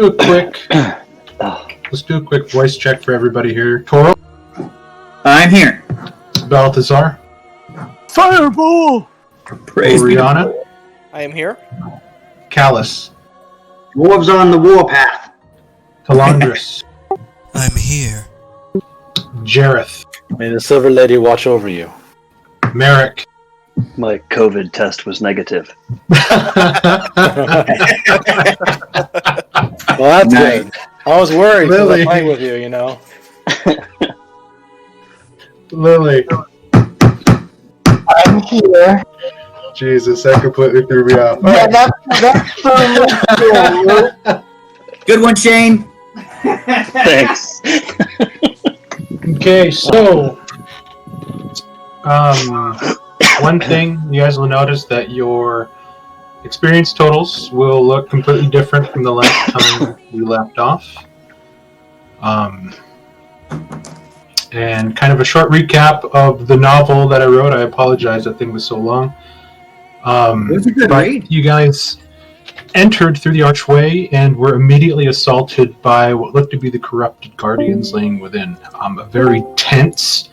do a quick. Let's do a quick voice check for everybody here. Toro. I'm here. Balthazar. Fireball! Praise be to Oriana. God. I am here. Callus. Dwarves on the warpath. Talandris. I'm here. Jareth. May the Silver Lady watch over you. Merrick. My COVID test was negative. Well, that's Nice. good. I was worried because Lily. I'm playing with you, you know. Lily. I'm here. Jesus, that completely threw me off. Yeah, that's for me. Good one, Shane. Thanks. Okay, so one thing you guys will notice that your experience totals will look completely different from the last time we left off. And kind of a short recap of the novel that I wrote. I apologize that thing was so long. It was a good read. You guys entered through the archway and were immediately assaulted by what looked to be the corrupted guardians laying within. A very tense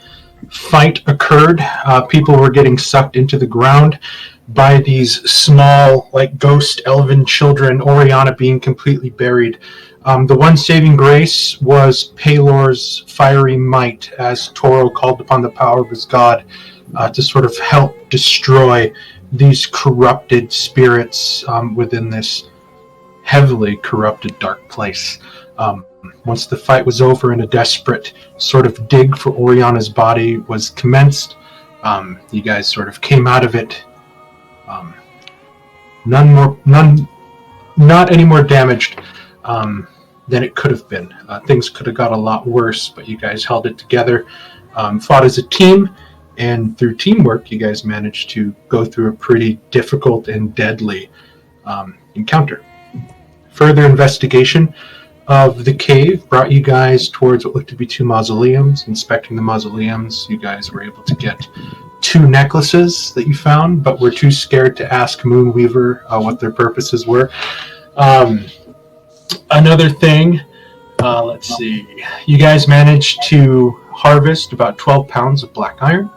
fight occurred. People were getting sucked into the ground by these small, like ghost elven children, Oriana being completely buried. The one saving grace was Palor's fiery might, as Toro called upon the power of his god to sort of help destroy these corrupted spirits within this heavily corrupted dark place. Once the fight was over and a desperate sort of dig for Oriana's body was commenced, you guys sort of came out of it. Not any more damaged than it could have been. Things could have got a lot worse, but you guys held it together, fought as a team, and through teamwork, you guys managed to go through a pretty difficult and deadly encounter. Further investigation of the cave brought you guys towards what looked to be two mausoleums. Inspecting the mausoleums, you guys were able to get two necklaces that you found, but were too scared to ask Moonweaver what their purposes were. Another thing, let's see, you guys managed to harvest about 12 pounds of black iron.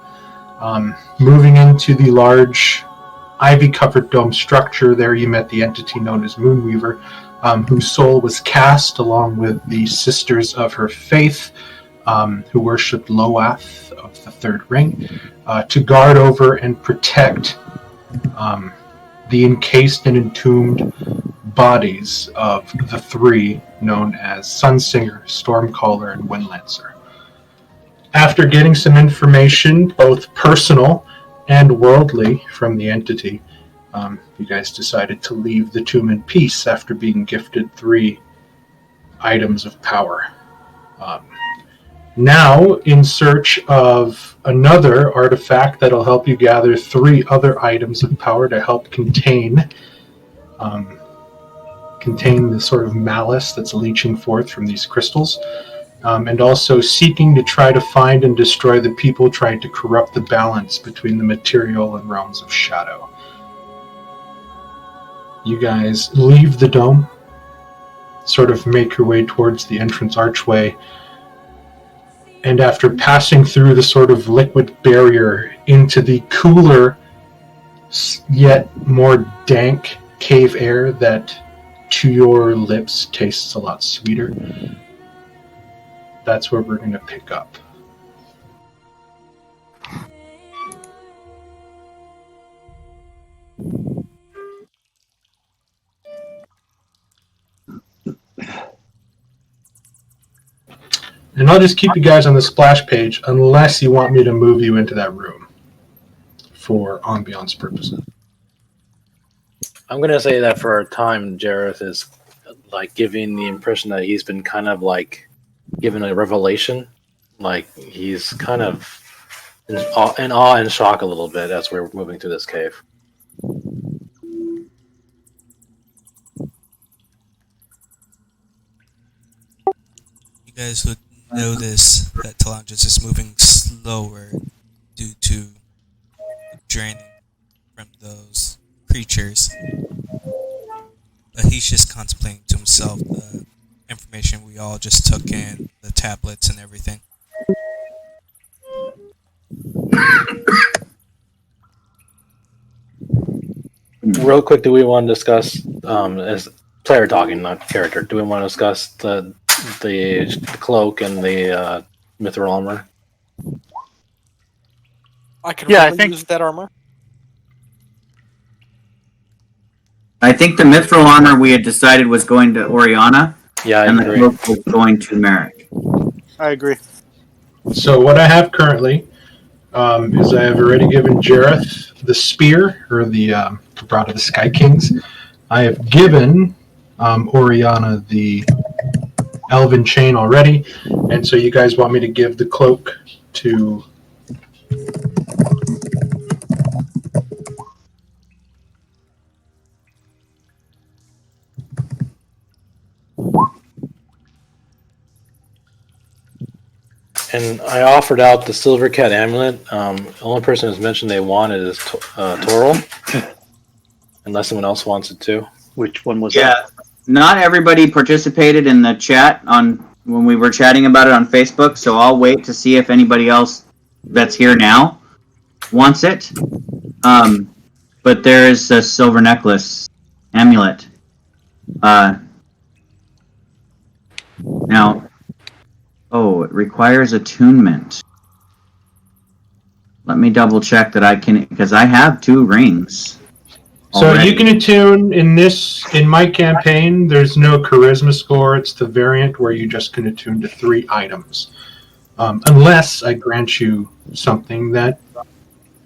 Moving into the large ivy-covered dome structure, there you met the entity known as Moonweaver, whose soul was cast along with the sisters of her faith, who worshipped Loath of the Third Ring, to guard over and protect the encased and entombed bodies of the three known as Sunsinger, Stormcaller, and Windlancer. After getting some information, both personal and worldly, from the entity, you guys decided to leave the tomb in peace after being gifted 3 items of power. Now, in search of another artifact that'll help you gather 3 other items of power to help contain the sort of malice that's leaching forth from these crystals. And also seeking to try to find and destroy the people trying to corrupt the balance between the material and realms of shadow. You guys leave the dome, sort of make your way towards the entrance archway, and after passing through the sort of liquid barrier into the cooler, yet more dank cave air that to your lips tastes a lot sweeter, that's where we're going to pick up. And I'll just keep you guys on the splash page unless you want me to move you into that room for ambiance purposes. I'm going to say that for a time, Jareth is like giving the impression that he's been kind of like given a revelation. Like he's kind of in awe and shock a little bit as we're moving through this cave. You guys would notice that Talandris is moving slower due to draining from those creatures. But he's just contemplating to himself the we all just took in the tablets and everything. Real quick, do we want to discuss, as player talking, not character, do we want to discuss the cloak and the mithril armor? I can Yeah, I really think- use that armor. I think the mithril armor we had decided was going to Oriana, Yeah, I and the agree. cloak was going to Merrick. I agree. So what I have currently is I have already given Jareth the spear, or the Rod of the Sky Kings. I have given Oriana the Elven Chain already, and so you guys want me to give the cloak to... And I offered out the Silver Cat amulet. The only person who's mentioned they want it is Toril. Unless someone else wants it too. Which one was Yeah, not everybody participated in the chat on when we were chatting about it on Facebook, so I'll wait to see if anybody else that's here now wants it. But there is a silver necklace amulet. Now, it requires attunement. Let me double check that I can, because I have 2 rings. So already. you can attune in my campaign, there's no charisma score. It's the variant where you just can attune to 3 items. Unless I grant you something that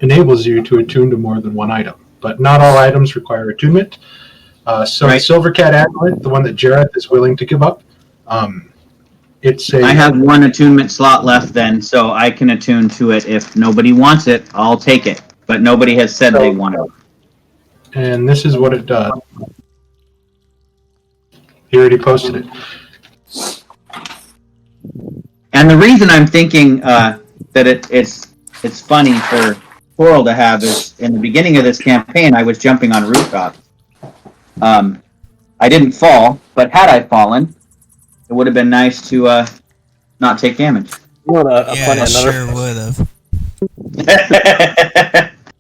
enables you to attune to more than 1 item. But not all items require attunement. So Right. the Silver Cat amulet, the one that Jareth is willing to give up, it's a... I have 1 attunement slot left then, so I can attune to it. If nobody wants it, I'll take it. But nobody has said they want it. And this is what it does. He already posted it. And the reason I'm thinking that it's funny for Coral to have is in the beginning of this campaign, I was jumping on rooftops. I didn't fall, but had I fallen, it would have been nice to not take damage. You know, Yeah, it sure would have.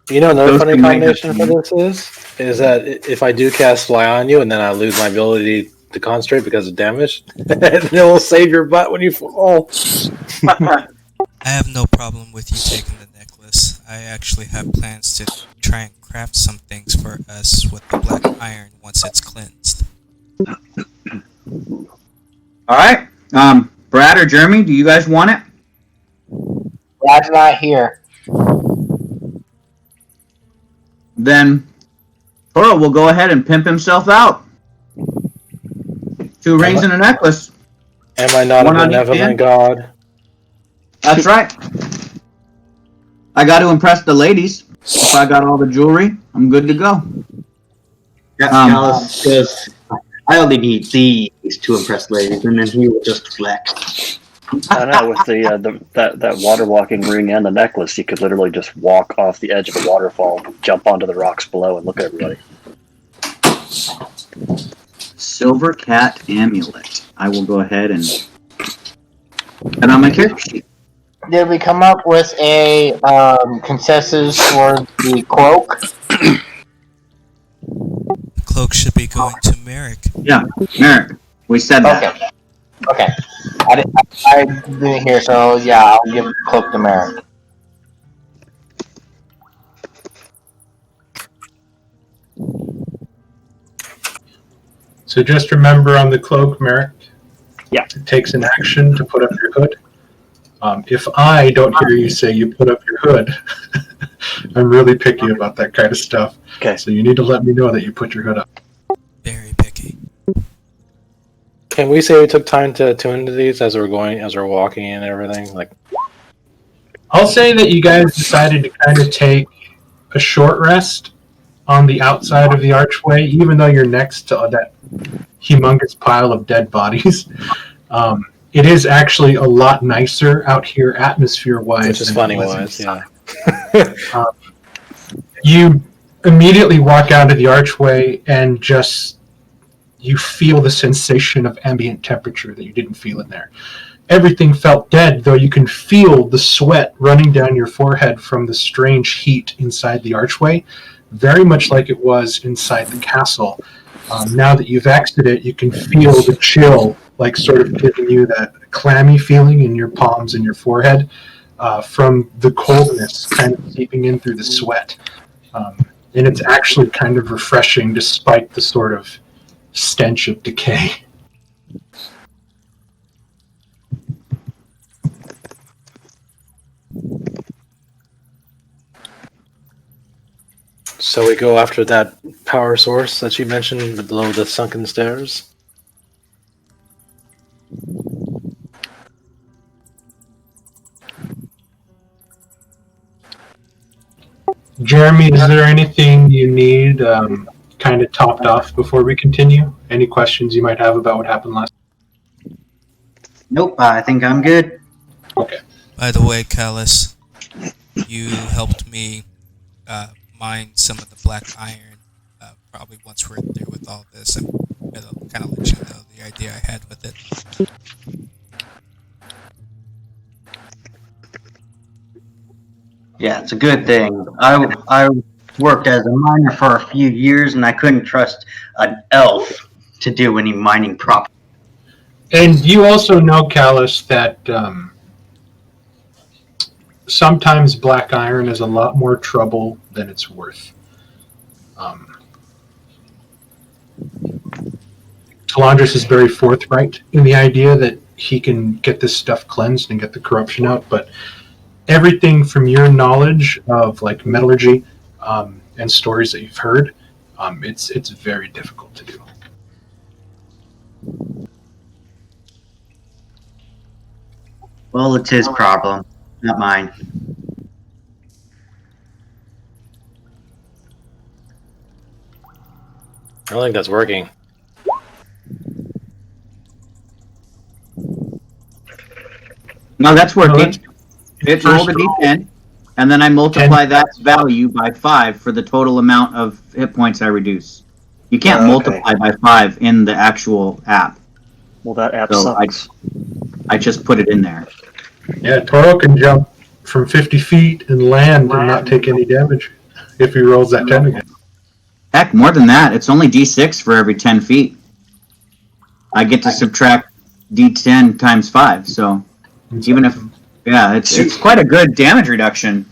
another Those funny can make combination us- for this is that if I do cast Fly on you and then I lose my ability to concentrate because of damage, it will save your butt when you fall. I have no problem with you taking the necklace. I actually have plans to try and craft some things for us with the black iron once it's cleansed. All right. Brad or Jeremy, do you guys want it? Brad's not here. Then Coral will go ahead and pimp himself out. 2 rings and a necklace. Am I not One a on each benevolent hand? god? That's right. I got to impress the ladies. If I got all the jewelry, I'm good to go. Alice says, I only need these to impress ladies, and then he will just flex. I know with that water walking ring and the necklace, you could literally just walk off the edge of a waterfall, jump onto the rocks below, and look at everybody. Silver Cat amulet. I will go ahead and on my character sheet. Did we come up with a consensus for the cloak? The cloak should be going to Merrick. Yeah, Merrick. We said that. Okay. Okay. I didn't hear, so yeah, I'll give the cloak to Merrick. So just remember on the cloak, Merrick, Yeah. it takes an action to put up your hood. If I don't hear you say you put up your hood, I'm really picky about that kind of stuff. Okay. So you need to let me know that you put your hood up. Very picky. Can we say we took time to tune into these as we're walking and everything? Like, I'll say that you guys decided to kind of take a short rest on the outside of the archway, even though you're next to that humongous pile of dead bodies. It is actually a lot nicer out here atmosphere-wise. which is than funny it was wise, inside. yeah. You immediately walk out of the archway and just you feel the sensation of ambient temperature that you didn't feel in there. Everything felt dead, though you can feel the sweat running down your forehead from the strange heat inside the archway, very much like it was inside the castle. Now that you've exited it, you can feel the chill, like sort of giving you that clammy feeling in your palms and your forehead from the coldness kind of seeping in through the sweat. And it's actually kind of refreshing despite the sort of stench of decay. So we go after that power source that you mentioned below the sunken stairs. Jeremy, is there anything you need kind of topped off before we continue? Any questions you might have about what happened last? Nope, I think I'm good. Okay. By the way, Callus, you helped me mine some of the black iron. Probably once we're through with all this, I'm gonna kind of let you know the idea I had with it. Yeah, it's a good thing. I worked as a miner for a few years, and I couldn't trust an elf to do any mining properly. And you also know, Callus, that sometimes black iron is a lot more trouble than it's worth. Talandris is very forthright in the idea that he can get this stuff cleansed and get the corruption out, but everything from your knowledge of like metallurgy and stories that you've heard, it's very difficult to do. Well, it's his problem, not mine. I don't think that's working. No, that's working. that's- It's rolled a d10, and then I multiply that value by 5 for the total amount of hit points I reduce. You can't Okay. multiply by 5 in the actual app. Well, that app So sucks. I just put it in there. Yeah, Toro can jump from 50 feet and land and not take any damage if he rolls that 10 again. Heck, more than that. It's only d6 for every 10 feet. I get to subtract d10 times 5, so even if... Yeah, it's quite a good damage reduction.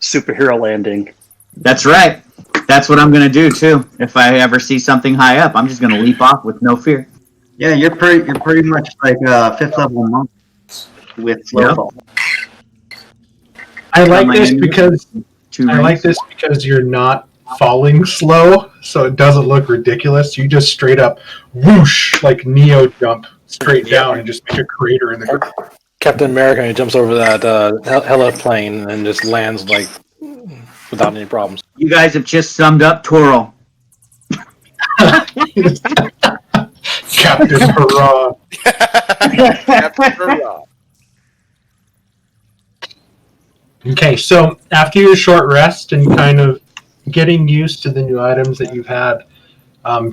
Superhero landing. That's right. That's what I'm going to do, too. If I ever see something high up, I'm just going to leap off with no fear. Yeah, you're pretty much like a 5th level monk with slow Yep. fall. I like my this enemies. because Two I like rings. this because you're not falling slow, so it doesn't look ridiculous. You just straight up whoosh, like Neo jump straight down and just make a crater in the ground. Captain America, he jumps over that heli plane and just lands like without any problems. You guys have just summed up Toro. Captain Hurrah. Okay, so after your short rest and kind of getting used to the new items that you've had,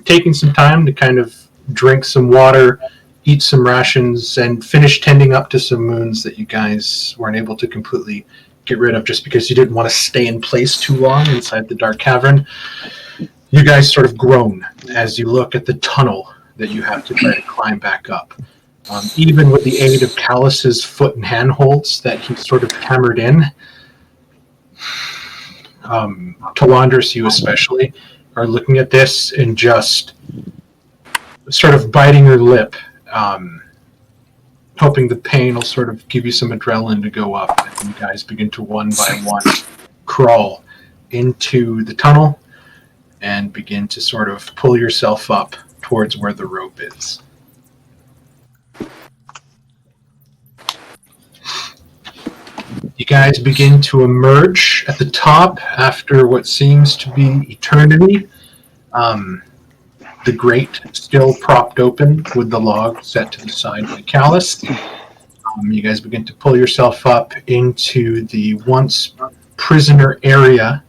taking some time to kind of drink some water, eat some rations, and finish tending up to some moons that you guys weren't able to completely get rid of just because you didn't want to stay in place too long inside the dark cavern, you guys sort of groan as you look at the tunnel that you have to try to climb back up. Even with the aid of Callus's foot and handholds that he sort of hammered in, Talandris, you especially, are looking at this and just sort of biting your lip, hoping the pain will sort of give you some adrenaline to go up. And you guys begin to one by one crawl into the tunnel and begin to sort of pull yourself up towards where the rope is. You guys begin to emerge at the top after what seems to be eternity. The grate still propped open with the log set to the side by Callus. You guys begin to pull yourself up into the once prisoner area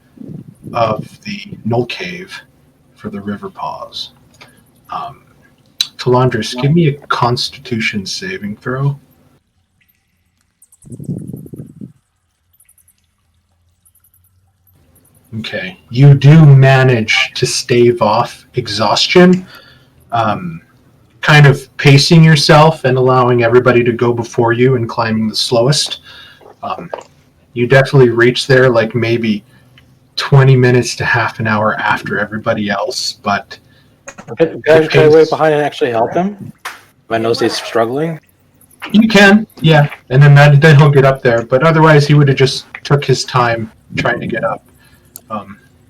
of the Null Cave for the River Paws. Talandris, give me a Constitution saving throw. Okay, you do manage to stave off exhaustion, kind of pacing yourself and allowing everybody to go before you and climbing the slowest. You definitely reach there like maybe 20 minutes to half an hour after everybody else, but Can I wait behind and actually help him? If I know he's struggling. you can, yeah, and then he'll get up there. But otherwise, he would have just took his time trying to get up,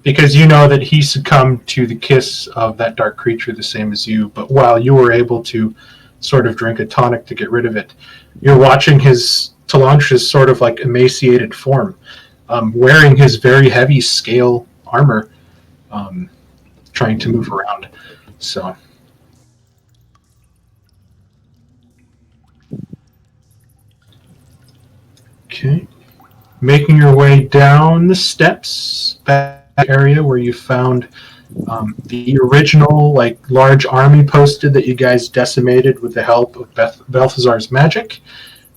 because you know that he succumbed to the kiss of that dark creature the same as you. But while you were able to sort of drink a tonic to get rid of it, you're watching his Talantra's sort of like emaciated form, wearing his very heavy scale armor, trying to move around. So. Okay. Making your way down the steps, back area where you found the original, like, large army posted that you guys decimated with the help of Balthazar's magic.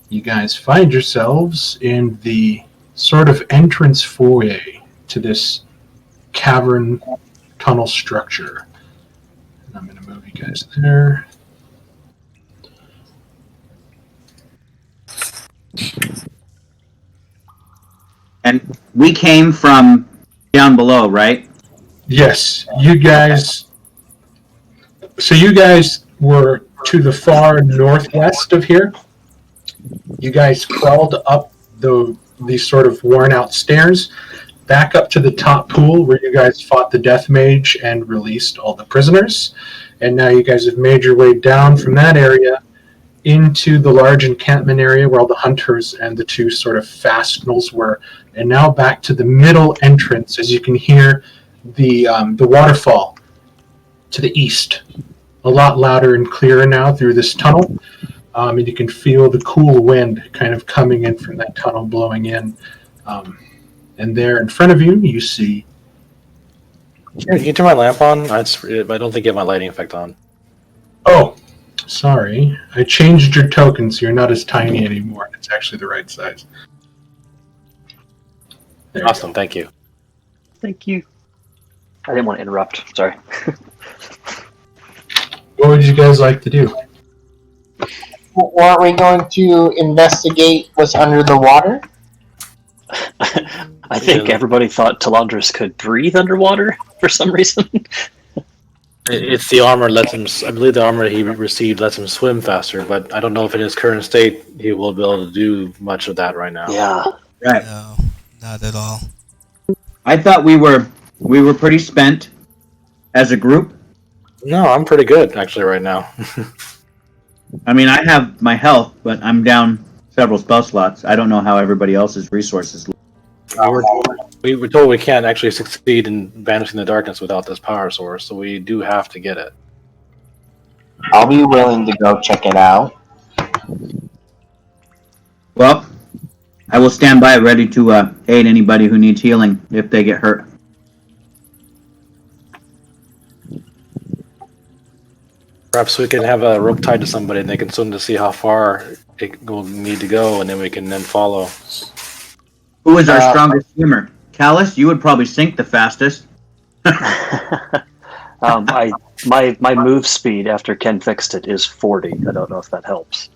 You guys find yourselves in the sort of entrance foyer to this cavern tunnel structure. And I'm going to move you guys there. And we came from down below, right? Yes, you guys. So you guys were to the far northwest of here. You guys crawled up these sort of worn out stairs, back up to the top pool where you guys fought the Death Mage and released all the prisoners. And now you guys have made your way down from that area into the large encampment area where all the hunters and the two sort of fastnals were, and now back to the middle entrance, as you can hear the waterfall to the east, a lot louder and clearer now through this tunnel, and you can feel the cool wind kind of coming in from that tunnel, blowing in, and there in front of you, you see. Can you turn my lamp on? I don't think you have my lighting effect on. Oh, sorry. I changed your token so you're not as tiny anymore. It's actually the right size. There Awesome, thank you. Thank you. I didn't want to interrupt. Sorry. What would you guys like to do? Weren't we going to investigate what's under the water? I think everybody thought Talandris could breathe underwater for some reason. It's the armor lets him. I believe the armor he received lets him swim faster, but I don't know if in his current state he will be able to do much of that right now. Yeah. Right. No, not at all. I thought we were pretty spent as a group. No, I'm pretty good actually right now. I mean, I have my health, but I'm down several spell slots. I don't know how everybody else's resources look. We were told we can't actually succeed in banishing the darkness without this power source, so we do have to get it. I'll be willing to go check it out. Well, I will stand by ready to aid anybody who needs healing if they get hurt. Perhaps we can have a rope tied to somebody and they can swim to see how far it will need to go, and then we can then follow. Who is our strongest swimmer? Callus, you would probably sink the fastest. My move speed after Ken fixed it is 40. I don't know if that helps.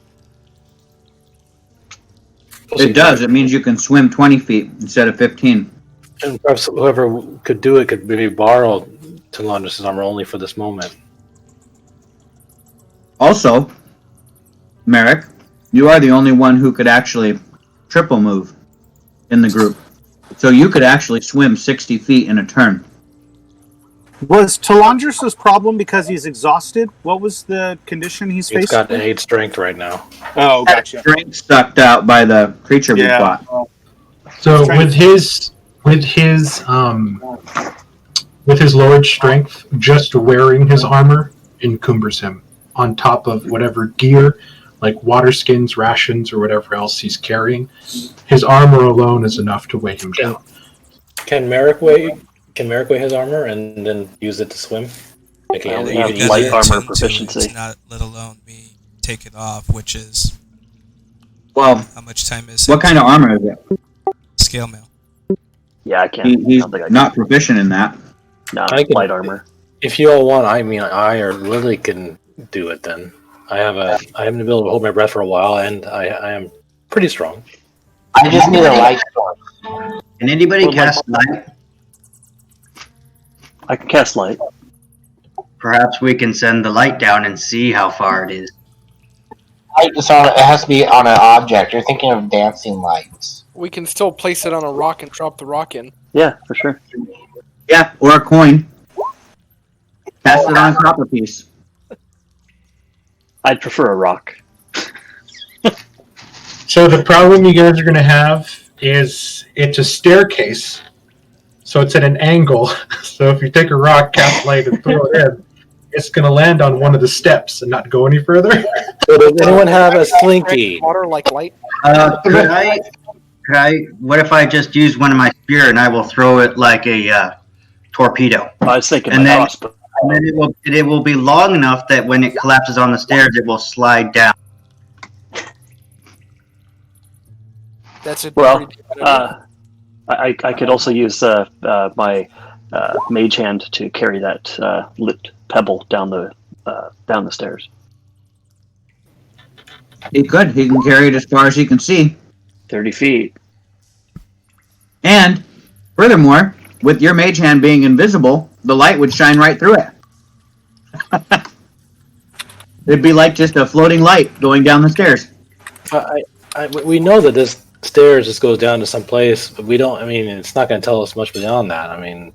It does. It means you can swim 20 feet instead of 15. And perhaps whoever could do it could maybe borrow Talandris' armor only for this moment. Also, Merrick, you are the only one who could actually triple move in the group. So you could actually swim 60 feet in a turn. Was Talandris' problem because he's exhausted? What was the condition he's He's facing? got an 8 strength right now. Oh, gotcha. Strength sucked out by the creature we fought. So with his lowered strength, just wearing his armor encumbers him on top of whatever gear, like water skins, rations, or whatever else he's carrying. His armor alone is enough to weigh him down. Can Merrick weigh his armor and then use it to swim? I can only even have You use gotta light armor attend to it, proficiency. not let alone me take it off, which is Well, how much time is what it kind of to armor is it? scale mail. Yeah, I can't. He's I don't think I not proficient in that. can. No, I can- light armor. If you all want, I mean, I or Lily can do it. Then I haven't been able to hold my breath for a while, and I am pretty strong. I just need a light source. Can anybody Well, cast light? I can cast light. Perhaps we can send the light down and see how far it is. Light is on, it has to be on an object. You're thinking of dancing lights. We can still place it on a rock and drop the rock in. Yeah, for sure. Yeah, or a coin. Cast it on a copper piece. I'd prefer a rock. So the problem you guys are going to have is it's a staircase, so it's at an angle. So if you take a rock, cast light, and throw it in, it's going to land on one of the steps and not go any further. So does anyone have a slinky? Water like light. Could I? What if I just use one of my spear and I will throw it like a torpedo, I was thinking And my then- crossbow. and then it will be long enough that when it collapses on the stairs, it will slide down. That's a Well, pretty good idea. I could also use my mage hand to carry that lit pebble down the stairs. He could. He can carry it as far as he can see. 30 feet. And furthermore, with your mage hand being invisible, the light would shine right through it. It'd be like just a floating light going down the stairs. We know that this stairs just goes down to some place, but we don't. I mean, it's not going to tell us much beyond that. I mean,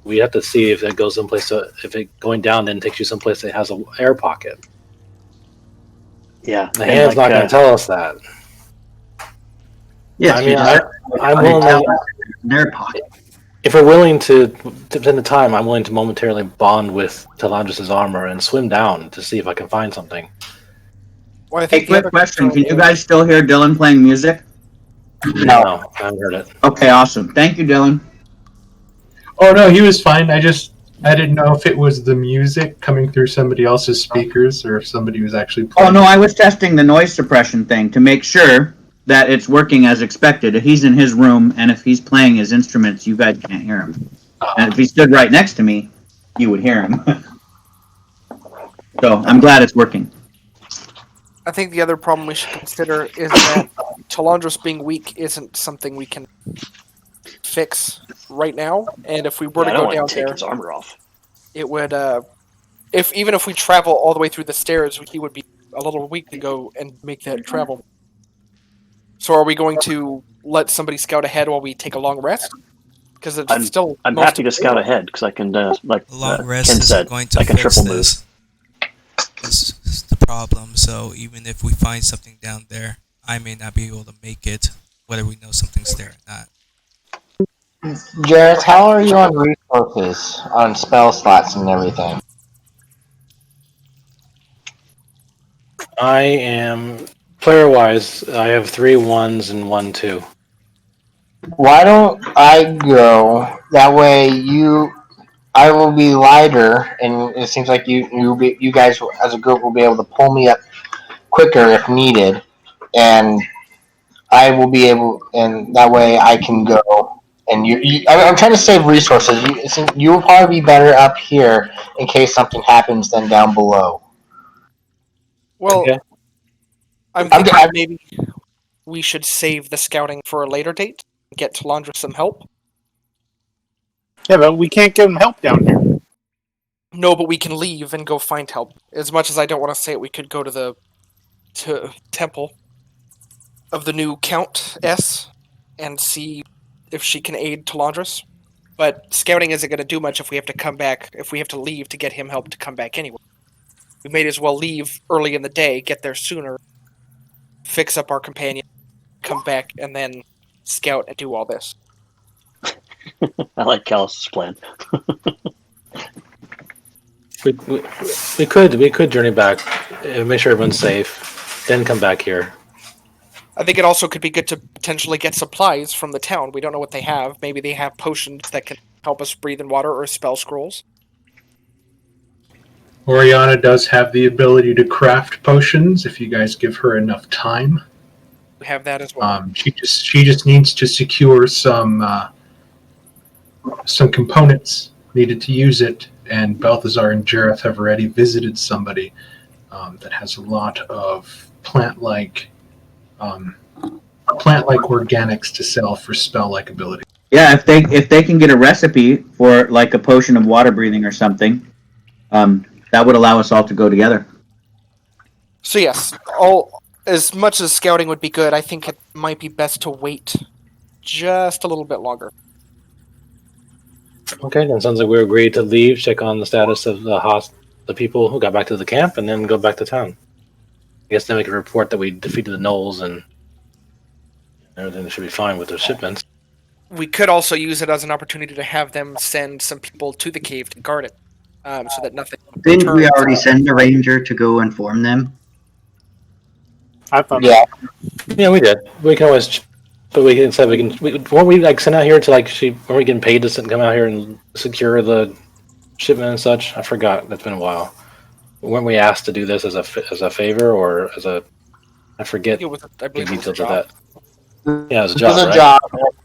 we have to see if it goes someplace. If it going down then takes you someplace that has an air pocket. Yeah. The hand's not going to tell us that. Yes, I you mean, just I'm willing tell to, us it's in their pocket. if we're willing to spend the time, I'm willing to momentarily bond with Talandris' armor and swim down to see if I can find something. Well, I Hey, think the quick other question. concern Can you guys still hear Dylan playing music? No, I haven't heard it. Okay, awesome. Thank you, Dylan. Oh no, he was fine. I didn't know if it was the music coming through somebody else's speakers or if somebody was actually Oh, playing. no, I was testing the noise suppression thing to make sure that it's working as expected. If he's in his room and if he's playing his instruments, you guys can't hear him. And if he stood right next to me, you would hear him. So I'm glad it's working. I think the other problem we should consider is that Talandros being weak isn't something we can fix right now. And if we were to I don't go want down to take there, his armor off. it would. Even if we travel all the way through the stairs, he would be a little weak to go and make that travel. So, are we going to let somebody scout ahead while we take a long rest? Because it's still. I'm most happy of to the scout day. ahead because I can, like A long rest Ken isn't said, going to I can fix triple move. this. This is the problem. So even if we find something down there, I may not be able to make it, whether we know something's there or not. Jareth, how are you on resources, on spell slots and everything? I am player wise. I have 3 1s and 1 2. Why don't I go? That way I will be lighter, and it seems like you guys as a group will be able to pull me up quicker if needed, and I will be able, and that way I can go. And I'm trying to save resources. You will probably be better up here in case something happens than down below. Well, Okay. I'm I'm- thinking I'm- maybe we should save the scouting for a later date. Get Talandra some help. Yeah, but we can't give him help down here. No, but we can leave and go find help. As much as I don't want to say it, we could go to the temple of the new Count S and see if she can aid Talandris. But scouting isn't going to do much if we have to come back, if we have to leave to get him help to come back anyway. We may as well leave early in the day, get there sooner, fix up our companion, come back, and then scout and do all this. I like Callus's plan. We could journey back, make sure everyone's safe, then come back here. I think it also could be good to potentially get supplies from the town. We don't know what they have. Maybe they have potions that can help us breathe in water or spell scrolls. Oriana does have the ability to craft potions if you guys give her enough time. We have that as well. She just needs to secure some components needed to use it, and Balthazar and Jareth have already visited somebody that has a lot of plant-like organics to sell for spell-like ability. Yeah, if they can get a recipe for like a potion of water breathing or something, that would allow us all to go together. So yes, as much as scouting would be good, I think it might be best to wait just a little bit longer. Okay, then sounds like we agreed to leave, check on the status of the people who got back to the camp, and then go back to town. I guess then we can report that we defeated the gnolls and everything should be fine with their shipments. We could also use it as an opportunity to have them send some people to the cave to guard it, so that nothing. Didn't we returns. already send a ranger to go inform them? I thought. Yeah. Yeah, we did. We can always, but we can say weren't we like sent out here to weren't we getting paid to come out here and secure the shipment and such? I forgot. That's been a while. Weren't we asked to do this as a favor or as a? I forget It was, I the believe it was a details of job. that. Yeah, it was a It job. was a Right? job.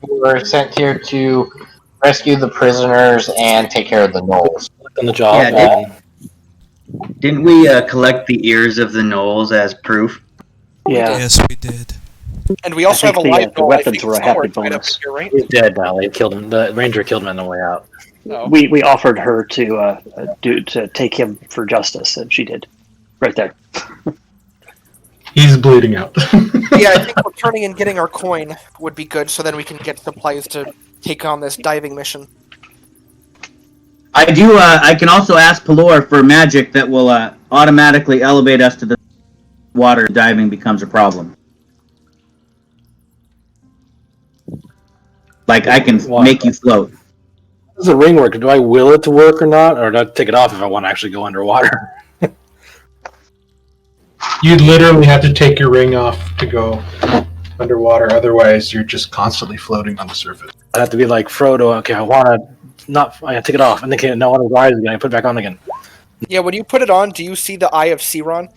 We were sent here to rescue the prisoners and take care of the gnolls. On the job. Yeah, Didn't we collect the ears of the gnolls as proof? Yeah. Yes, we did. And we also I have a think live the gnoll, I weapons think, were a somewhere happy tied up bonus. here, right? He's dead now. They killed him. The ranger killed him on the way out. Oh. We offered her to take him for justice, and she did. Right there. He's bleeding out. Yeah, I think returning and getting our coin would be good, so then we can get supplies to take on this diving mission. I do. I can also ask Pelor for magic that will automatically elevate us to the water. Diving becomes a problem. Like I can make you float. How does the ring work? Do I will it to work or not, or do I take it off if I want to actually go underwater? You'd literally have to take your ring off to go underwater. Otherwise, you're just constantly floating on the surface. I'd have to be like Frodo. Okay, I gotta take it off, and then I want to rise again. I put it back on again. Yeah, when you put it on, do you see the Eye of Sauron?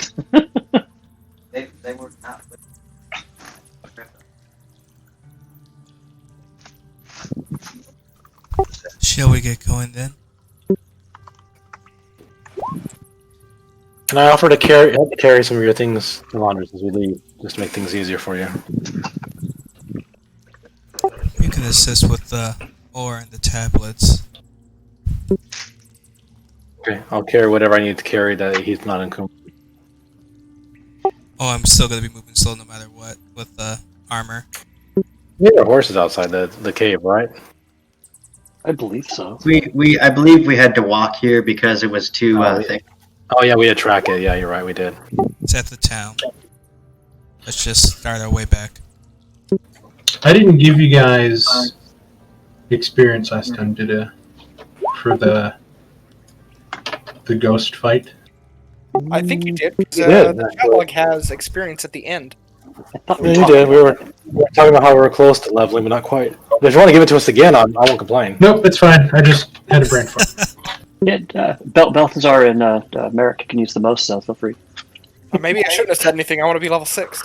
They were not. Shall we get going then? Can I offer to help carry some of your things, Elandris, as we leave, just to make things easier for you? You can assist with the ore and the tablets. Okay, I'll carry whatever I need to carry that he's not encumbered. Oh, I'm still gonna be moving slow no matter what with the armor. There are horses outside the cave, right? I believe so. I believe we had to walk here because it was too thick. Oh yeah, we had track it. Yeah, you're right, we did. It's at the town. Let's just start our way back. I didn't give you guys the experience last time, did I? For the ghost fight. I think you did. 'Cause, You did, the actually. catalog has experience at the end. I thought Yeah, you did. We were talking about how we were close to leveling, but not quite. But if you want to give it to us again, I won't complain. Nope, it's fine. I just had a brain fart. Balthazar and Merrick can use the most, so feel free. Maybe I shouldn't have said anything. I want to be level 6.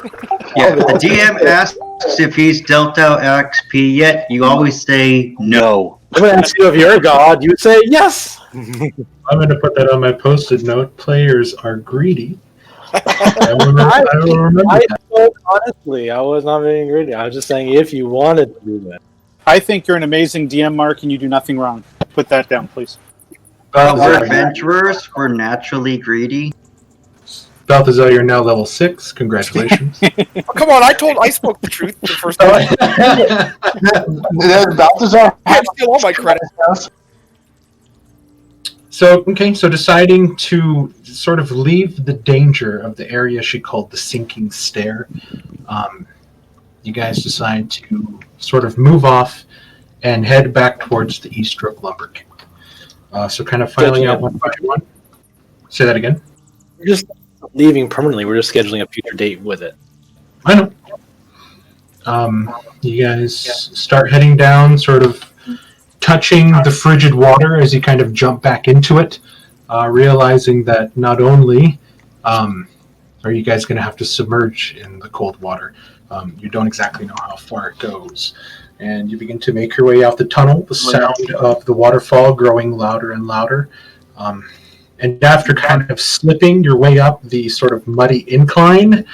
Yeah, the DM asks if he's dealt out XP yet. You always say no. I'm going to ask you if you're a god. You say yes. I'm going to put that on my post-it note. Players are greedy. I will remember that. Honestly, I was not being greedy. I was just saying if you wanted to do that. I think you're an amazing DM, Mark, and you do nothing wrong. Put that down, please. We're adventurers. We're naturally greedy. Balthazar, you're now level 6. Congratulations. Oh, come on, I spoke the truth the first time. Balthazar I steal all my credit. So deciding to sort of leave the danger of the area she called the sinking stair, you guys decide to sort of move off and head back towards the Eastroke Lumber Camp. So kind of filing out one by one. Say that again. We're just leaving permanently. We're just scheduling a future date with it. I know. You guys start heading down, sort of touching the frigid water as you kind of jump back into it. realizing that not only are you guys going to have to submerge in the cold water, you don't exactly know how far it goes. And you begin to make your way out the tunnel, the sound of the waterfall growing louder and louder. And after kind of slipping your way up the sort of muddy incline,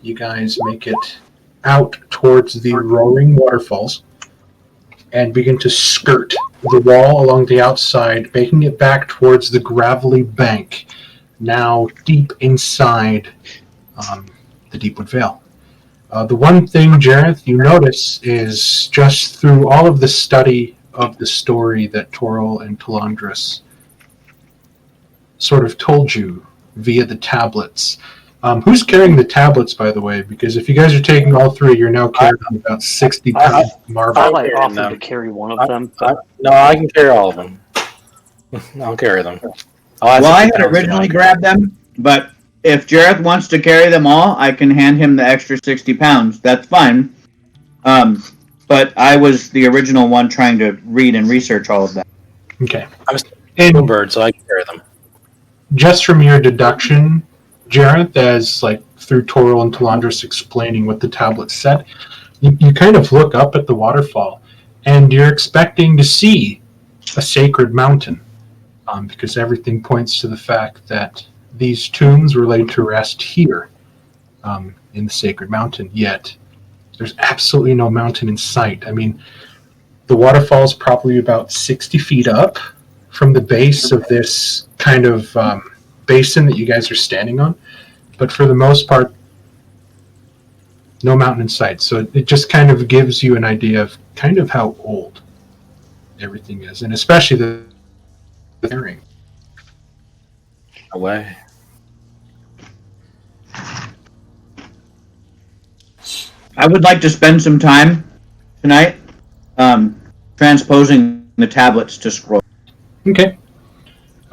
you guys make it out towards the roaring waterfalls and begin to skirt the wall along the outside, making it back towards the gravelly bank, now deep inside the Deepwood Vale. The one thing, Jareth, you notice is just through all of the study of the story that Toril and Talandris sort of told you via the tablets. Who's carrying the tablets, by the way? Because if you guys are taking all three, you're now carrying about 60 pounds of marble. I might offer to carry one of them. No, I can carry all of them. I'll carry them. Well, I had originally grabbed them, but if Jareth wants to carry them all, I can hand him the extra 60 pounds. That's fine. But I was the original one trying to read and research all of that. Okay. I'm a bird, so I can carry them. Just from your deduction, Jareth, as like through Toril and Talandris explaining what the tablet said, you kind of look up at the waterfall, and you're expecting to see a sacred mountain, because everything points to the fact that these tombs were laid to rest here, in the sacred mountain. Yet there's absolutely no mountain in sight. I mean, the waterfall is probably about 60 feet up from the base of this kind of basin that you guys are standing on, but for the most part, no mountain in sight. So it just kind of gives you an idea of kind of how old everything is, and especially the area. Away. I would like to spend some time tonight transposing the tablets to scroll. Okay.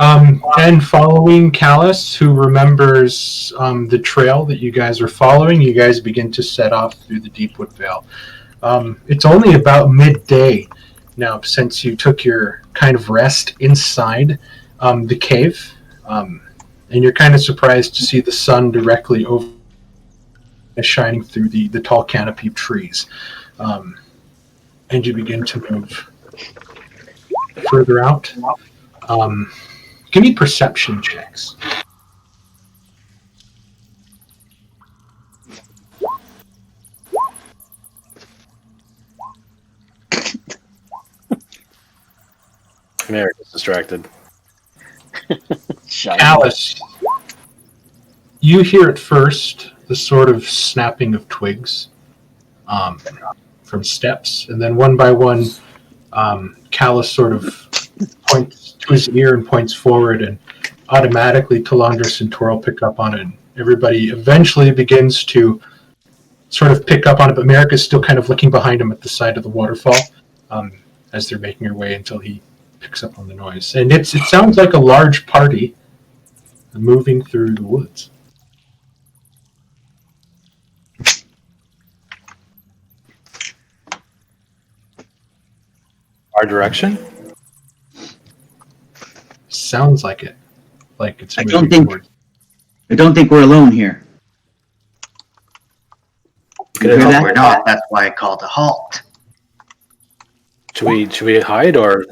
And following Callus, who remembers the trail that you guys are following, you guys begin to set off through the Deepwood Vale. It's only about midday now since you took your kind of rest inside the cave, and you're kind of surprised to see the sun directly over, shining through the tall canopy of trees. And you begin to move further out. Give me perception checks. Merrick is distracted. Alice, you hear at first the sort of snapping of twigs from steps, and then one by one, Callus sort of points to his ear and points forward, and automatically Talandris and Toril pick up on it. And everybody eventually begins to sort of pick up on it, but Merrick is still kind of looking behind him at the side of the waterfall as they're making their way until he picks up on the noise. And it sounds like a large party moving through the woods. Our direction? Sounds like it. Like it's I moving towards. don't think we're alone here. You hear No, that? we're not. That's why I called a halt. Should we hide or?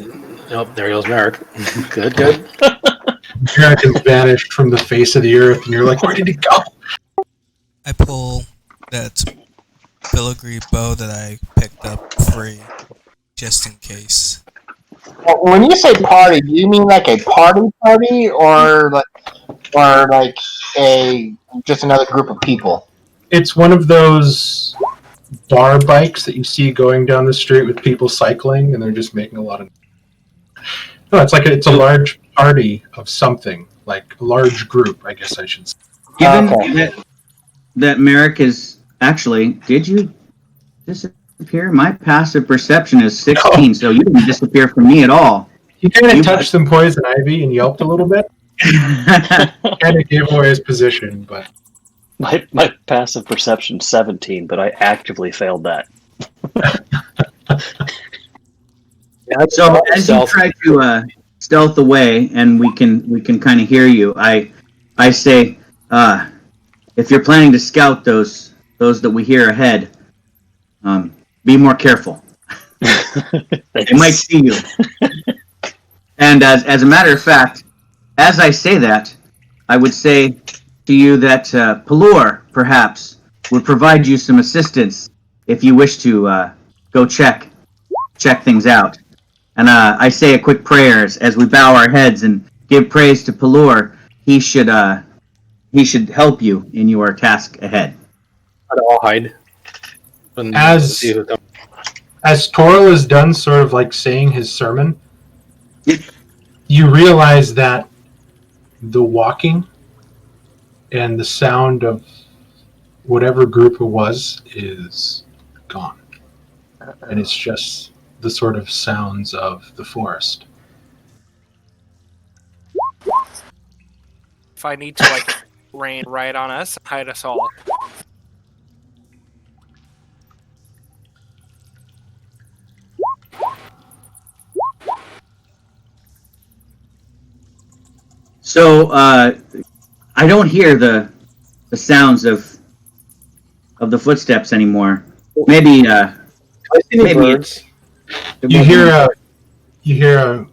Oh, there goes Merrick. Good. Merrick has vanished from the face of the earth, and you're like, where did he go? I pull that filigree bow that I picked up free, just in case. When you say party, do you mean like a party, or like a just another group of people? It's one of those bar bikes that you see going down the street with people cycling, and they're just making a lot of. No, it's a large party of something, like a large group, I guess I should say. Given that Merrick is actually, did you disappear? My passive perception is 16, so you didn't disappear from me at all. He kind of touched some poison ivy and yelped a little bit. Kind of gave away his position, but My passive perception 17, but I actively failed that. So as you try to stealth away, and we can kind of hear you. I say, if you're planning to scout those that we hear ahead, be more careful. They might see you. And as a matter of fact, as I say that, I would say to you that Pelor, perhaps, would provide you some assistance if you wish to go check things out. And I say a quick prayer as we bow our heads and give praise to Pelor. He should help you in your task ahead. I'll hide. As Toril is done sort of like saying his sermon, you realize that the walking and the sound of whatever group it was is gone. And it's just the sort of sounds of the forest. If I need to, like, rain right on us, hide us all. So I don't hear the sounds of the footsteps anymore. Maybe birds. You hear a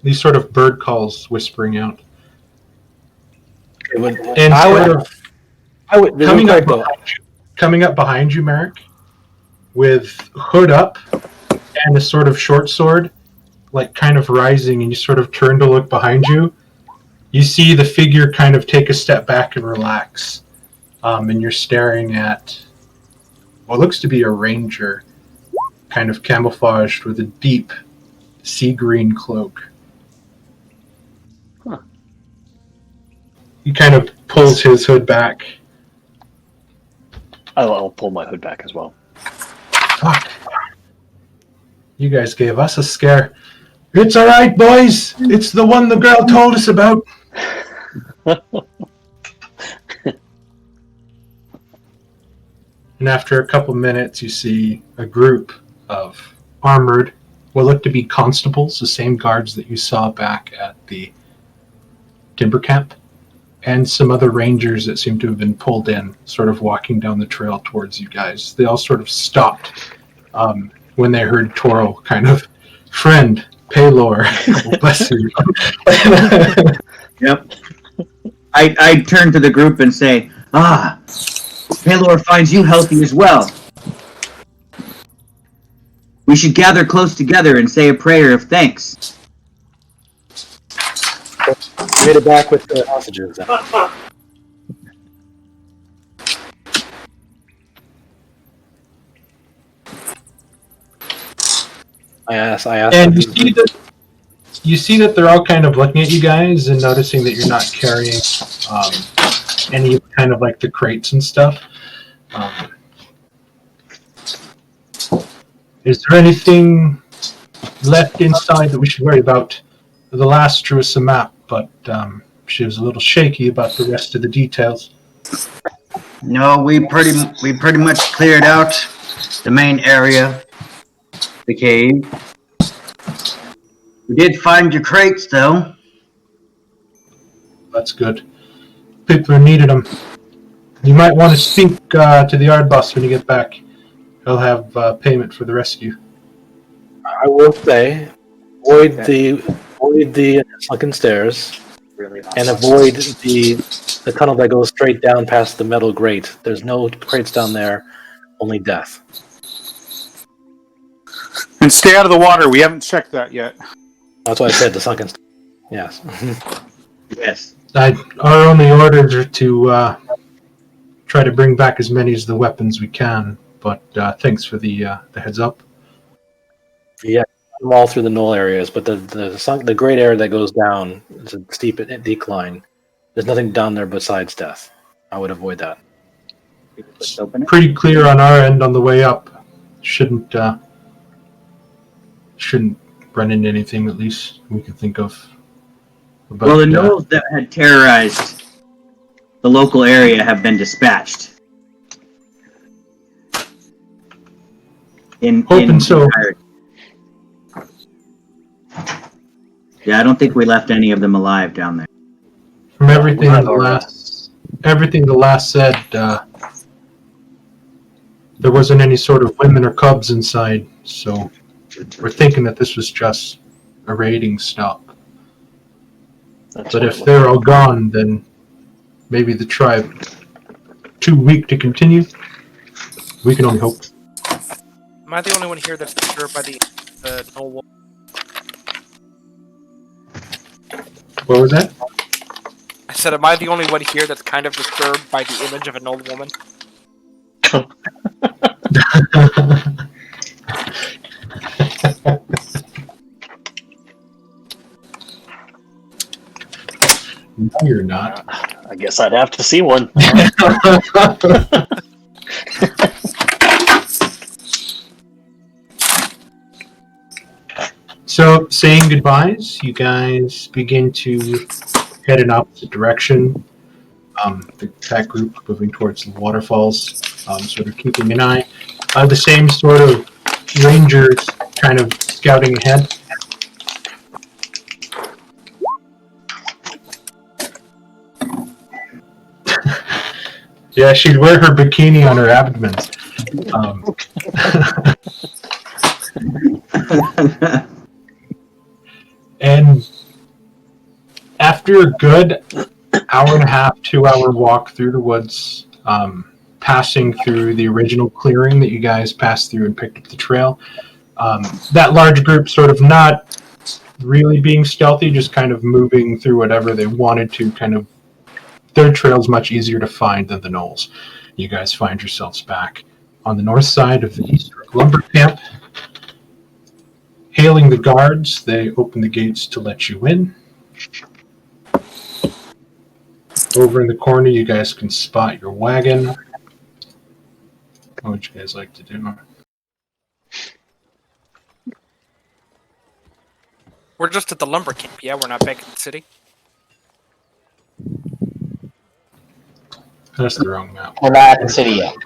these sort of bird calls whispering out. And coming up behind you, Merrick, with hood up and a sort of short sword, like kind of rising, and you sort of turn to look behind you. You see the figure kind of take a step back and relax, and you're staring at what looks to be a ranger, kind of camouflaged with a deep sea green cloak. Huh. He kind of pulls his hood back. I'll pull my hood back as well. Fuck. You guys gave us a scare. It's all right, boys. It's the one the girl told us about. And after a couple minutes, you see a group of armored, what look to be constables, the same guards that you saw back at the timber camp, and some other rangers that seem to have been pulled in, sort of walking down the trail towards you guys. They all sort of stopped when they heard Toril kind of, friend, Pelor, bless you. Yep. I turn to the group and say, Pelor finds you healthy as well. We should gather close together and say a prayer of thanks. Made it back with the hostages. I asked. And you see that they're all kind of looking at you guys and noticing that you're not carrying any kind of like the crates and stuff. Is there anything left inside that we should worry about? The last drew us a map, but she was a little shaky about the rest of the details. No, we pretty much cleared out the main area, the cave. We did find your crates, though. That's good. People are needed them. You might want to speak to the yard boss when you get back. He'll have payment for the rescue. I will say, avoid the sunken stairs, and avoid the tunnel that goes straight down past the metal grate. There's no crates down there, only death. And stay out of the water. We haven't checked that yet. That's why I said the sunken stairs. Yes. Yes. Our only orders are to try to bring back as many as the weapons we can, but thanks for the heads up. Yeah, I'm all through the knoll areas, but the great area that goes down is a steep decline. There's nothing down there besides death. I would avoid that. Let's open it. Pretty clear on our end on the way up. Shouldn't run into anything, at least we can think of. About, Well, the gnolls that had terrorized the local area have been dispatched. Hoping so. entirety. Yeah, I don't think we left any of them alive down there. From everything we have the our- last said, there wasn't any sort of women or cubs inside, so we're thinking that this was just a raiding stop. That's But what if it they're all gone, then maybe the tribe too weak to continue. We can only hope. Am I the only one here that's disturbed by the Knoll Wolf? What was that? I said, am I the only one here that's kind of disturbed by the image of an old woman? No, you're not. I guess I'd have to see one. So, saying goodbyes, you guys begin to head in opposite direction. That group moving towards the waterfalls, sort of keeping an eye. The same sort of rangers kind of scouting ahead. Yeah, she'd wear her bikini on her abdomen. And after a good hour and a half, 2 hour walk through the woods, passing through the original clearing that you guys passed through and picked up the trail, that large group sort of not really being stealthy, just kind of moving through whatever they wanted to, kind of their trail's much easier to find than the knolls. You guys find yourselves back on the north side of the Eastbrook lumber camp. Hailing the guards, they open the gates to let you in. Over in the corner, you guys can spot your wagon. What would you guys like to do? We're just at the lumber camp, yeah? We're not back in the city? That's the wrong map. We're not in the city yet.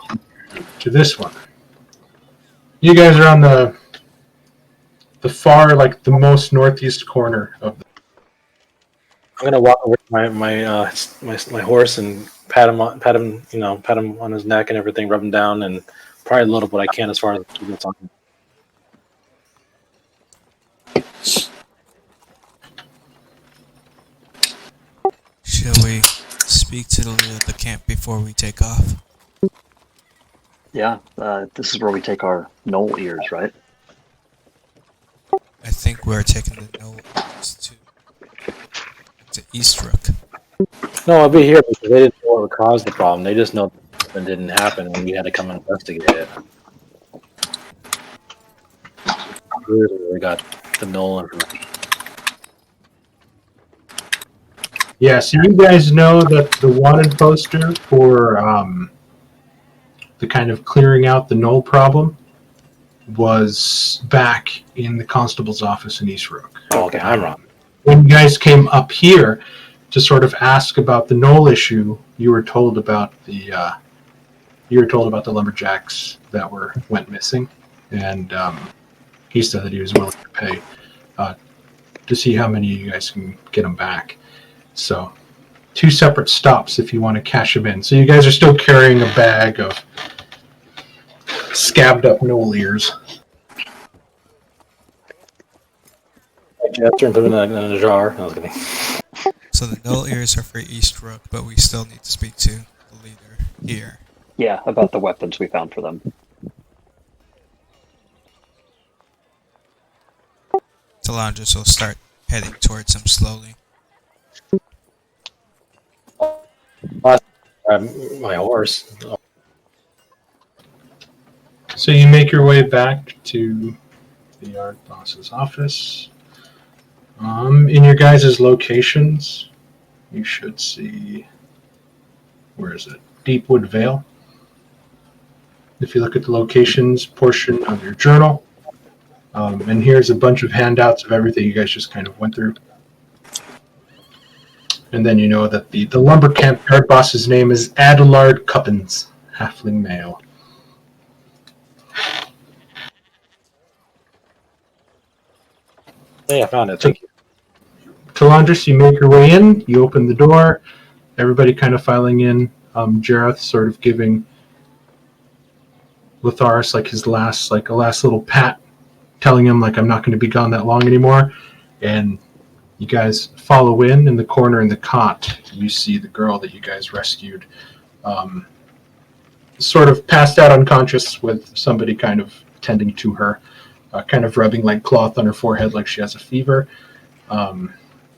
To this one. You guys are on the far, like the most northeast corner of the. I'm gonna walk over to my horse and pat him on his neck and everything, rub him down, and probably load up what I can as far as it's on him. Shall we speak to the leader of the camp before we take off? Yeah, this is where we take our knoll ears, right? I think we're taking the notes to Eastrook. No, I'll be here because they didn't know what caused the problem. They just know it didn't happen, and we had to come and investigate it. We got the knoll information. Yeah, so you guys know that the wanted poster for the kind of clearing out the knoll problem was back in the constable's office in East Rook. Oh, okay, I'm wrong. When you guys came up here to sort of ask about the knoll issue, you were told about the lumberjacks that went missing, and he said that he was willing to pay to see how many of you guys can get them back. So, 2 separate stops if you want to cash them in. So you guys are still carrying a bag of scabbed up knoll ears. I gesture and put them in a jar. I was kidding. So the null ears are for Eastrook, but we still need to speak to the leader here. Yeah, about the weapons we found for them. Talandris will start heading towards him slowly. My horse. So you make your way back to the yard boss's office. In your guys' locations, you should see, where is it? Deepwood Vale. If you look at the locations portion of your journal, and here's a bunch of handouts of everything you guys just kind of went through. And then you know that the lumber camp yard boss's name is Adelard Cuppins, halfling male. Yeah, I found it. Thank you. Talandris, you make your way in. You open the door. Everybody kind of filing in. Jareth sort of giving Latharis like his last little pat, telling him like, I'm not going to be gone that long anymore. And you guys follow in the corner in the cot. You see the girl that you guys rescued, sort of passed out unconscious with somebody kind of tending to her, kind of rubbing like cloth on her forehead like she has a fever.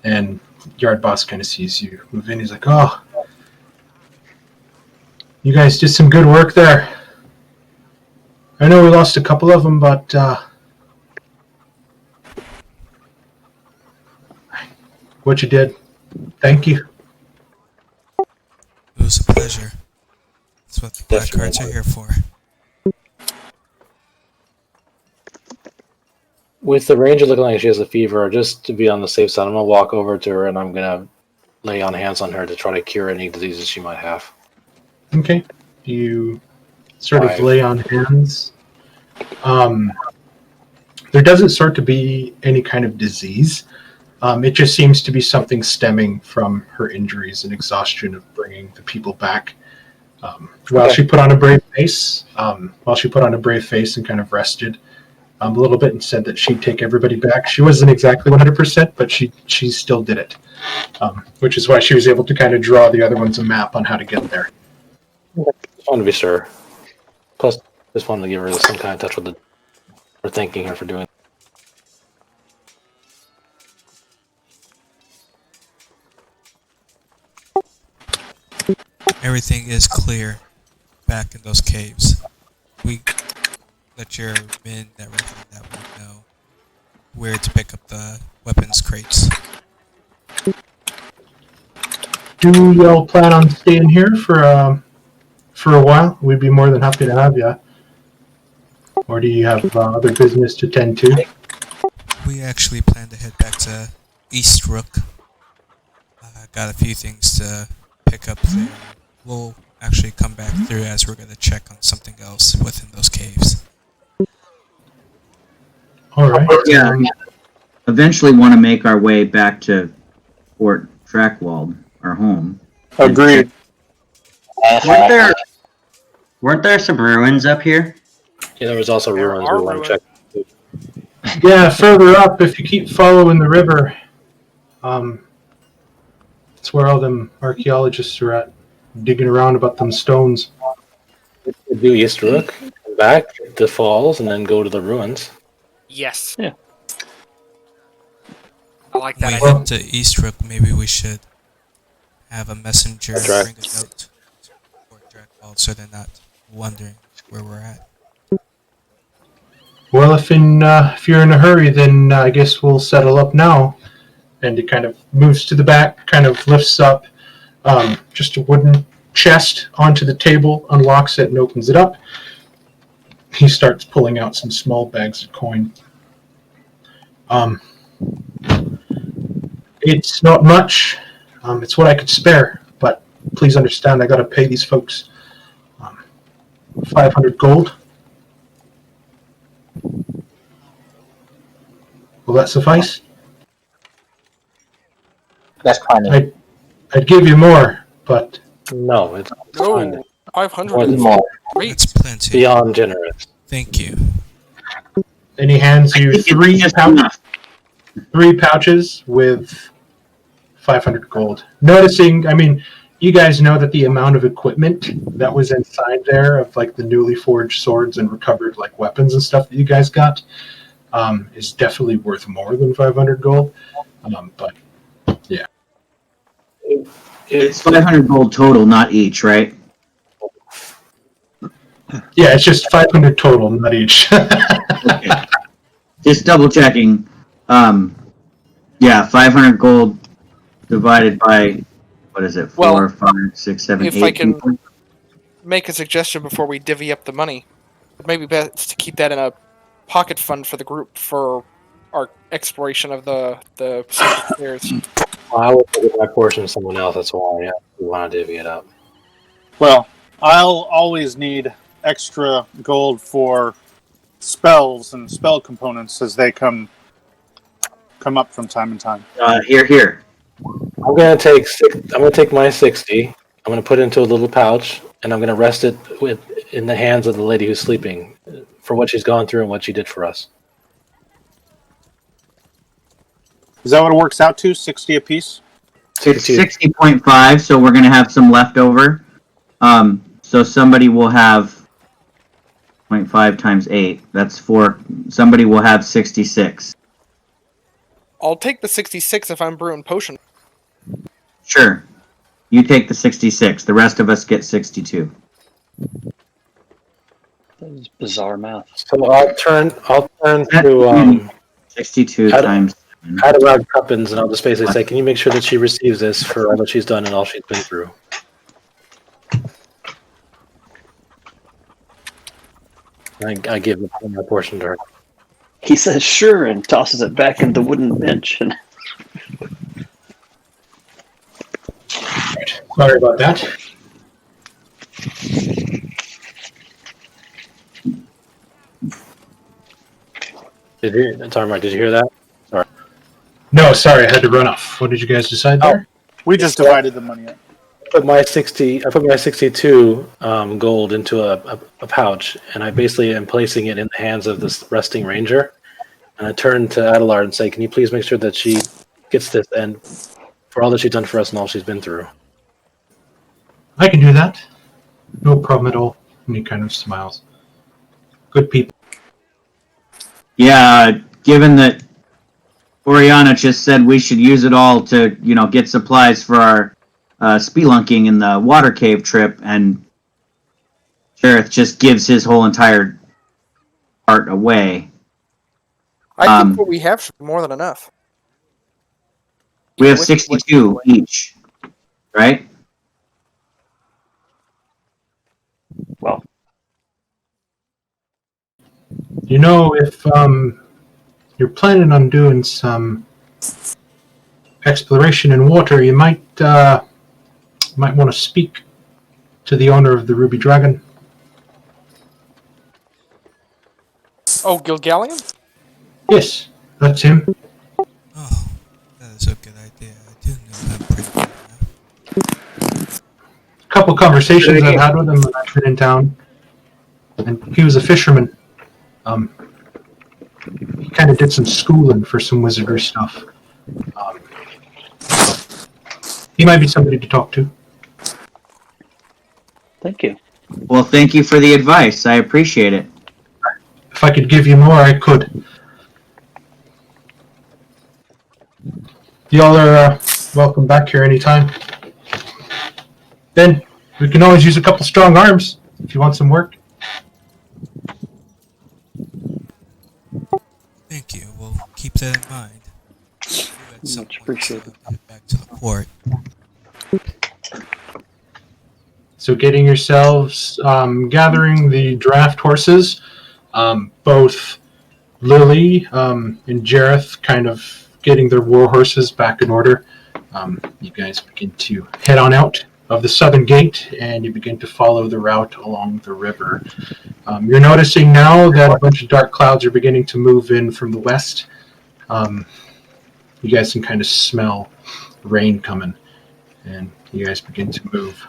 And Yard Boss kind of sees you move in. He's like, oh, you guys did some good work there. I know we lost a couple of them, but what you did, thank you. It was a pleasure. That's what the Black Hearts are here for. With the ranger looking like she has a fever, just to be on the safe side, I'm going to walk over to her and I'm going to lay on hands on her to try to cure any diseases she might have. Okay. You sort of lay on hands. There doesn't start to be any kind of disease. It just seems to be something stemming from her injuries and exhaustion of bringing the people back. While she put on a brave face, and kind of rested a little bit and said that she'd take everybody back. She wasn't exactly 100%, but she still did it, which is why she was able to kind of draw the other ones a map on how to get there. Just wanted to be sure. Plus, just wanted to give her some kind of touch with for thanking her for doing. Everything is clear back in those caves. We let your men that reckon that would know where to pick up the weapons crates. Do y'all plan on staying here for a while? We'd be more than happy to have you. Or do you have other business to tend to? We actually plan to head back to East Rook. Got a few things to pick up there. We'll actually come back through as we're going to check on something else within those caves. All right. Yeah. Eventually want to make our way back to Fort Trackwald, our home. Agreed. Weren't there some ruins up here? Yeah, there was also There ruins are we want to check. Yeah, further up, if you keep following the river, it's where all them archaeologists are at, digging around about them stones. Do East Rook, come back to Falls, and then go to the ruins. Yes. Yeah. I like When that we idea. head to East Rook, maybe we should have a messenger That's right. bring a note to Fort Dracwald so they're not wondering where we're at. Well, if you're in a hurry, then I guess we'll settle up now. And he kind of moves to the back, kind of lifts up just a wooden chest onto the table, unlocks it, and opens it up. He starts pulling out some small bags of coin. It's not much. It's what I could spare, but please understand I got to pay these folks 500 gold. Will that suffice? That's plenty. I'd give you more, but No, it's fine. No, 500 More is than- More. great. That's plenty. Beyond generous. Thank you. then he hands you It's three just enough. pouches with 500 gold. Noticing, I mean, you guys know that the amount of equipment that was inside there of like the newly forged swords and recovered like weapons and stuff that you guys got is definitely worth more than 500 gold. But yeah, It's 500 gold total, not each, right? yeah, it's just 500 total, not each. Okay. Just double checking. Yeah, 500 gold divided by, what is it, 4, Well, 5, 6, 7, if 8 I can- people? Make a suggestion before we divvy up the money. It may be best to keep that in a pocket fund for the group for our exploration of the secret stairs. I would give my portion to someone else. That's why we want to divvy it up. Well, I'll always need extra gold for spells and spell components as they come come up from time to time. Here. I'm gonna take my 60. I'm gonna put it into a little pouch, and I'm gonna rest it in the hands of the lady who's sleeping for what she's gone through and what she did for us. Is that what it works out to? 60 apiece? It's 60.5, so we're gonna have some left over. So somebody will have 0.5 times 8. That's 4. Somebody will have 66. I'll take the 66 if I'm brewing potion. Sure. You take the 66. The rest of us get 62. That is bizarre math. So I'll turn to 62 How do- times. Adirag Cuppins, and I'll just basically say, can you make sure that she receives this for all that she's done and all she's been through? I give my portion to her. He says sure and tosses it back in the wooden bench. And Sorry about that. Did you hear that? Sorry. No, sorry, I had to run off. What did you guys decide there? We just divided the money up. I put my 62 gold into a pouch, and I basically am placing it in the hands of this resting ranger. And I turn to Adelard and say, can you please make sure that she gets this and for all that she's done for us and all she's been through? I can do that. No problem at all. And he kind of smiles. Good people. Yeah, given that Oriana just said we should use it all to, get supplies for our spelunking in the water cave trip, and Jareth just gives his whole entire part away. I think what we have should be more than enough. We have With- 62 each, right? well, If you're planning on doing some exploration in water, you might want to speak to the owner of the Ruby Dragon. Oh, Gilgallion? Yes, that's him. Oh, that is a good idea. I do know him pretty well now. A couple conversations I've had with him when I've been in town, and he was a fisherman. He kind of did some schooling for some wizardry stuff. He might be somebody to talk to. thank you. Well, thank you for the advice. I appreciate it. If I could give you more, I could. Y'all are welcome back here anytime. Ben, we can always use a couple strong arms if you want some work. Thank you. We'll keep that in mind. At some Much point, appreciated. Get back to the port. So getting yourselves, gathering the draft horses, both Lily and Jareth kind of getting their war horses back in order. You guys begin to head on out of the southern gate, and you begin to follow the route along the river. You're noticing now that a bunch of dark clouds are beginning to move in from the west. You guys can kind of smell rain coming, and you guys begin to move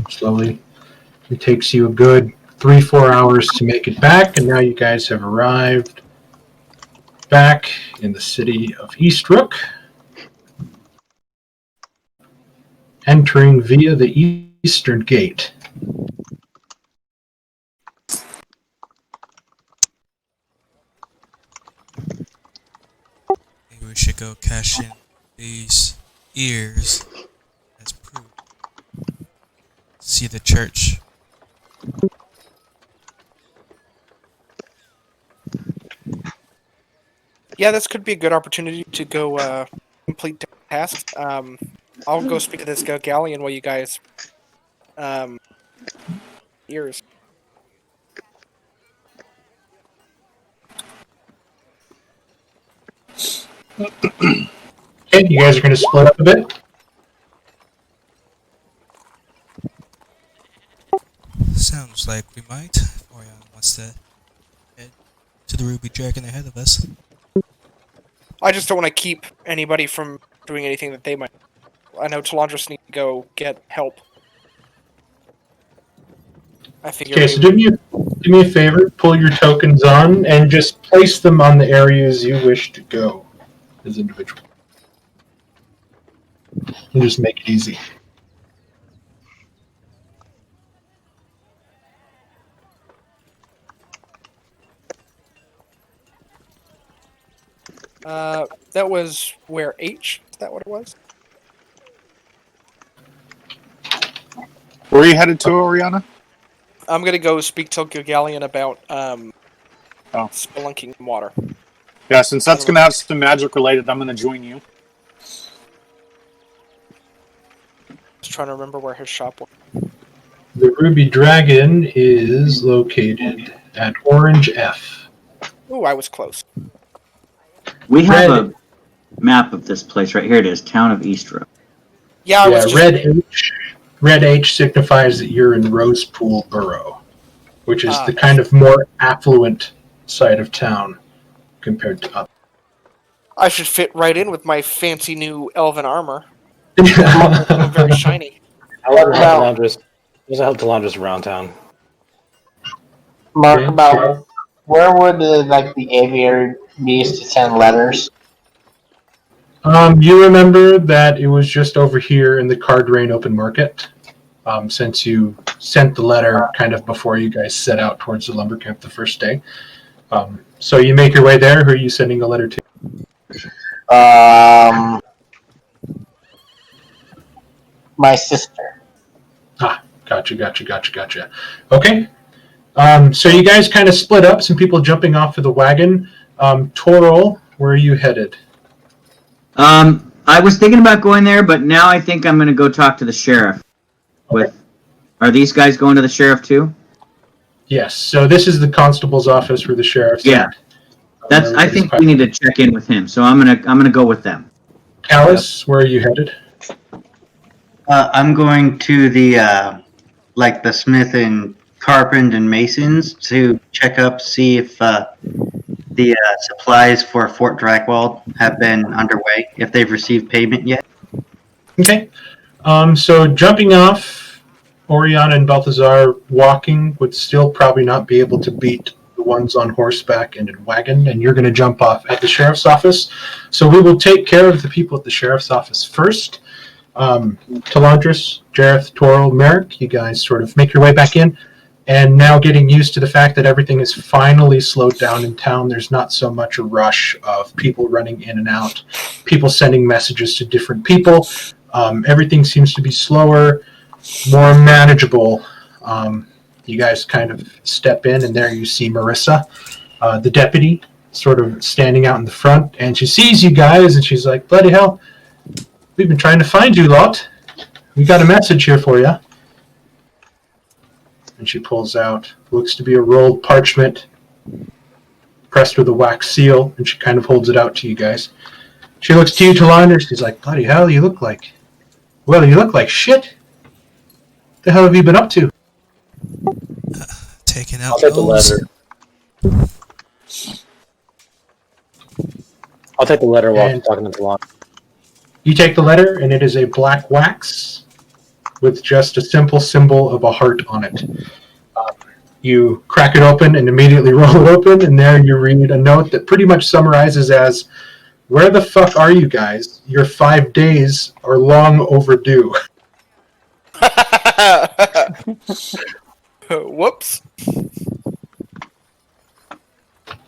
slowly. It takes you a good 3-4 hours to make it back, and now you guys have arrived back in the city of Eastrook, entering via the eastern gate. Maybe we should go cash in these ears as proof. See the church. Yeah, this could be a good opportunity to go complete tasks. I'll go speak to this Gilgallion while you guys ears. Okay, you guys are going to split up a bit. Sounds like we might. Orion wants to head to the Ruby Dragon ahead of us. I just don't want to keep anybody from doing anything that they might. I know Talandris needs to go get help. I figure. Okay, so do me a favor, pull your tokens on, and just place them on the areas you wish to go as individual. And just make it easy. That was where H? Is that what it was? Where are you headed to, Oriana? I'm gonna go speak to Gagalion about spelunking in water. Yeah, since that's going to have some magic related, I'm going to join you. Just trying to remember where his shop was. The Ruby Dragon is located at Orange F. Ooh, I was close. We have a map of this place right here. It is, Town of Eastrow. Yeah, I was just... Red H signifies that you're in Rosepool Borough, which is the kind of more affluent side of town compared to up. I should fit right in with my fancy new elven armor. Very shiny. I love Talandris around town. Mark, about where would the aviary be used to send letters? You remember that it was just over here in the Card Rain Open Market, since you sent the letter kind of before you guys set out towards the lumber camp the first day. So you make your way there. Who are you sending a letter to? My sister. Gotcha. Okay. So you guys kind of split up. Some people jumping off of the wagon. Toril, where are you headed? I was thinking about going there, but now I think I'm going to go talk to the sheriff. Are these guys going to the sheriff too? Yes. So this is the constable's office where the sheriff's at. I think we need to check in with him. So I'm gonna go with them. Alice, where are you headed? I'm going to the the Smith and Carpent and Masons to check up, see if the supplies for Fort Dracwald have been underway, if they've received payment yet. Okay. So jumping off, Oriana and Balthazar walking would still probably not be able to beat the ones on horseback and in wagon, and you're going to jump off at the sheriff's office. So we will take care of the people at the sheriff's office first. Talandris, Jareth, Toril, Merrick, you guys sort of make your way back in. And now getting used to the fact that everything is finally slowed down in town, there's not so much a rush of people running in and out, people sending messages to different people. Everything seems to be slower, more manageable. You guys kind of step in, and there you see Marissa, the deputy, sort of standing out in the front, and she sees you guys, and she's like, bloody hell, we've been trying to find you lot. We got a message here for you. And she pulls out, looks to be a rolled parchment, pressed with a wax seal, and she kind of holds it out to you guys. She looks to you, Talandris. She's like, bloody hell, you look like shit. What the hell have you been up to? Taking out I'll take the those. letter. I'll take the letter while I'm talking to Talandris. You take the letter, and it is a black wax with just a simple symbol of a heart on it. You crack it open and immediately roll it open, and there you read a note that pretty much summarizes as, where the fuck are you guys? Your 5 days are long overdue. Whoops.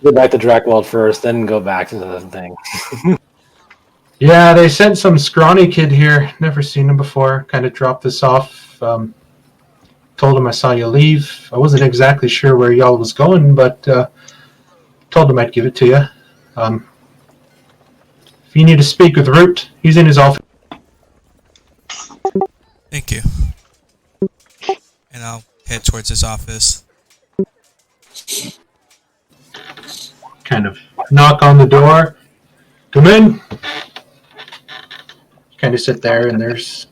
Go back to Dracwald first, then go back to the thing. Yeah, they sent some scrawny kid here. Never seen him before. Kind of dropped this off. Told him I saw you leave. I wasn't exactly sure where y'all was going, but told him I'd give it to you. If you need to speak with Root, he's in his office. Thank you. And I'll head towards his office. Kind of knock on the door. Come in. Kind of sit there, and there's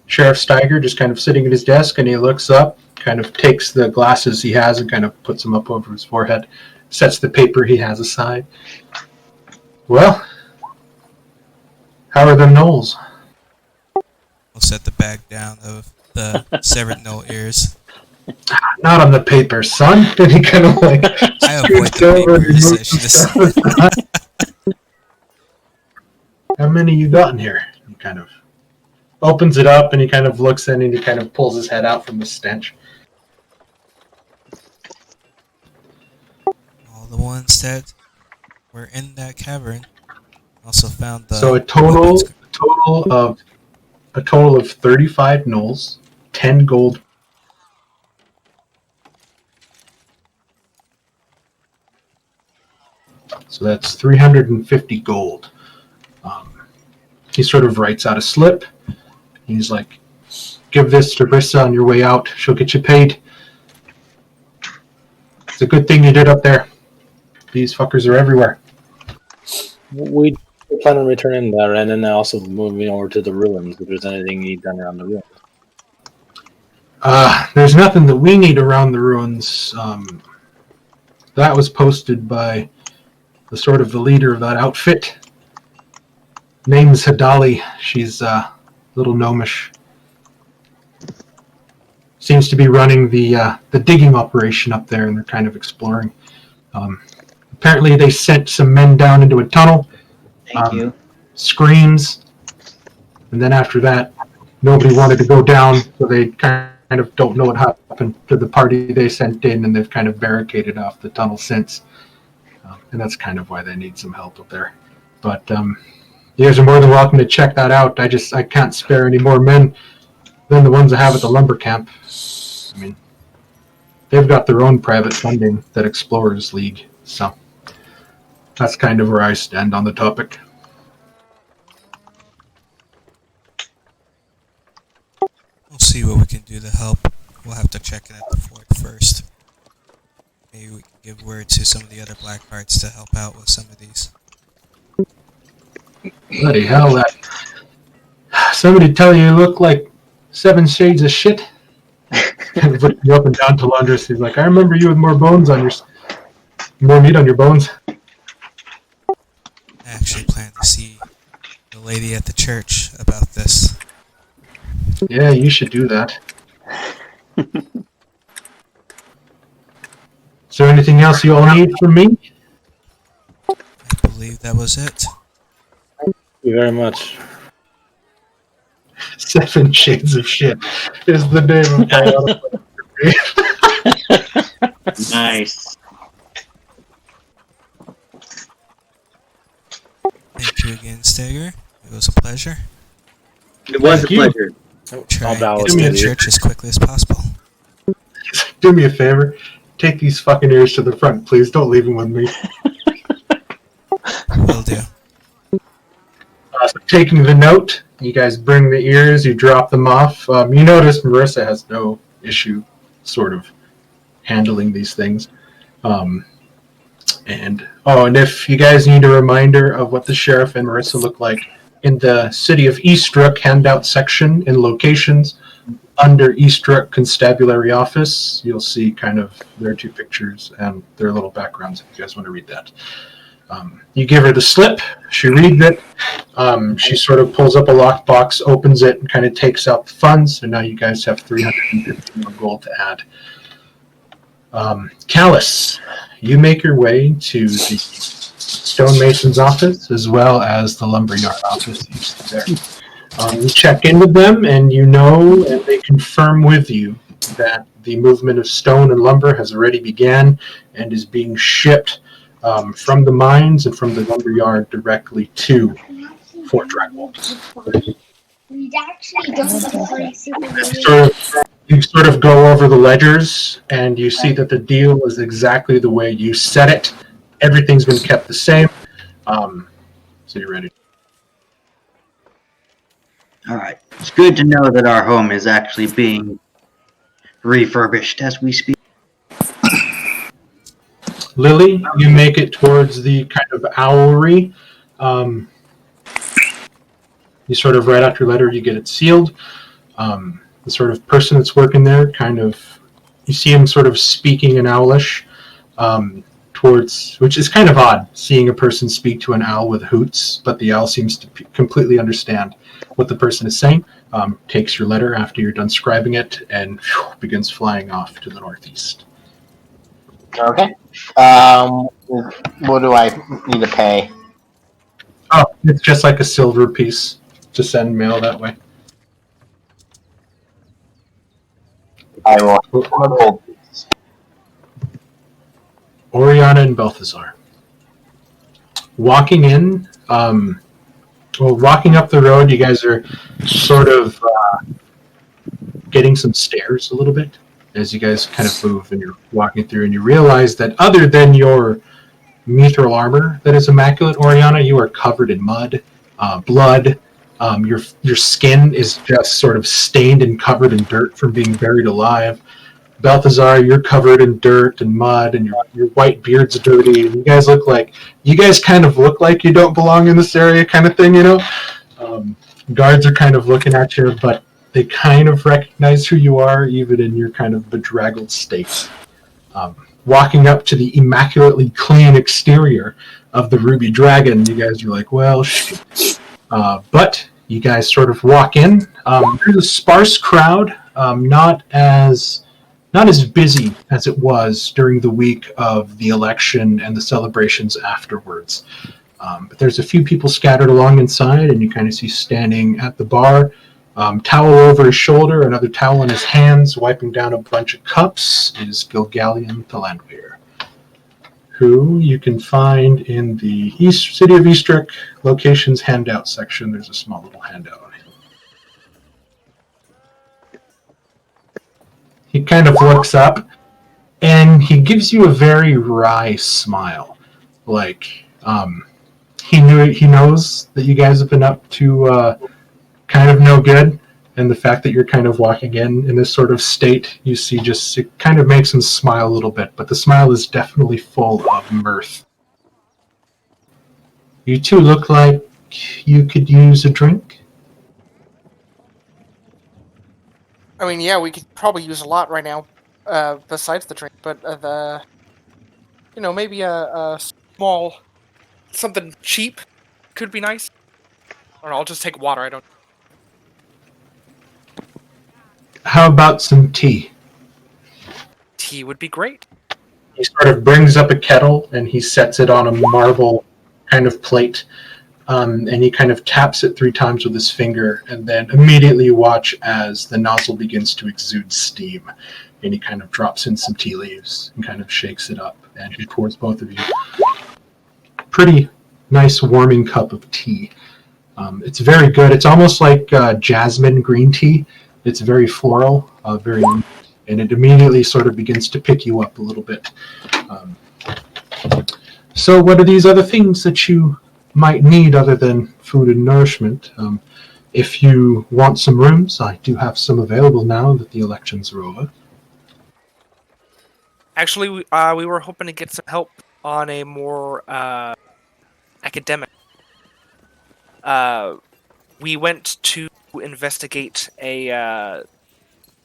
Sheriff Steiger just kind of sitting at his desk, and he looks up, kind of takes the glasses he has and kind of puts them up over his forehead, sets the paper he has aside. Well, how are the knolls? We'll set the bag down of the severed knoll ears. Not on the paper, son. And he kind of like I avoid scoots the over and papers. moves It's some just stuff aside. How many you got in here? He kind of opens it up and he kind of looks in and he kind of pulls his head out from the stench. all the ones that were in that cavern. Also found the So a total of 35 gnolls, 10 gold. So that's 350 gold. He sort of writes out a slip. He's like, give this to Brissa on your way out. She'll get you paid. It's a good thing you did up there. These fuckers are everywhere. We plan on returning there and then also moving over to the ruins if there's anything you need done around the ruins. There's nothing that we need around the ruins. That was posted by the leader of that outfit. Name's Hadali. She's a little gnomish. Seems to be running the digging operation up there, and they're kind of exploring. Apparently, they sent some men down into a tunnel. Thank you. Screams, and then after that, nobody wanted to go down, so they kind of don't know what happened to the party they sent in, and they've kind of barricaded off the tunnel since. And that's kind of why they need some help up there. But you guys are more than welcome to check that out. I can't spare any more men than the ones I have at the lumber camp. I mean, they've got their own private funding, that Explorers League, so that's kind of where I stand on the topic. We'll see what we can do to help. We'll have to check in at the fort first. Maybe we can give word to some of the other Blackhearts to help out with some of these. Bloody hell, that... Somebody tell you look like 7 shades of shit? Looking you up and down to Londres, he's like, I remember you with more bones on your... More meat on your bones. I actually plan to see the lady at the church about this. Yeah, you should do that. Is there anything else you all need from me? I believe that was it. Thank you very much. 7 shades of shit is the name of my Nice. Thank you again, Steger. It was a pleasure. It was a Thank you. pleasure. Try I'll and bow get to to the you. church as quickly as possible. Do me a favor. Take these fucking ears to the front, please. Don't leave them with me. Will do. So taking the note, you guys bring the ears, you drop them off. You notice Marissa has no issue sort of handling these things. And if you guys need a reminder of what the sheriff and Marissa look like, in the City of Eastrook handout section in locations, under Eastrook Constabulary Office, you'll see kind of their 2 pictures and their little backgrounds if you guys want to read that. You give her the slip, she reads it, she sort of pulls up a lockbox, opens it, and kind of takes out the funds, and now you guys have 350 more gold to add. Callus, you make your way to the stonemason's office as well as the lumberyard office. You see there. You check in with them, and and they confirm with you that the movement of stone and lumber has already began and is being shipped from the mines and from the lumberyard directly to Fort Dragwold. You sort of go over the ledgers, and you see that the deal is exactly the way you said it. Everything's been kept the same. So you're ready. All right. It's good to know that our home is actually being refurbished as we speak. Lily, you make it towards the kind of owlery. You sort of write out your letter, you get it sealed. The sort of person that's working there you see him sort of speaking in Owlish, towards, which is kind of odd, seeing a person speak to an owl with hoots, but the owl seems to completely understand what the person is saying. Takes your letter after you're done scribing it, and begins flying off to the northeast. Okay. What do I need to pay? Oh, it's just like a silver piece to send mail that way. I will. Oriana and Balthazar. Walking in, walking up the road, you guys are sort of getting some stairs a little bit as you guys kind of move and you're walking through, and you realize that other than your mithril armor that is immaculate, Oriana, you are covered in mud, blood. Your skin is just sort of stained and covered in dirt from being buried alive. Balthazar, you're covered in dirt and mud, and your white beard's dirty. And you guys kind of look like you don't belong in this area, kind of thing, you know. Guards are kind of looking at you, but they kind of recognize who you are, even in your kind of bedraggled state. Walking up to the immaculately clean exterior of the Ruby Dragon, you guys are like, well, shit. But you guys sort of walk in. There's a sparse crowd, not as busy as it was during the week of the election and the celebrations afterwards. But there's a few people scattered along inside, and you kind of see standing at the bar, towel over his shoulder, another towel in his hands, wiping down a bunch of cups, is Gilgallion Talandweir, who you can find in the City of Eastrick locations handout section. There's a small little handout on him. He kind of looks up, and he gives you a very wry smile. Like, he knows that you guys have been up to kind of no good, and the fact that you're kind of walking in this sort of state, you see, just it kind of makes him smile a little bit, but the smile is definitely full of mirth. You two look like you could use a drink. I mean, yeah, we could probably use a lot right now, besides the drink. But maybe a small something cheap could be nice. Or I'll just take water. I don't. How about some tea? Tea would be great. He sort of brings up a kettle and he sets it on a marble kind of plate. And he kind of taps it 3 times with his finger, and then immediately watch as the nozzle begins to exude steam. And he kind of drops in some tea leaves and kind of shakes it up, and he pours both of you pretty nice warming cup of tea. It's very good. It's almost like jasmine green tea. It's very floral, and it immediately sort of begins to pick you up a little bit. So what are these other things that you might need other than food and nourishment? If you want some rooms, I do have some available now that the elections are over. Actually, we were hoping to get some help on a more academic. We went to investigate a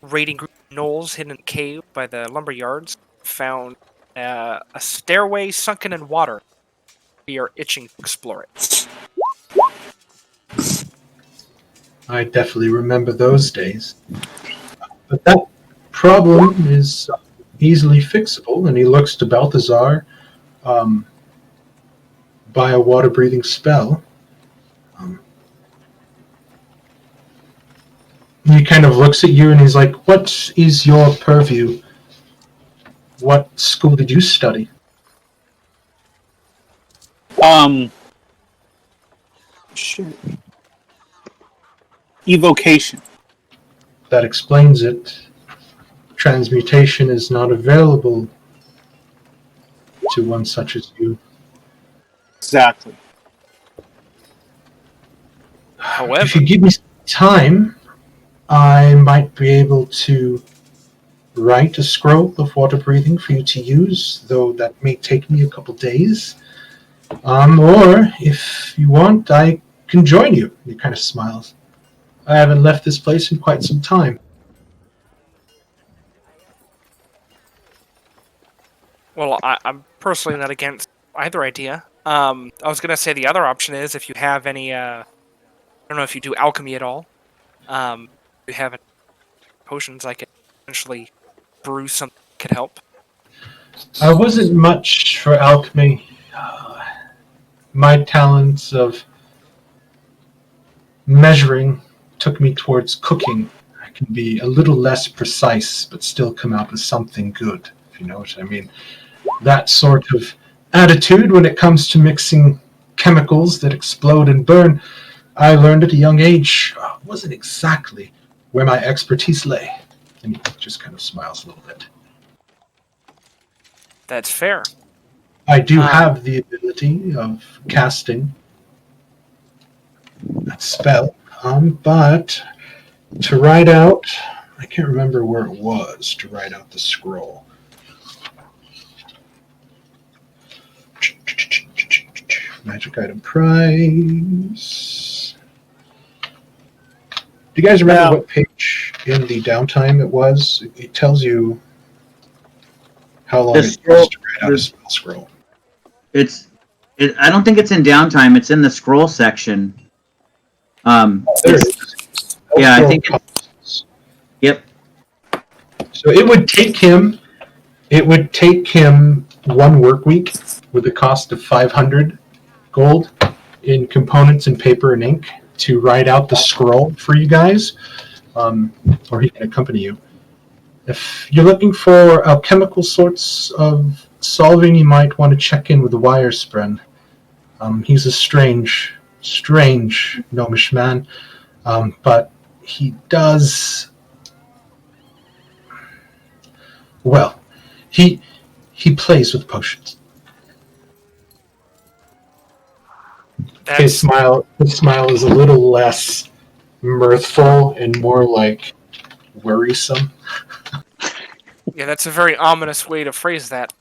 raiding group of gnolls hidden in a cave by the lumber yards. Found a stairway sunken in water. We are itching to explore it. I definitely remember those days. But that problem is easily fixable, and he looks to Balthazar by a water-breathing spell. He kind of looks at you and he's like, what is your purview? What school did you study? Shit. Evocation. That explains it. Transmutation is not available to one such as you. Exactly. However, if you give me some time, I might be able to write a scroll of water breathing for you to use, though that may take me a couple days. Or, if you want, I can join you. He kind of smiles. I haven't left this place in quite some time. well, I'm personally not against either idea. I was gonna say the other option is if you have any. I don't know if you do alchemy at all. If you have any potions, I could potentially brew something that could help. I wasn't much for alchemy. My talents of measuring took me towards cooking. I can be a little less precise, but still come out with something good, if you know what I mean. That sort of attitude when it comes to mixing chemicals that explode and burn, I learned at a young age, wasn't exactly where my expertise lay. And he just kind of smiles a little bit. That's fair. I do have the ability of casting that spell, but to write out, I can't remember where it was to write out the scroll. Magic item price. Do you guys remember what page in the downtime it was? It tells you how long it takes to write out a spell scroll. I don't think it's in downtime. It's in the scroll section. There it is. Yeah, I think it's. Yep. So it would take him 1 work week with a cost of 500 gold in components and paper and ink to write out the scroll for you guys, or he can accompany you. If you're looking for alchemical sorts of solving, you might want to check in with the Wirespren. He's a strange gnomish man, but he does well. He plays with potions. His smile is a little less mirthful and more like worrisome. Yeah, that's a very ominous way to phrase that.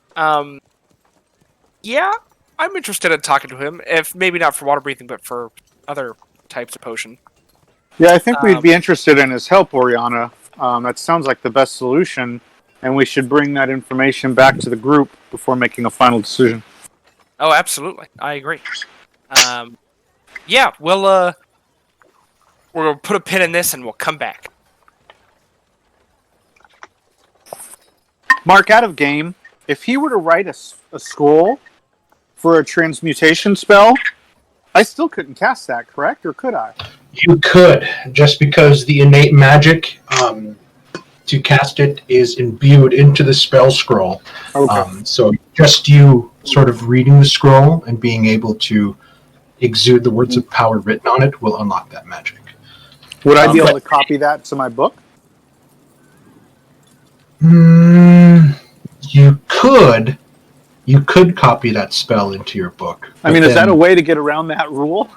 Yeah, I'm interested in talking to him. If maybe not for water breathing, but for other types of potion. Yeah, I think we'd be interested in his help, Oriana. That sounds like the best solution, and we should bring that information back to the group before making a final decision. Oh, absolutely. I agree. Yeah, we'll put a pin in this and we'll come back. Mark, out of game, if he were to write a scroll for a transmutation spell, I still couldn't cast that, correct? Or could I? You could, just because the innate magic to cast it is imbued into the spell scroll. Okay. So just you sort of reading the scroll and being able to exude the words of power written on it will unlock that magic. Would I be able to copy that to my book? You could copy that spell into your book. I mean, is that a way to get around that rule?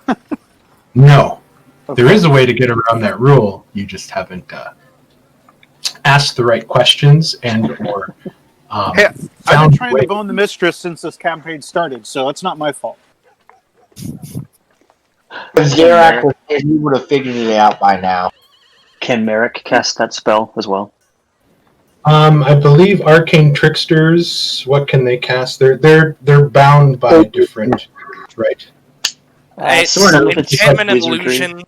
No. Okay. There is a way to get around that rule. You just haven't asked the right questions and or Hey, I've been trying to bone the mistress since this campaign started, so it's not my fault. If Zarak was here, he would have figured it out by now. Can Merrick cast that spell as well? I believe arcane tricksters. What can they cast? They're bound by different, right? It's sort of. enchantment and illusion,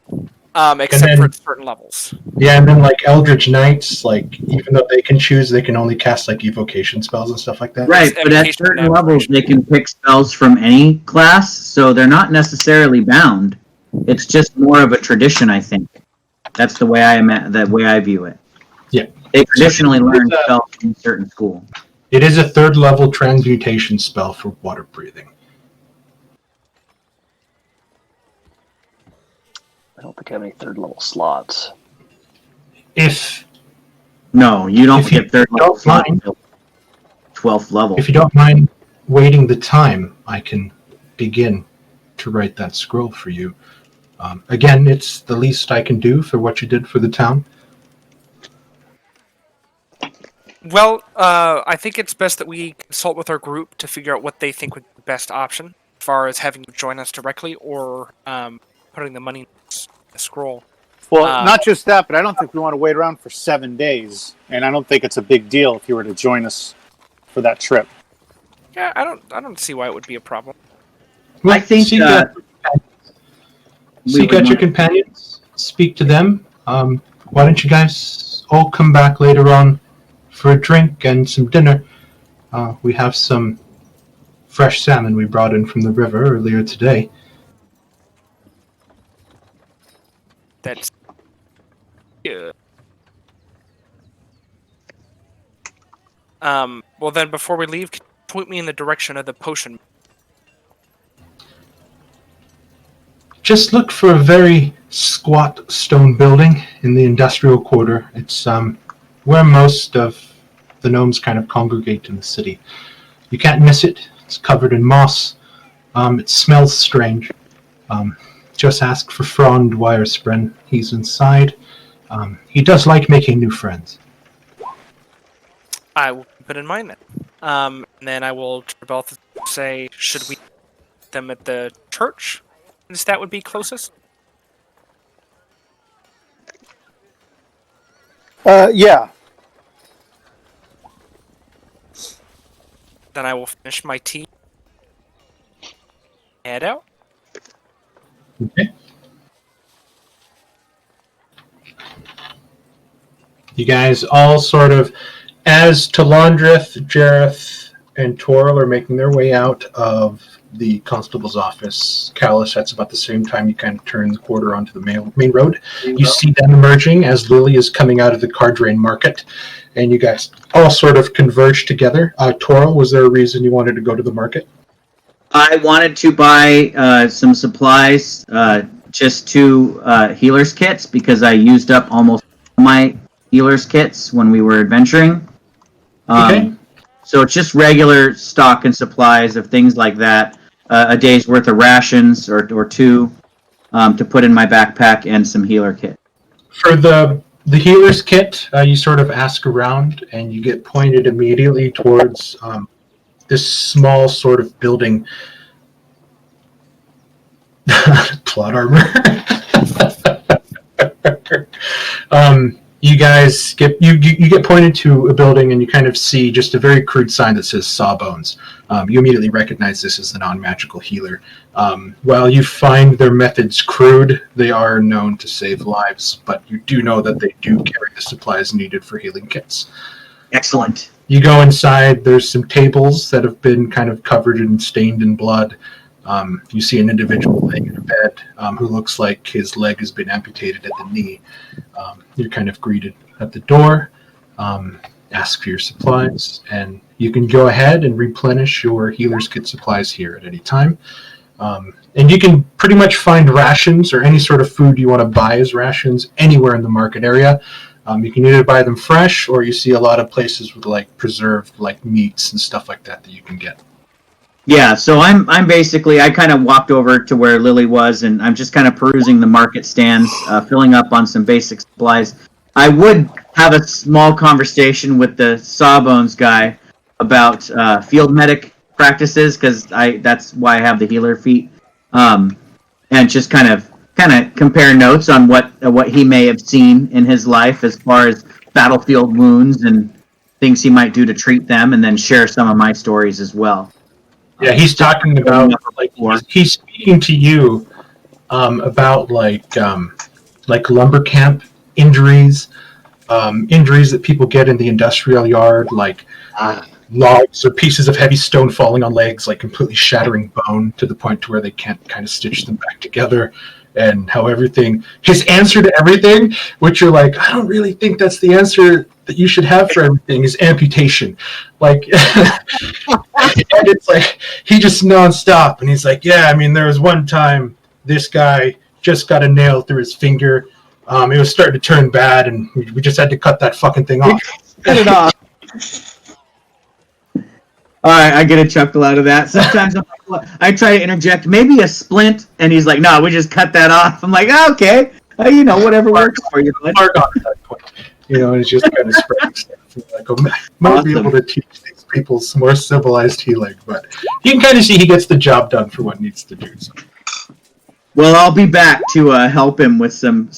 except for certain levels. Yeah, and then like Eldritch Knights, like even though they can choose, they can only cast like evocation spells and stuff like that. Right, but at certain levels, they can pick spells from any class, so they're not necessarily bound. It's just more of a tradition, I think. That's the way I view it. Yeah. They traditionally learn spells in a certain school. It is a 3rd level transmutation spell for water breathing. I don't think I have any 3rd level slots. No, you don't get 3rd level don't slot mind. until 12th level. If you don't mind waiting the time, I can begin to write that scroll for you. Again, it's the least I can do for what you did for the town. Well, I think it's best that we consult with our group to figure out what they think would be the best option, as far as having you join us directly or putting the money in the scroll. Well, not just that, but I don't think we want to wait around for 7 days, and I don't think it's a big deal if you were to join us for that trip. Yeah, I don't see why it would be a problem. Well, I think seek out your companions. Speak to them. Why don't you guys all come back later on for a drink and some dinner? We have some fresh salmon we brought in from the river earlier today. That's yeah. Well, then, before we leave, can you point me in the direction of the potion? Just look for a very squat stone building in the industrial quarter. It's where most of the gnomes kind of congregate in the city. You can't miss it. It's covered in moss. It smells strange. Just ask for Frond Wirespren. He's inside. He does like making new friends. I will keep it in mind then. And then I will both say, should we meet them at the church? Since that would be closest? Yeah. Then I will finish my tea. Head out. Okay. You guys all sort of, as Talandrith, Jareth, and Toril are making their way out of the constable's office, Callus, that's about the same time you kind of turn the quarter onto the main road. You see them emerging as Lily is coming out of the Cardrain market, and you guys all sort of converge together. Toril, was there a reason you wanted to go to the market? I wanted to buy some supplies, just 2 healer's kits, because I used up almost all my healer's kits when we were adventuring. Okay. So it's just regular stock and supplies of things like that. A day's worth of rations or 2 to put in my backpack, and some healer kit. For the healer's kit, you sort of ask around, and you get pointed immediately towards this small sort of building. Plot armor. You guys get you get pointed to a building, and you kind of see just a very crude sign that says Sawbones. You immediately recognize this as the non-magical healer. While you find their methods crude, they are known to save lives, but you do know that they do carry the supplies needed for healing kits. Excellent. You go inside, there's some tables that have been kind of covered and stained in blood. You see an individual laying in a bed who looks like his leg has been amputated at the knee. You're kind of greeted at the door, ask for your supplies, and you can go ahead and replenish your healer's kit supplies here at any time. And you can pretty much find rations or any sort of food you want to buy as rations anywhere in the market area. You can either buy them fresh, or you see a lot of places with like preserved like meats and stuff like that you can get. Yeah, so I'm basically, I kind of walked over to where Lily was, and I'm just kind of perusing the market stands, filling up on some basic supplies. I would have a small conversation with the Sawbones guy about field medic practices, because that's why I have the healer feat, and just kind of compare notes on what he may have seen in his life as far as battlefield wounds and things he might do to treat them, and then share some of my stories as well. Yeah, he's talking about he's speaking to you about like lumber camp injuries, injuries that people get in the industrial yard, like logs or pieces of heavy stone falling on legs, like completely shattering bone to the point to where they can't kind of stitch them back together, and how his answer to everything, which you're like, I don't really think that's the answer that you should have for everything, is amputation. Like, and it's like, he just nonstop, and he's like, yeah, I mean, there was one time this guy just got a nail through his finger. It was starting to turn bad, and we just had to cut that fucking thing off. Cut it off. All right, I get a chuckle out of that. Sometimes I try to interject, maybe a splint, and he's like, no, we just cut that off. I'm like, oh, okay, whatever works for you. Mark on at that point. And it's just kind of spreading stuff. Like, might be able to teach these people some more civilized healing, but you can kind of see he gets the job done for what needs to do. So. Well, I'll be back to help him with some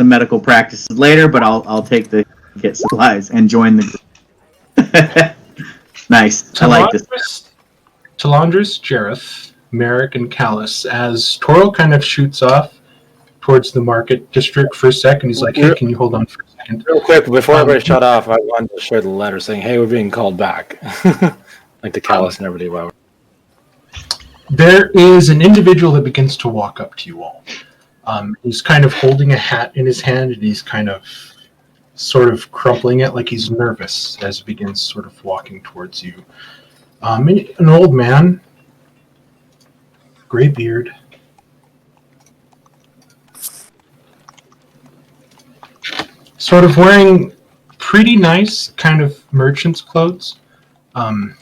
medical practices later, but I'll take the kit supplies and join the group. Nice. I like this. Talandris, Jareth, Merrick, and Callus. As Toro kind of shoots off towards the market district for a second, he's like, "Hey, can you hold on for a second?" Real quick, before everybody shut off, I wanted to share the letter saying, "Hey, we're being called back," like the Callus and everybody. Wow. There is an individual that begins to walk up to you all. He's kind of holding a hat in his hand, and he's kind of sort of crumpling it like he's nervous as he begins sort of walking towards you. An old man, gray beard, sort of wearing pretty nice kind of merchant's clothes,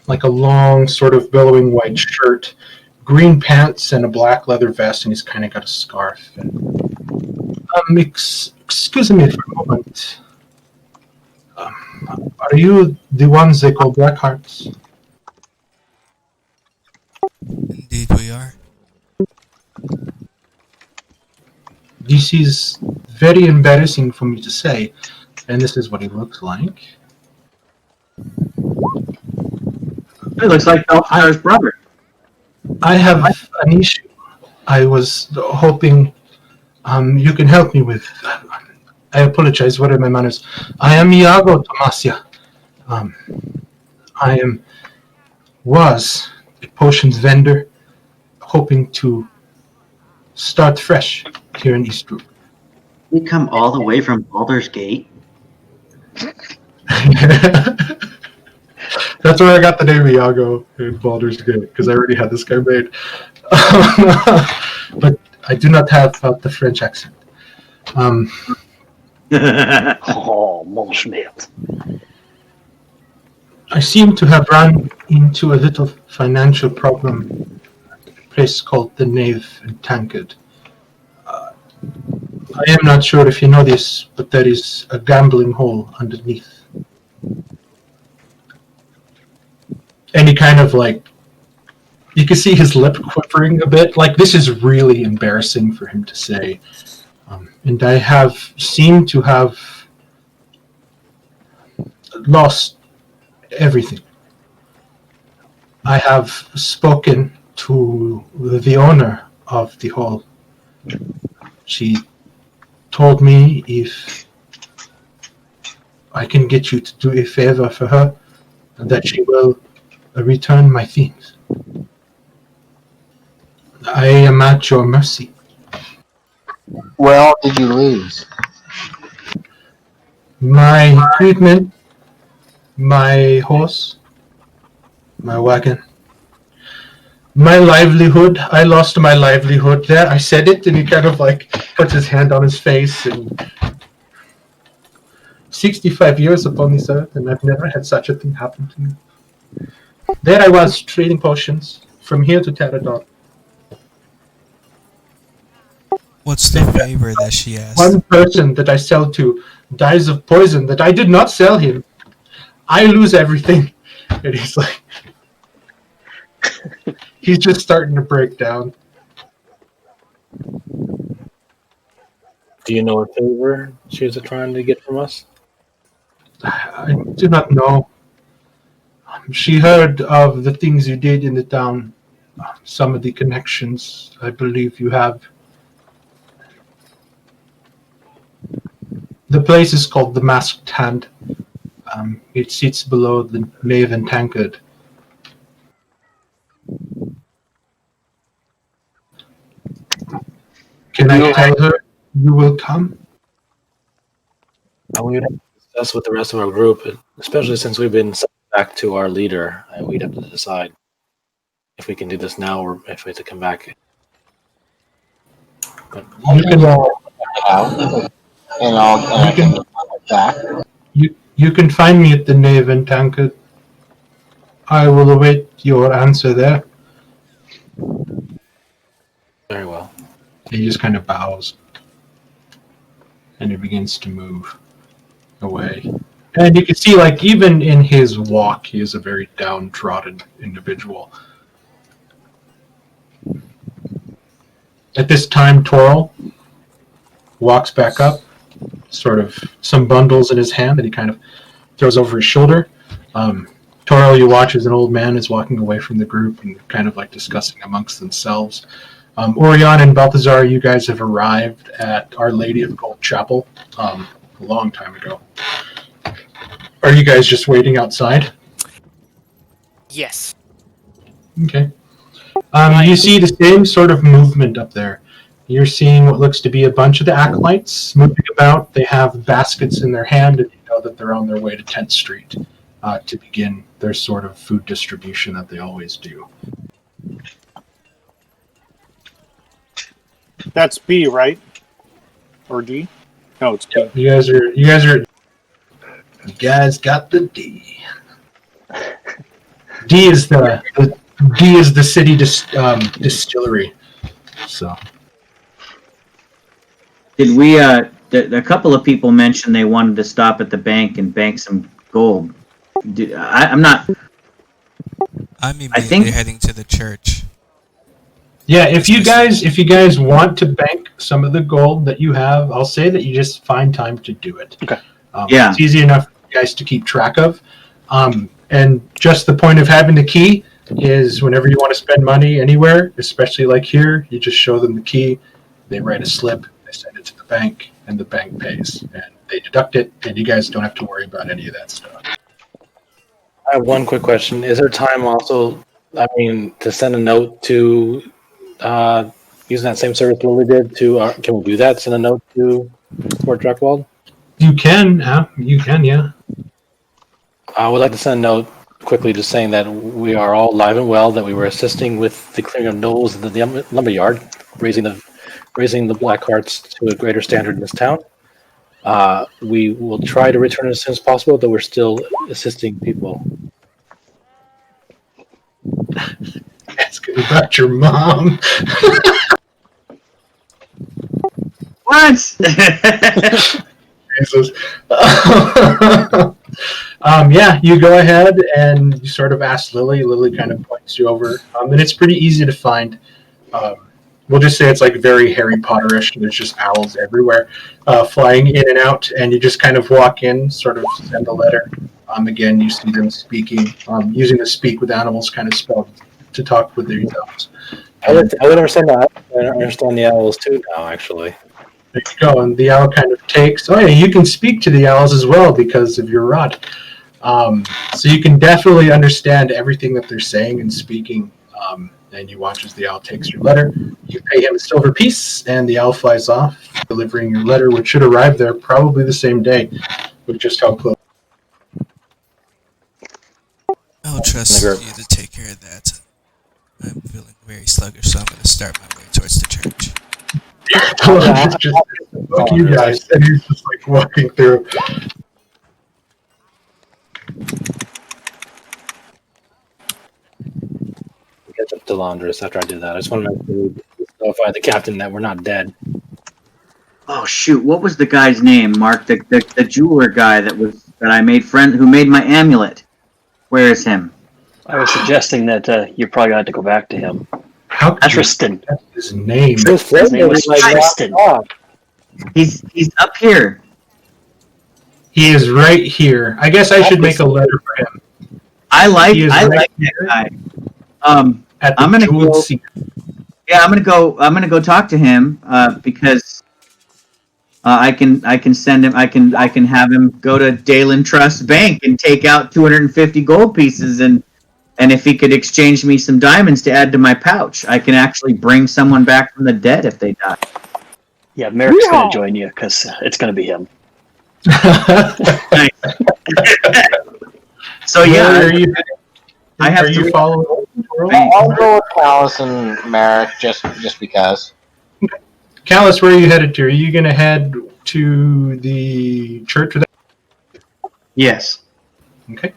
like a long sort of billowing white shirt, green pants, and a black leather vest, and he's kind of got a scarf. And, excuse me for a moment. Are you the ones they call Blackhearts? Indeed, we are. This is very embarrassing for me to say, and this is what he looks like. It looks like Belfire's brother. I have an issue I was hoping you can help me with. I apologize, what are my manners? I am Iago Tomasia. I was a potions vendor, hoping to start fresh here in Eastbrook. We come all the way from Baldur's Gate. That's where I got the name Iago in Baldur's Gate, because I already had this guy made. But I do not have the French accent. Oh, Molschmidt. I seem to have run into a little financial problem at a place called the Knave and Tankard. I am not sure if you know this, but there is a gambling hole underneath. And he kind of like, you can see his lip quivering a bit. Like, this is really embarrassing for him to say. And I have seemed to have lost everything. I have spoken to the owner of the hall. She told me if I can get you to do a favor for her, that she will return my things. I am at your mercy. Well, did you lose? My equipment, my horse, my wagon, my livelihood. I lost my livelihood there. I said it, and he kind of like puts his hand on his face. And 65 years upon this earth, and I've never had such a thing happen to me. There I was, trading potions from here to Terradon. What's the favor that she asked? One person that I sell to dies of poison that I did not sell him. I lose everything. And he's like, he's just starting to break down. Do you know what favor she was trying to get from us? I do not know. She heard of the things you did in the town, some of the connections I believe you have. The place is called the Masked Hand. It sits below the Knave and Tankard. Can I tell her you will come? We would have to discuss with the rest of our group, especially since we've been sent back to our leader. We'd have to decide if we can do this now or if we have to come back. But You can, And I can get back. you can find me at the Knave and Tankard. I will await your answer there. very well. He just kind of bows. And he begins to move away. And you can see, like, even in his walk, he is a very downtrodden individual. At this time, Toril walks back up, sort of some bundles in his hand that he kind of throws over his shoulder. Toro, you watch as an old man is walking away from the group and kind of like discussing amongst themselves. Orion and Balthazar, you guys have arrived at Our Lady of Gold Chapel a long time ago. Are you guys just waiting outside? Yes. Okay. You see the same sort of movement up there. You're seeing what looks to be a bunch of the acolytes moving about. They have baskets in their hand, and you know that they're on their way to 10th Street to begin their sort of food distribution that they always do. That's B, right? Or D? No, it's B. You guys got the D. D is the city distillery. So Did we? A couple of people mentioned they wanted to stop at the bank and bank some gold. I'm not. I'm immediately heading to the church. yeah, if you guys want to bank some of the gold that you have, I'll say that you just find time to do it. Okay. Yeah. It's easy enough for you guys to keep track of. And just the point of having the key is whenever you want to spend money anywhere, especially like here, you just show them the key, they write a slip, they send it to the bank, and the bank pays. And they deduct it, and you guys don't have to worry about any of that stuff. I have one quick question. Is there time also, to send a note to, using that same service Lily did to, can we do that? Send a note to Fort Dreckwald? You can, yeah. I would like to send a note quickly just saying that we are all live and well, that we were assisting with the clearing of knolls in the lumberyard, raising the black hearts to a greater standard in this town. We will try to return as soon as possible, though we're still assisting people. Ask about your mom. What? Jesus. Yeah, you go ahead and you sort of ask Lily. Lily kind of points you over, and it's pretty easy to find. We'll just say it's like very Harry Potter-ish. There's just owls everywhere, flying in and out, and you just kind of walk in, sort of send a letter. Again, you see them speaking, using the speak with animals kind of spell to talk with their owls. I would understand that. I understand the owls too now, actually. There you go, and the owl kind of takes. Oh yeah, you can speak to the owls as well because of your rod. So you can definitely understand everything that they're saying and speaking. And you watch as the owl takes your letter. You pay him a silver piece, and the owl flies off, delivering your letter, which should arrive there probably the same day, with just how close. I'll trust you to take care of that. I'm feeling very sluggish, so I'm going to start my way towards the church. It's just fuck you guys, and he's just like walking through. Catch up to Laundress after I do that. I just want to make sure we notify the captain that we're not dead. Oh shoot! What was the guy's name, Mark? The jeweler guy that I made who made my amulet. Where is him? I was suggesting that you probably got to go back to him. How could Tristan. That's his name. His name was Tristan. He's up here. He is right here. I guess I should make a letter for him. I like He is that right guy. At the I'm gonna jeweled go. seat. Yeah, I'm gonna go talk to him because I can send him. I can have him go to Dalen Trust Bank and take out 250 gold pieces, and if he could exchange me some diamonds to add to my pouch, I can actually bring someone back from the dead if they die. Yeah, Merrick's going to join you because it's going to be him. So yeah, Where are you? I have Are you to following? I'll go with Alice and Merrick just because. Callus, where are you headed to? Are you going to head to the church? Yes. Okay.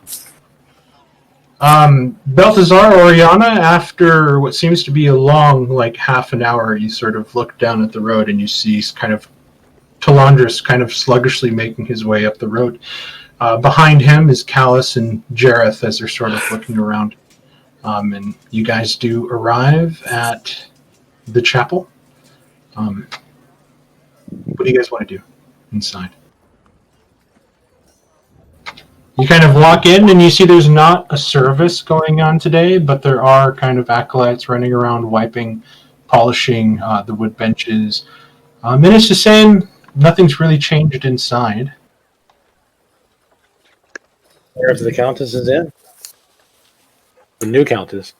Balthazar, Oriana, after what seems to be a long, like half an hour, you sort of look down at the road and you see kind of Talandris kind of sluggishly making his way up the road. Behind him is Callus and Jareth as they're sort of looking around. And you guys do arrive at the chapel. What do you guys want to do inside? You kind of walk in and you see there's not a service going on today, but there are kind of acolytes running around wiping, polishing the wood benches. And it's the same. Nothing's really changed inside. Wherever the Countess is in. The new Countess.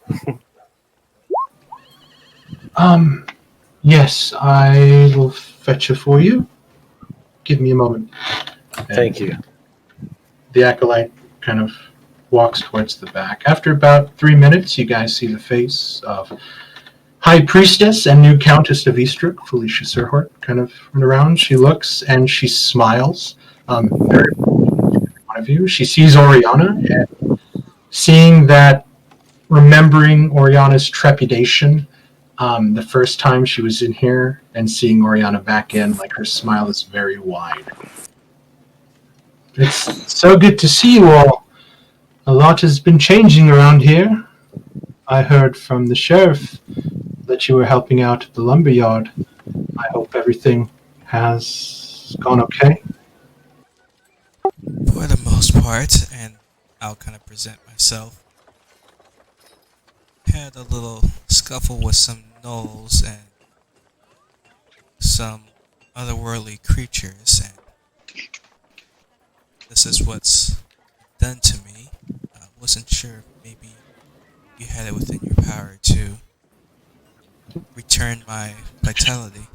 Yes, I will fetch her for you. Give me a moment. Thank you. The acolyte kind of walks towards the back. After about 3 minutes, you guys see the face of High Priestess and new Countess of Eastrick, Felicia Serhort, kind of run around. She looks and she smiles. Very one of you. She sees Oriana, and seeing that, remembering Oriana's trepidation the first time she was in here, and seeing Oriana back in, like, her smile is very wide. It's so good to see you all. A lot has been changing around here. I heard from the sheriff that you were helping out at the lumberyard. I hope everything has gone okay. For the most part, and I'll kind of present myself. Had a little scuffle with some gnolls and some otherworldly creatures, and this is what's done to me. I wasn't sure if maybe you had it within your power to return my vitality.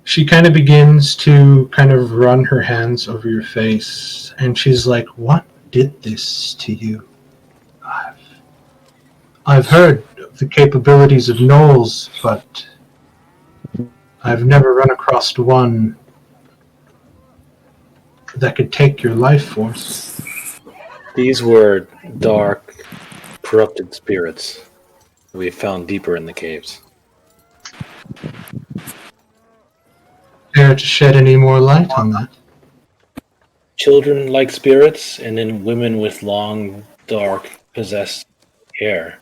She kind of begins to kind of run her hands over your face, and she's like, "What did this to you? I've heard of the capabilities of gnolls, but I've never run across one that could take your life force." These were dark, corrupted spirits we found deeper in the caves. Care to shed any more light on that? Children-like spirits, and then women with long, dark, possessed hair.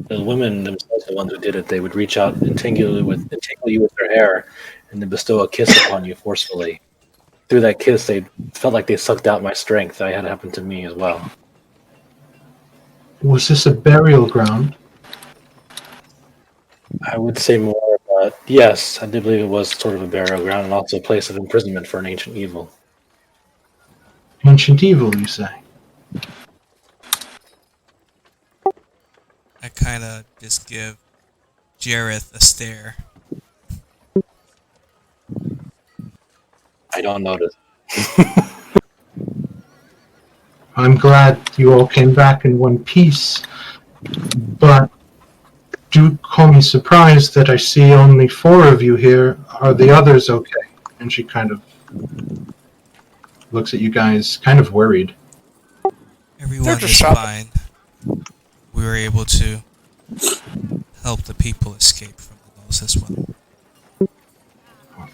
The women themselves, the ones who did it, they would reach out and tingle you with their hair, and then bestow a kiss upon you forcefully. Through that kiss, they felt like they sucked out my strength. That had happened to me as well. Was this a burial ground? I would say more, but yes, I do believe it was sort of a burial ground and also a place of imprisonment for an ancient evil. Ancient evil, you say? I kind of just give Jareth a stare. I don't notice. I'm glad you all came back in one piece, but do call me surprised that I see only 4 of you here. Are the others okay? And she kind of looks at you guys, kind of worried. Everyone just is shopping. fine. We were able to help the people escape from the gnolls as well.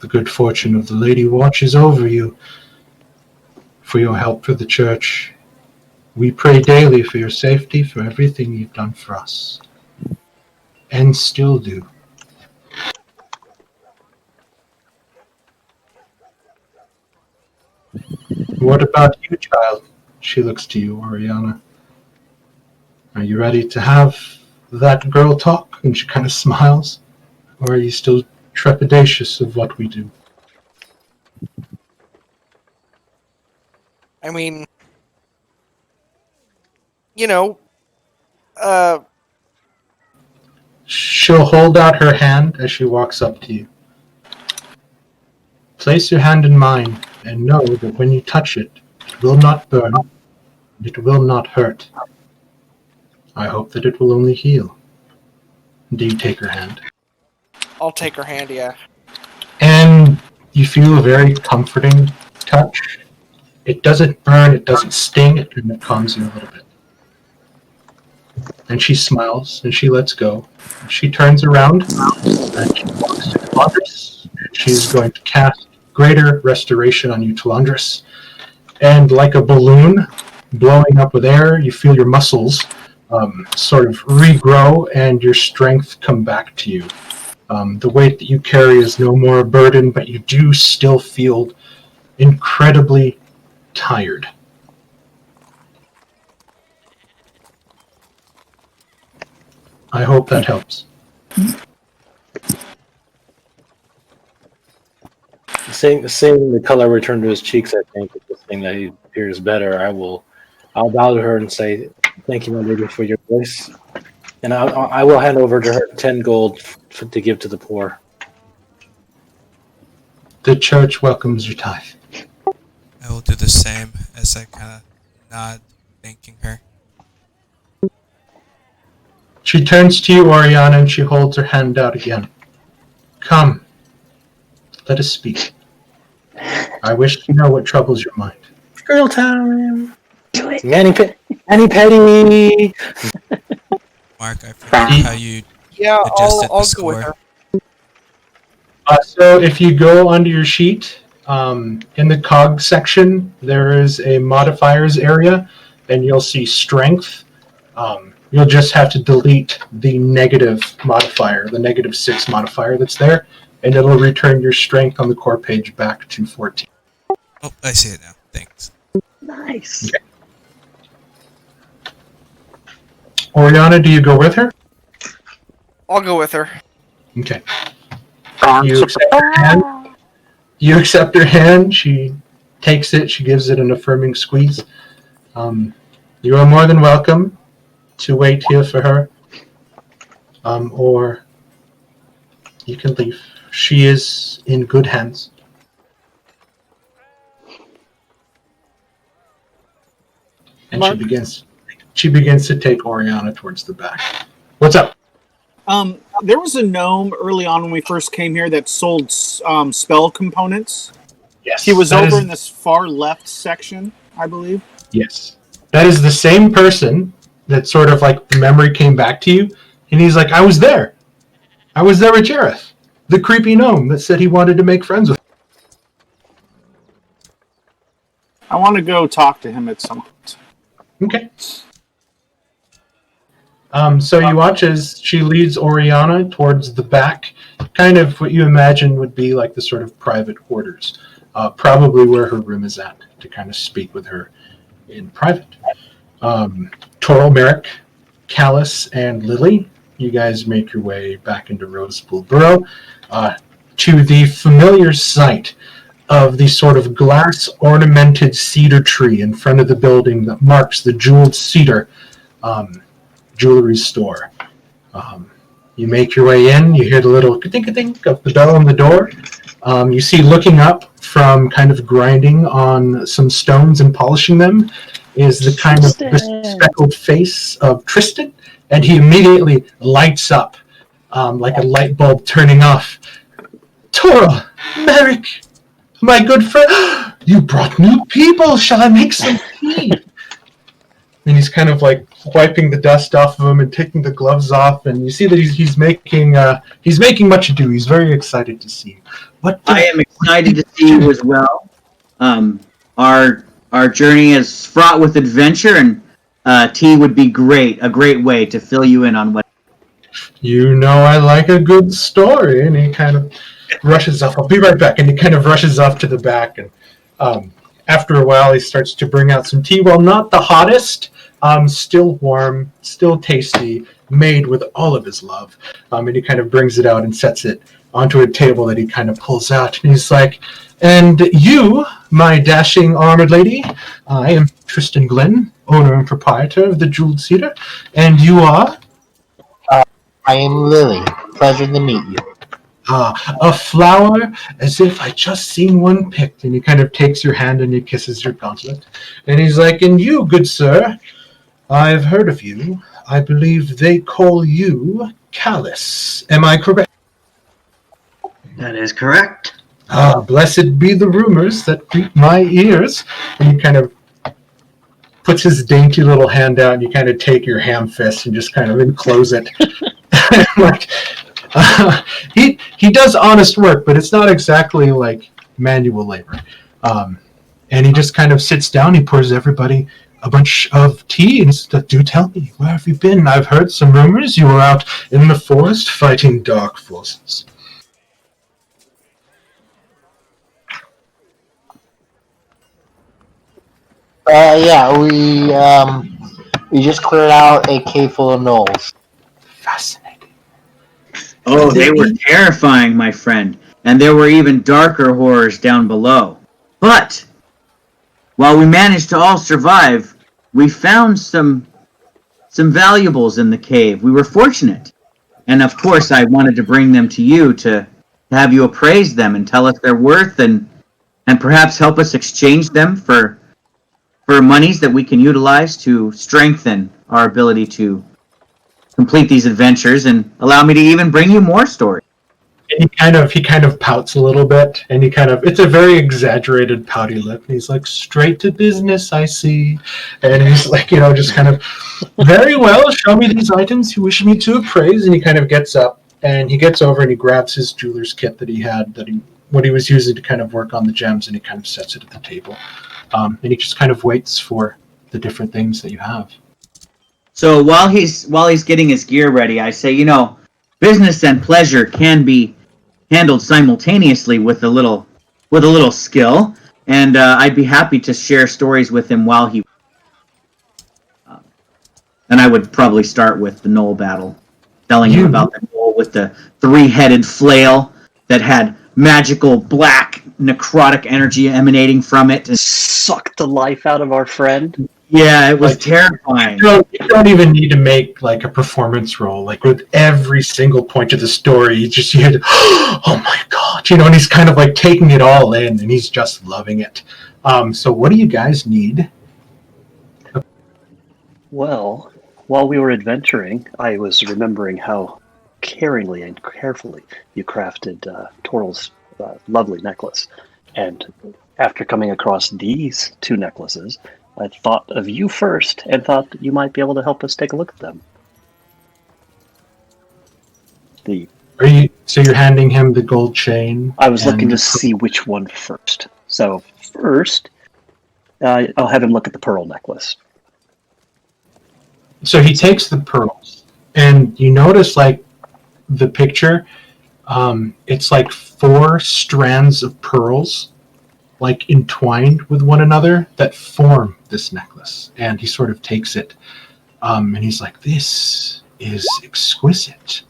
The good fortune of the Lady watches over you. For your help for the church, we pray daily for your safety, for everything you've done for us. And still do. What about you, child? She looks to you, Oriana. Are you ready to have that girl talk? And she kind of smiles. Or are you still trepidatious of what we do? I mean, you know, She'll hold out her hand as she walks up to you. Place your hand in mine and know that when you touch it, it will not burn, and it will not hurt. I hope that it will only heal. Do you take her hand? I'll take her hand, yeah. And you feel a very comforting touch. It doesn't burn, it doesn't sting, it kind of calms you a little bit. And she smiles, and she lets go. She turns around, and she walks to Telandris. She's going to cast Greater Restoration on you, Telandris. And like a balloon blowing up with air, you feel your muscles sort of regrow and your strength come back to you. The weight that you carry is no more a burden, but you do still feel incredibly tired. I hope that helps. Seeing the color return to his cheeks, I think is the thing that he appears better. I'll bow to her and say, "Thank you, my lady, for your voice," and I will hand over to her 10 gold to give to the poor. The church welcomes your tithe. I will do the same as I kind of nod, thanking her. She turns to you, Oriana, and she holds her hand out again. Come, let us speak. I wish to know what troubles your mind. Girl time. Do it. Manny Petty. Mark, I forgot how you Yeah, adjusted I'll the go with score. her. So if you go onto your sheet, in the cog section, there is a modifiers area, and you'll see strength. You'll just have to delete the negative modifier, the -6 modifier that's there, and it'll return your strength on the core page back to 14. Oh, I see it now. Thanks. Nice. Okay. Oriana, do you go with her? I'll go with her. Okay. You accept her hand. You accept her hand. She takes it. She gives it an affirming squeeze. You are more than welcome to wait here for her, or you can leave. She is in good hands. And Mark? she begins to take Oriana towards the back. What's up? There was a gnome early on when we first came here that sold spell components. Yes. He was that over is- in this far left section, I believe. Yes. That is the same person that sort of like the memory came back to you, and he's like, I was there. I was there with Jareth, the creepy gnome that said he wanted to make friends with. I want to go talk to him at some point. Okay. So you watch as she leads Oriana towards the back, kind of what you imagine would be like the sort of private quarters, probably where her room is at, to kind of speak with her in private. Toril, Merrick, Callus, and Lily, you guys make your way back into Rosepool Burrow to the familiar sight of the sort of glass ornamented cedar tree in front of the building that marks the Jeweled Cedar jewelry store. You make your way in, you hear the little ka-dink of the bell on the door. You see looking up from kind of grinding on some stones and polishing them is the kind of speckled face of Tristan, and he immediately lights up like a light bulb turning off. Toril, Merrick, my good friend, you brought new people. Shall I make some tea? And he's kind of like wiping the dust off of him and taking the gloves off, and you see that he's making much ado. He's very excited to see you. I am excited to see you as well. Our journey is fraught with adventure, and tea would be a great way to fill you in on what. You know I like a good story, and he kind of rushes off. I'll be right back, and he kind of rushes off to the back, and after a while he starts to bring out some tea. Well, not the hottest, still warm, still tasty, made with all of his love, and he kind of brings it out and sets it onto a table that he kind of pulls out, and he's like, and you, my dashing armored lady, I am Tristan Glenn, owner and proprietor of the Jeweled Cedar, and you are? I am Lily. Pleasure to meet you. A flower, as if I just seen one picked. And he kind of takes your hand and he kisses your gauntlet. And he's like, and you, good sir, I've heard of you. I believe they call you Callus. Am I correct? That is correct. Blessed be the rumors that greet my ears. And he kind of puts his dainty little hand out, and you kind of take your ham fist and just kind of enclose it. Like, he does honest work, but it's not exactly like manual labor. And he just kind of sits down. He pours everybody a bunch of tea and says, do tell me, where have you been? I've heard some rumors you were out in the forest fighting dark forces. Yeah, we just cleared out a cave full of gnolls. Oh, they were terrifying, my friend. And there were even darker horrors down below. But while we managed to all survive, we found some valuables in the cave. We were fortunate. And of course, I wanted to bring them to you to have you appraise them and tell us their worth and perhaps help us exchange them for monies that we can utilize to strengthen our ability to complete these adventures and allow me to even bring you more stories. And he kind of pouts a little bit, and it's a very exaggerated pouty lip, and he's like, straight to business, I see. And he's like, just kind of, very well, show me these items you wish me to appraise. And he kind of gets up, and he gets over and he grabs his jeweler's kit that he had, what he was using to kind of work on the gems, and he kind of sets it at the table. And he just kind of waits for the different things that you have. So while he's getting his gear ready, I say, business and pleasure can be handled simultaneously with a little skill, and I'd be happy to share stories with him while he. And I would probably start with the Knoll battle, telling him about the Knoll with the 3-headed flail that had magical black necrotic energy emanating from it. And Sucked the life out of our friend. yeah, it was terrifying. You don't even need to make like a performance roll. Like with every single point of the story, you hear, oh my god, and he's kind of like taking it all in, and he's just loving it. So what do you guys need? Well, while we were adventuring, I was remembering how caringly and carefully you crafted Toral's lovely necklace. And after coming across these 2 necklaces, I thought of you first and thought that you might be able to help us take a look at them. So you're handing him the gold chain? I was looking to see which one first. So first, I'll have him look at the pearl necklace. So he takes the pearls, and you notice like the picture, it's like 4 strands of pearls like entwined with one another that form this necklace. And he sort of takes it, and he's like, this is exquisite.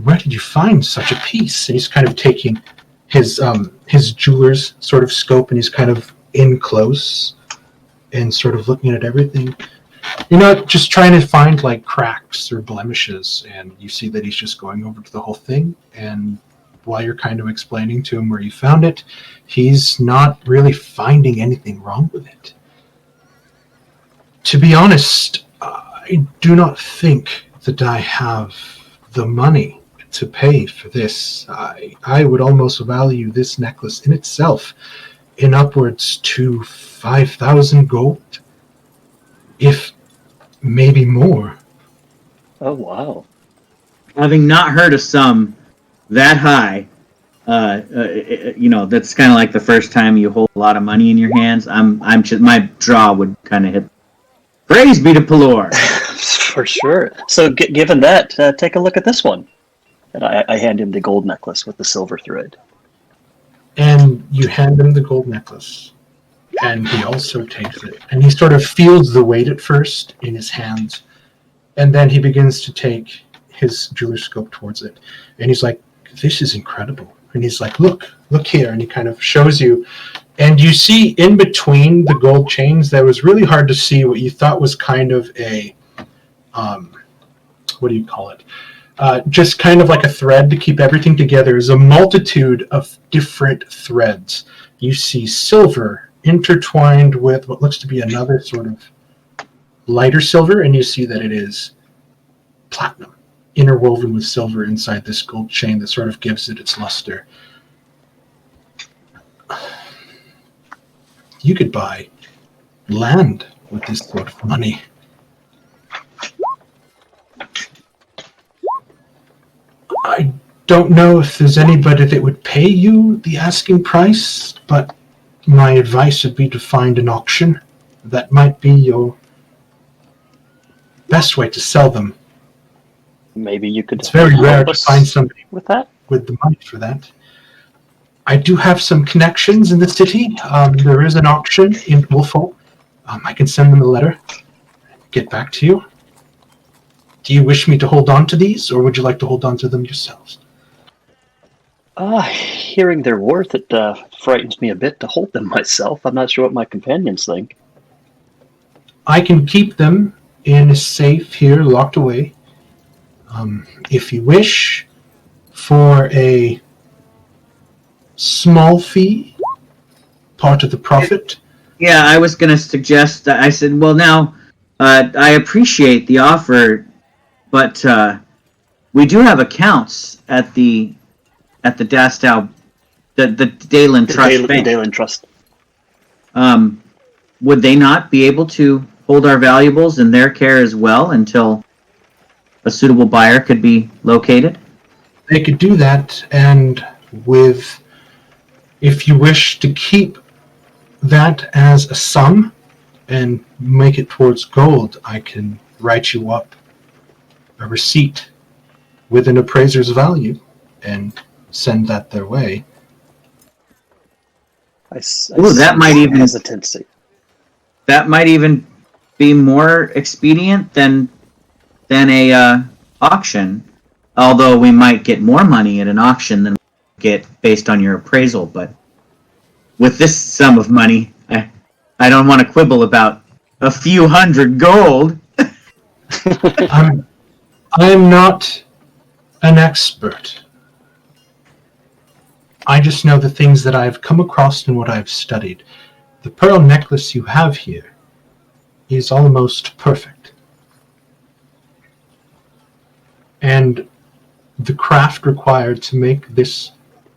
Where did you find such a piece? And he's kind of taking his jeweler's sort of scope, and he's kind of in close and sort of looking at everything. You're not just trying to find like cracks or blemishes, and you see that he's just going over to the whole thing, and while you're kind of explaining to him where you found it, he's not really finding anything wrong with it. To be honest, I do not think that I have the money to pay for this. I would almost value this necklace in itself in upwards to 5,000 gold, if maybe more. Oh, wow. Having not heard a sum that high, that's kind of like the first time you hold a lot of money in your hands. I'm just, my jaw would kind of hit. Praise be to Pelor. For sure. So given that, take a look at this one. And I hand him the gold necklace with the silver thread. And you hand him the gold necklace, and he also takes it, and he sort of feels the weight at first in his hands, and then he begins to take his jeweler's scope towards it, and he's like, this is incredible. And he's like, look here, and he kind of shows you, and you see in between the gold chains that was really hard to see what you thought was kind of a what do you call it, just kind of like a thread to keep everything together, is a multitude of different threads. You see silver intertwined with what looks to be another sort of lighter silver, and you see that it is platinum interwoven with silver inside this gold chain that sort of gives it its luster. You could buy land with this sort of money. I don't know if there's anybody that would pay you the asking price, but my advice would be to find an auction. That might be your best way to sell them. Maybe you could. It's very rare help to us find somebody with that. with the money for that. I do have some connections in the city. There is an auction in Wolfhole. I can send them a letter, get back to you. Do you wish me to hold on to these, or would you like to hold on to them yourselves? Hearing their worth, it frightens me a bit to hold them myself. I'm not sure what my companions think. I can keep them in a safe here, locked away. If you wish, for a small fee, part of the profit. Yeah, I was going to suggest that. I said, well, now, I appreciate the offer, but we do have accounts at the Dastow, the Dalen Trust Bank. The Dalen Trust. Would they not be able to hold our valuables in their care as well until a suitable buyer could be located? They could do that, and if you wish to keep that as a sum and make it towards gold, I can write you up a receipt with an appraiser's value and send that their way. That might even hesitancy. That might even be more expedient than a auction. Although we might get more money at an auction than we get based on your appraisal, but with this sum of money, I don't want to quibble about a few hundred gold. I'm not an expert. I just know the things that I've come across and what I've studied. The pearl necklace you have here is almost perfect. And the craft required to make this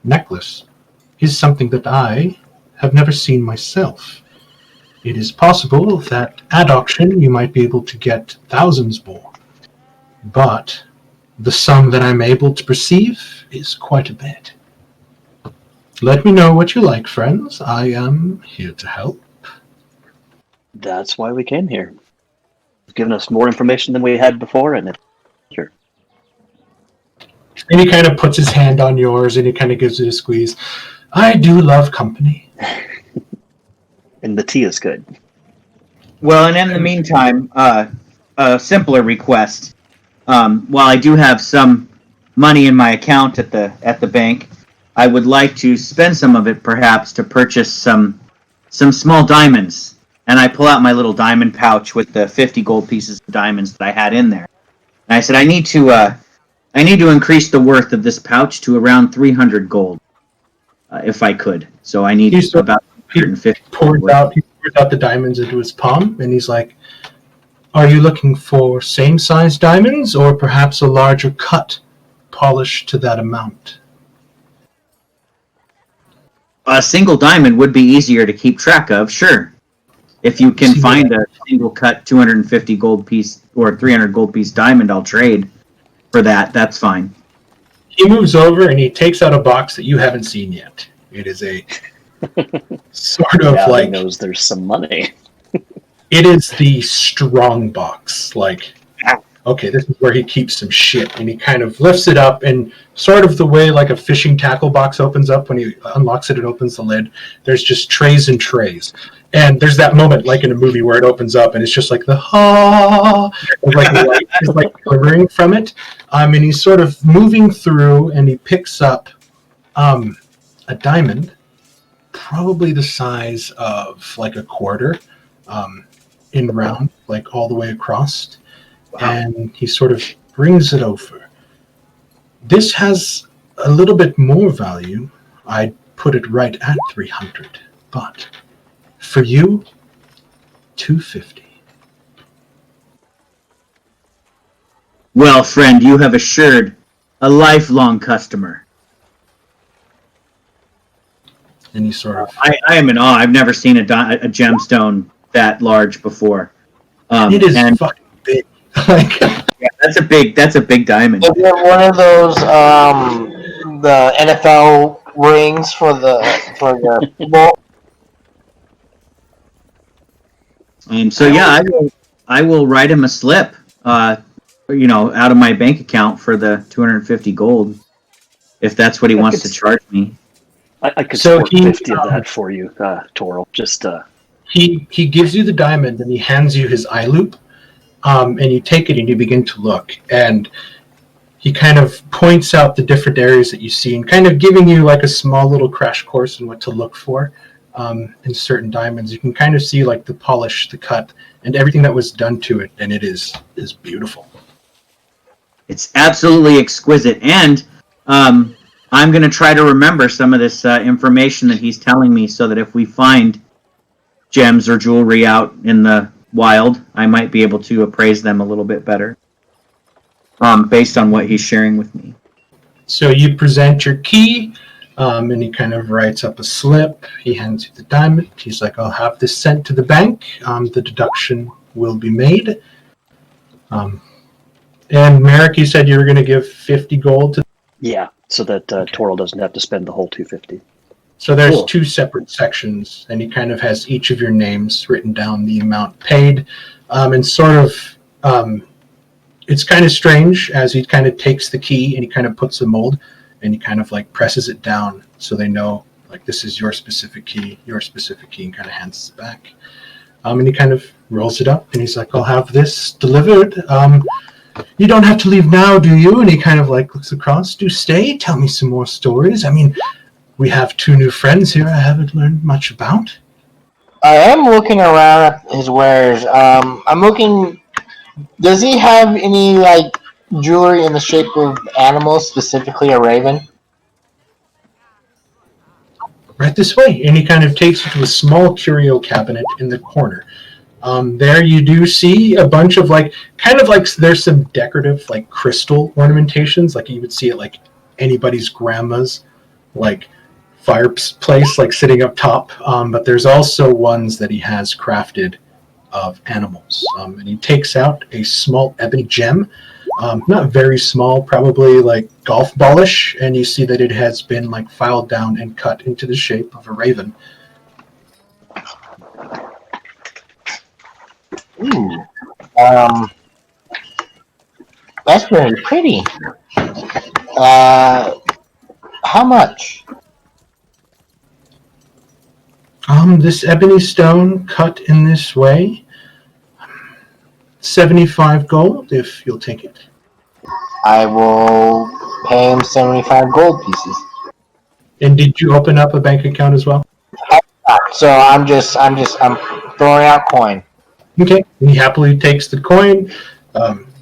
necklace is something that I have never seen myself. It is possible that at auction you might be able to get thousands more, but the sum that I'm able to perceive is quite a bit. Let me know what you like, friends. I am here to help. That's why we came here. You've given us more information than we had before, and sure. And he kind of puts his hand on yours and he kind of gives it a squeeze. I do love company. And the tea is good. Well, and in the meantime, a simpler request. While I do have some money in my account at the bank, I would like to spend some of it perhaps to purchase some small diamonds. And I pull out my little diamond pouch with the 50 gold pieces of diamonds that I had in there. And I said, I need to increase the worth of this pouch to around 300 gold, if I could. So I need about 150. He pours out the diamonds into his palm, and he's like, are you looking for same-size diamonds, or perhaps a larger cut polished to that amount? A single diamond would be easier to keep track of, sure. If you can find a single cut 250 gold piece or 300 gold piece diamond, I'll trade for that. That's fine. He moves over and he takes out a box that you haven't seen yet. It is a sort of He knows there's some money. It is the strong box. Like, okay, this is where he keeps some shit. And he kind of lifts it up, and sort of the way like a fishing tackle box opens up, when he unlocks it, it opens the lid. There's just trays and trays. And there's that moment, like in a movie, where it opens up, and it's just like the like the light is like glimmering from it. And he's sort of moving through, and he picks up a diamond, probably the size of like a quarter, in round, like all the way across. Wow. And he sort of brings it over. This has a little bit more value. I'd put it right at 300, but for you, 250. Well, friend, you have assured a lifelong customer. And you sort of... I am in awe. I've never seen a gemstone that large before. It is fucking big. Yeah, that's a big diamond. Is it one of those the NFL rings for the football? So yeah, I will write him a slip, out of my bank account for the 250 gold, if that's what he wants to charge me. I could support 50 of that for you, Toril. Just he gives you the diamond and he hands you his eye loop, and you take it and you begin to look, and he kind of points out the different areas that you see and kind of giving you like a small little crash course in what to look for in certain diamonds. You can kind of see like the polish, the cut, and everything that was done to it, and it is beautiful. It's absolutely exquisite, and I'm going to try to remember some of this information that he's telling me, so that if we find gems or jewelry out in the wild, I might be able to appraise them a little bit better, based on what he's sharing with me. So you present your key, and he kind of writes up a slip. He hands you the diamond. He's like, I'll have this sent to the bank. The deduction will be made. And Merrick, you said you were going to give 50 gold to. Yeah, so that Toril doesn't have to spend the whole 250. So there's Cool. 2 separate sections, and he kind of has each of your names written down, the amount paid, and sort of, it's kind of strange as he kind of takes the key and he kind of puts the mold, and he kind of like presses it down so they know like this is your specific key, and kind of hands it back. And he kind of rolls it up, and he's like, I'll have this delivered. You don't have to leave now, do you? And he kind of like looks across. Do stay. Tell me some more stories. I mean, we have 2 new friends here I haven't learned much about. I am looking around at his wares. I'm looking. Does he have any like jewelry in the shape of animals, specifically a raven? Right this way. And he kind of takes you to a small curio cabinet in the corner. There you do see a bunch of like, kind of like there's some decorative like crystal ornamentations, like you would see at like anybody's grandma's like fireplace, like sitting up top. But there's also ones that he has crafted of animals. And he takes out a small ebony gem, not very small, probably like golf ballish, and you see that it has been like filed down and cut into the shape of a raven. Ooh. That's very pretty. How much? This ebony stone cut in this way, 75 gold if you'll take it. I will pay him 75 gold pieces. And did you open up a bank account as well? So I'm throwing out coin. Okay. And he happily takes the coin.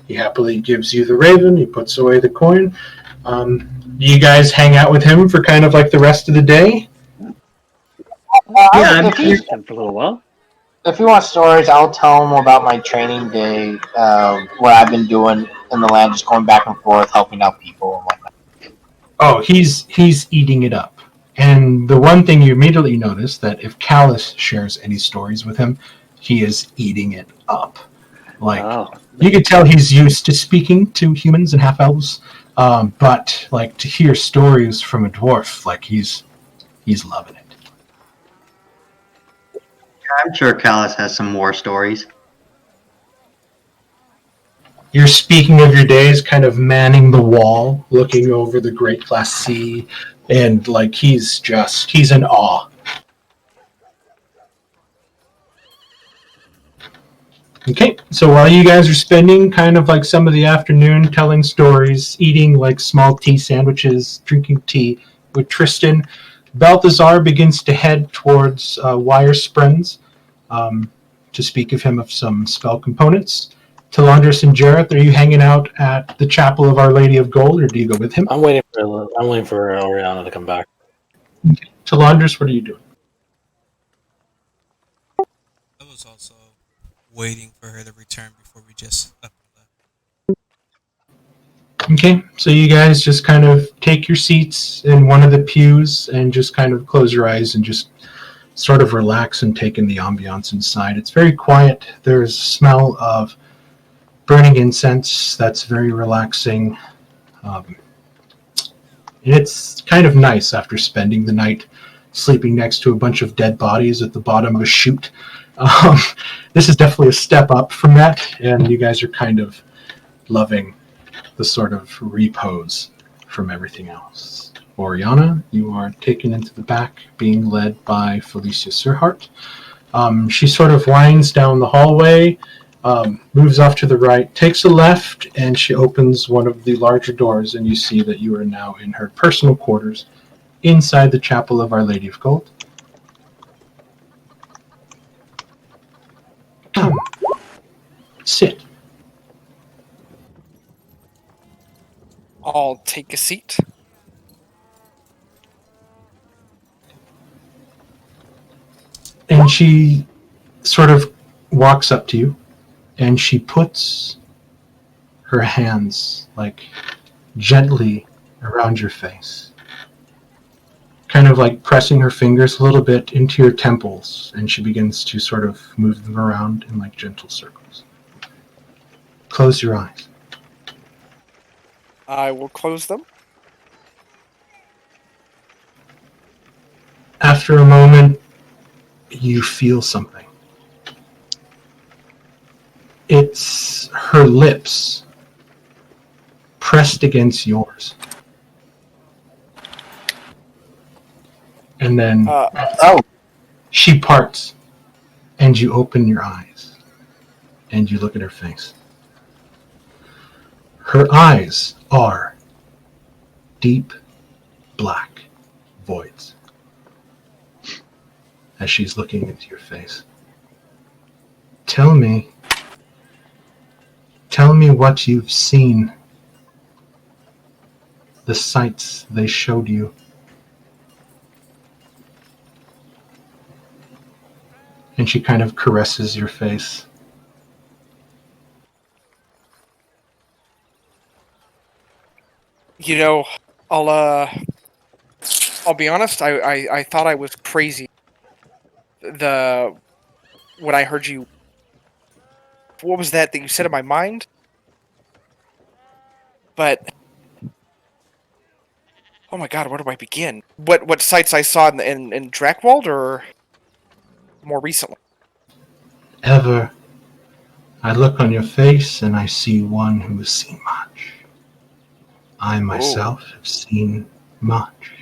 He happily gives you the raven. He puts away the coin. You guys hang out with him for kind of like the rest of the day? Yeah, if he And for a little while. if he wants stories, I'll tell him about my training day, what I've been doing in the land, just going back and forth, helping out people and whatnot. Oh, he's eating it up. And the one thing you immediately notice that if Callus shares any stories with him, he is eating it up. Like Oh, you could tell he's used to speaking to humans and half elves, but like to hear stories from a dwarf, like he's loving it. I'm sure Callus has some war stories. You're speaking of your days, kind of manning the wall, looking over the great glass sea, and like he's in awe. Okay, so while you guys are spending kind of like some of the afternoon telling stories, eating like small tea sandwiches, drinking tea with Tristan, Balthazar begins to head towards Wire Springs to speak of him of some spell components. Talandris and Jareth, are you hanging out at the Chapel of Our Lady of Gold, or do you go with him? I'm waiting for Oriana to come back. Talandris, what are you doing? I was also waiting for her to return before we just up and left. Okay, so you guys just kind of take your seats in one of the pews and just kind of close your eyes and just sort of relax and take in the ambiance inside. It's very quiet. There's a smell of burning incense that's very relaxing. And it's kind of nice after spending the night sleeping next to a bunch of dead bodies at the bottom of a chute. This is definitely a step up from that, and you guys are kind of loving the sort of repose from everything else. Oriana, you are taken into the back, being led by Felicia Surhart. She sort of winds down the hallway, moves off to the right, takes a left, and she opens one of the larger doors, and you see that you are now in her personal quarters inside the Chapel of Our Lady of Gold. Come, sit. I'll take a seat. And she sort of walks up to you, and she puts her hands, like, gently around your face, kind of like pressing her fingers a little bit into your temples, and she begins to sort of move them around in, like, gentle circles. Close your eyes. I will close them. After a moment, you feel something. It's her lips pressed against yours. And then she parts, and you open your eyes, and you look at her face. Her eyes are deep black voids as she's looking into your face. Tell me what you've seen, the sights they showed you. And she kind of caresses your face. You know, I'll be honest, I thought I was crazy. When I heard you, what was that you said in my mind? But, oh my god, where do I begin? What sights I saw in Drakewald, or more recently? Ever, I look on your face and I see one who has seen much. I myself have seen much.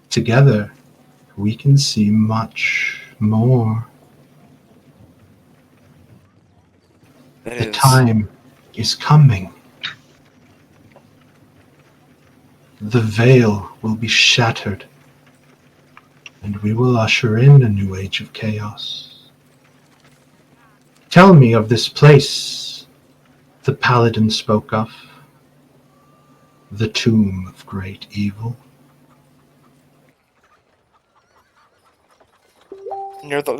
Together, we can see much more. The time is coming. The veil will be shattered, and we will usher in a new age of chaos. Tell me of this place the paladin spoke of, the tomb of great evil. Near the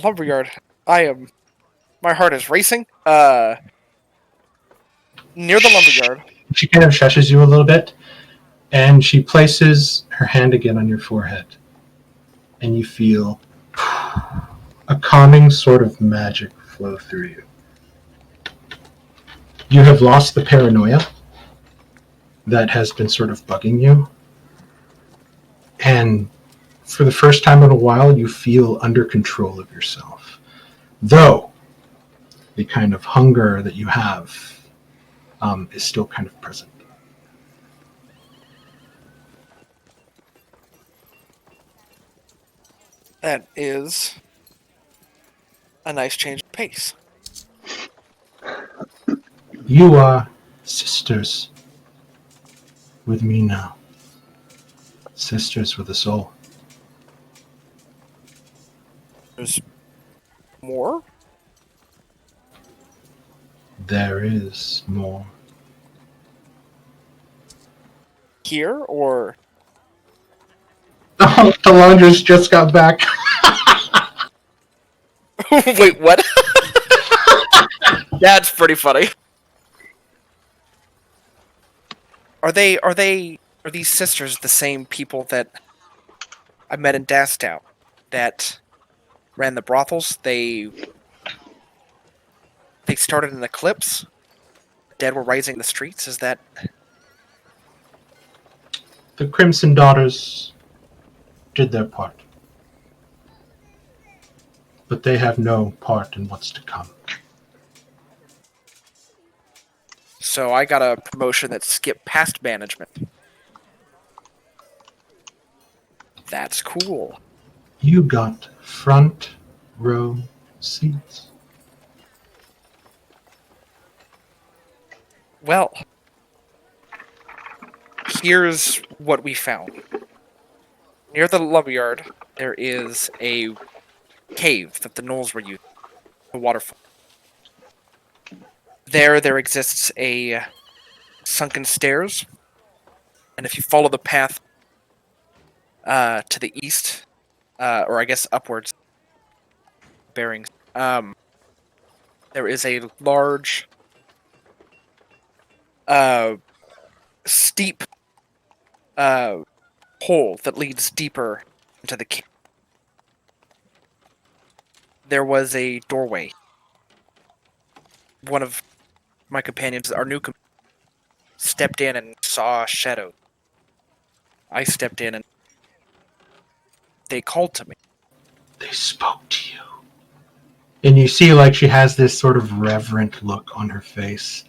lumberyard. My heart is racing. Near the lumberyard. She kind of shushes you a little bit, and she places her hand again on your forehead, and you feel a calming sort of magic flow through you. You have lost the paranoia that has been sort of bugging you, and for the first time in a while, you feel under control of yourself. Though the kind of hunger that you have is still kind of present. That is a nice change of pace. You are sisters with me now. Sisters with a soul. There's more? There is more. Here, or? Oh, the laundress just got back. Wait, what? That's pretty funny. Are these sisters the same people that I met in Dastow that ran the brothels? They started an eclipse. Dead were rising in the streets. Is that The Crimson Daughters did their part. But they have no part in what's to come. so? I got a promotion that skipped past management. That's cool. You got front row seats. Well, here's what we found. Near the lumberyard, there is a cave that the gnolls were using, a waterfall. There exists a sunken stairs, and if you follow the path to the east, or I guess upwards, bearings, there is a large, steep hole that leads deeper into the cave. There was a doorway. One of my companions, our new companion, stepped in and saw a shadow. I stepped in and they called to me. They spoke to you. And you see, like, she has this sort of reverent look on her face.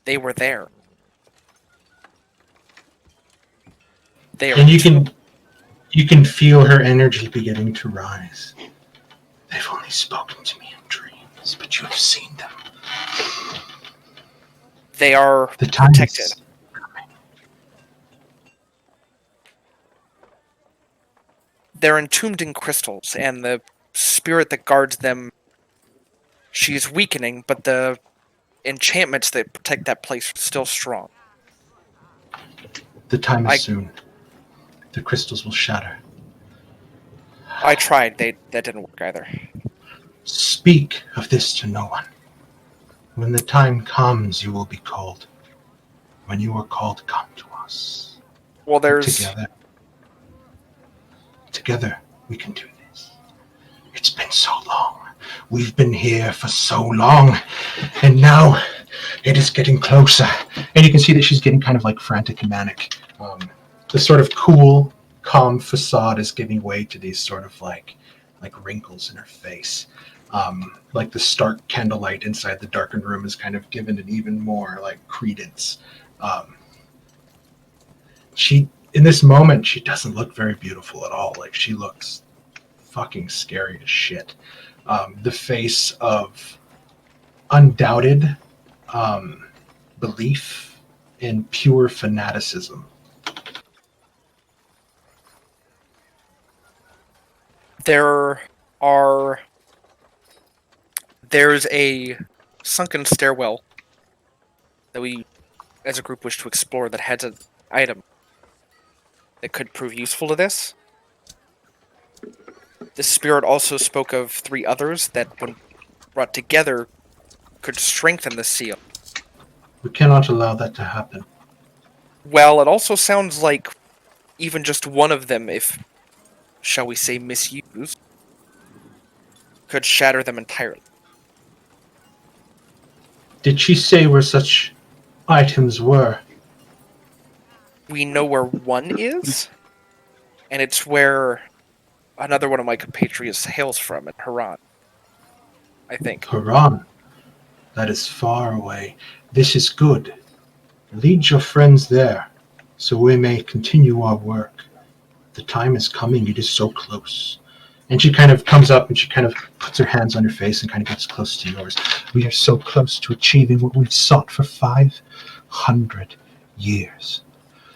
They were there. They are And you can feel her energy beginning to rise. They've only spoken to me in dreams, but you have seen them. They are The time protected. is coming. They're entombed in crystals, and the spirit that guards them, she's weakening, but the enchantments that protect that place are still strong. The time is soon. The crystals will shatter. I tried. That didn't work either. Speak of this to no one. When the time comes, you will be called. When you are called, come to us. Well, there's... Together, we can do this. It's been so long. We've been here for so long. And now, it is getting closer. And you can see that she's getting kind of like frantic and manic. The sort of cool, calm facade is giving way to these sort of like wrinkles in her face. Like the stark candlelight inside the darkened room is kind of given an even more like credence. In this moment, she doesn't look very beautiful at all. Like, she looks fucking scary as shit. The face of undoubted belief in pure fanaticism. There's a sunken stairwell that we, as a group, wish to explore that has an item that could prove useful to this. The spirit also spoke of 3 others that, when brought together, could strengthen the seal. We cannot allow that to happen. Well, it also sounds like even just one of them, if, shall we say, misused, could shatter them entirely. Did she say where such items were? We know where one is, and it's where another one of my compatriots hails from, in Haran, I think. Haran? That is far away. This is good. Lead your friends there, so we may continue our work. The time is coming, it is so close. And she kind of comes up and she kind of puts her hands on your face and kind of gets close to yours. We are so close to achieving what we've sought for 500 years.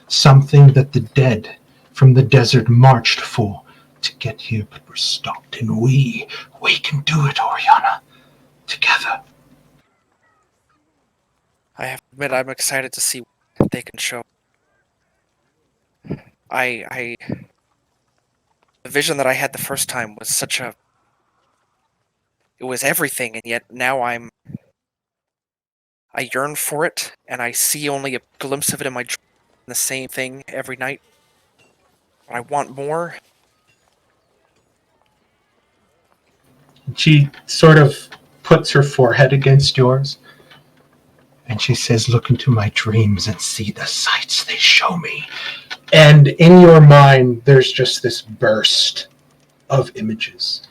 Something that the dead from the desert marched for to get here, but were stopped. And we can do it, Oriana. Together. I have to admit, I'm excited to see what they can show. The vision that I had the first time was it was everything, and yet now I yearn for it, and I see only a glimpse of it in my dream, the same thing every night. I want more. She sort of puts her forehead against yours, and she says, look into my dreams and see the sights they show me. And in your mind, there's just this burst of images.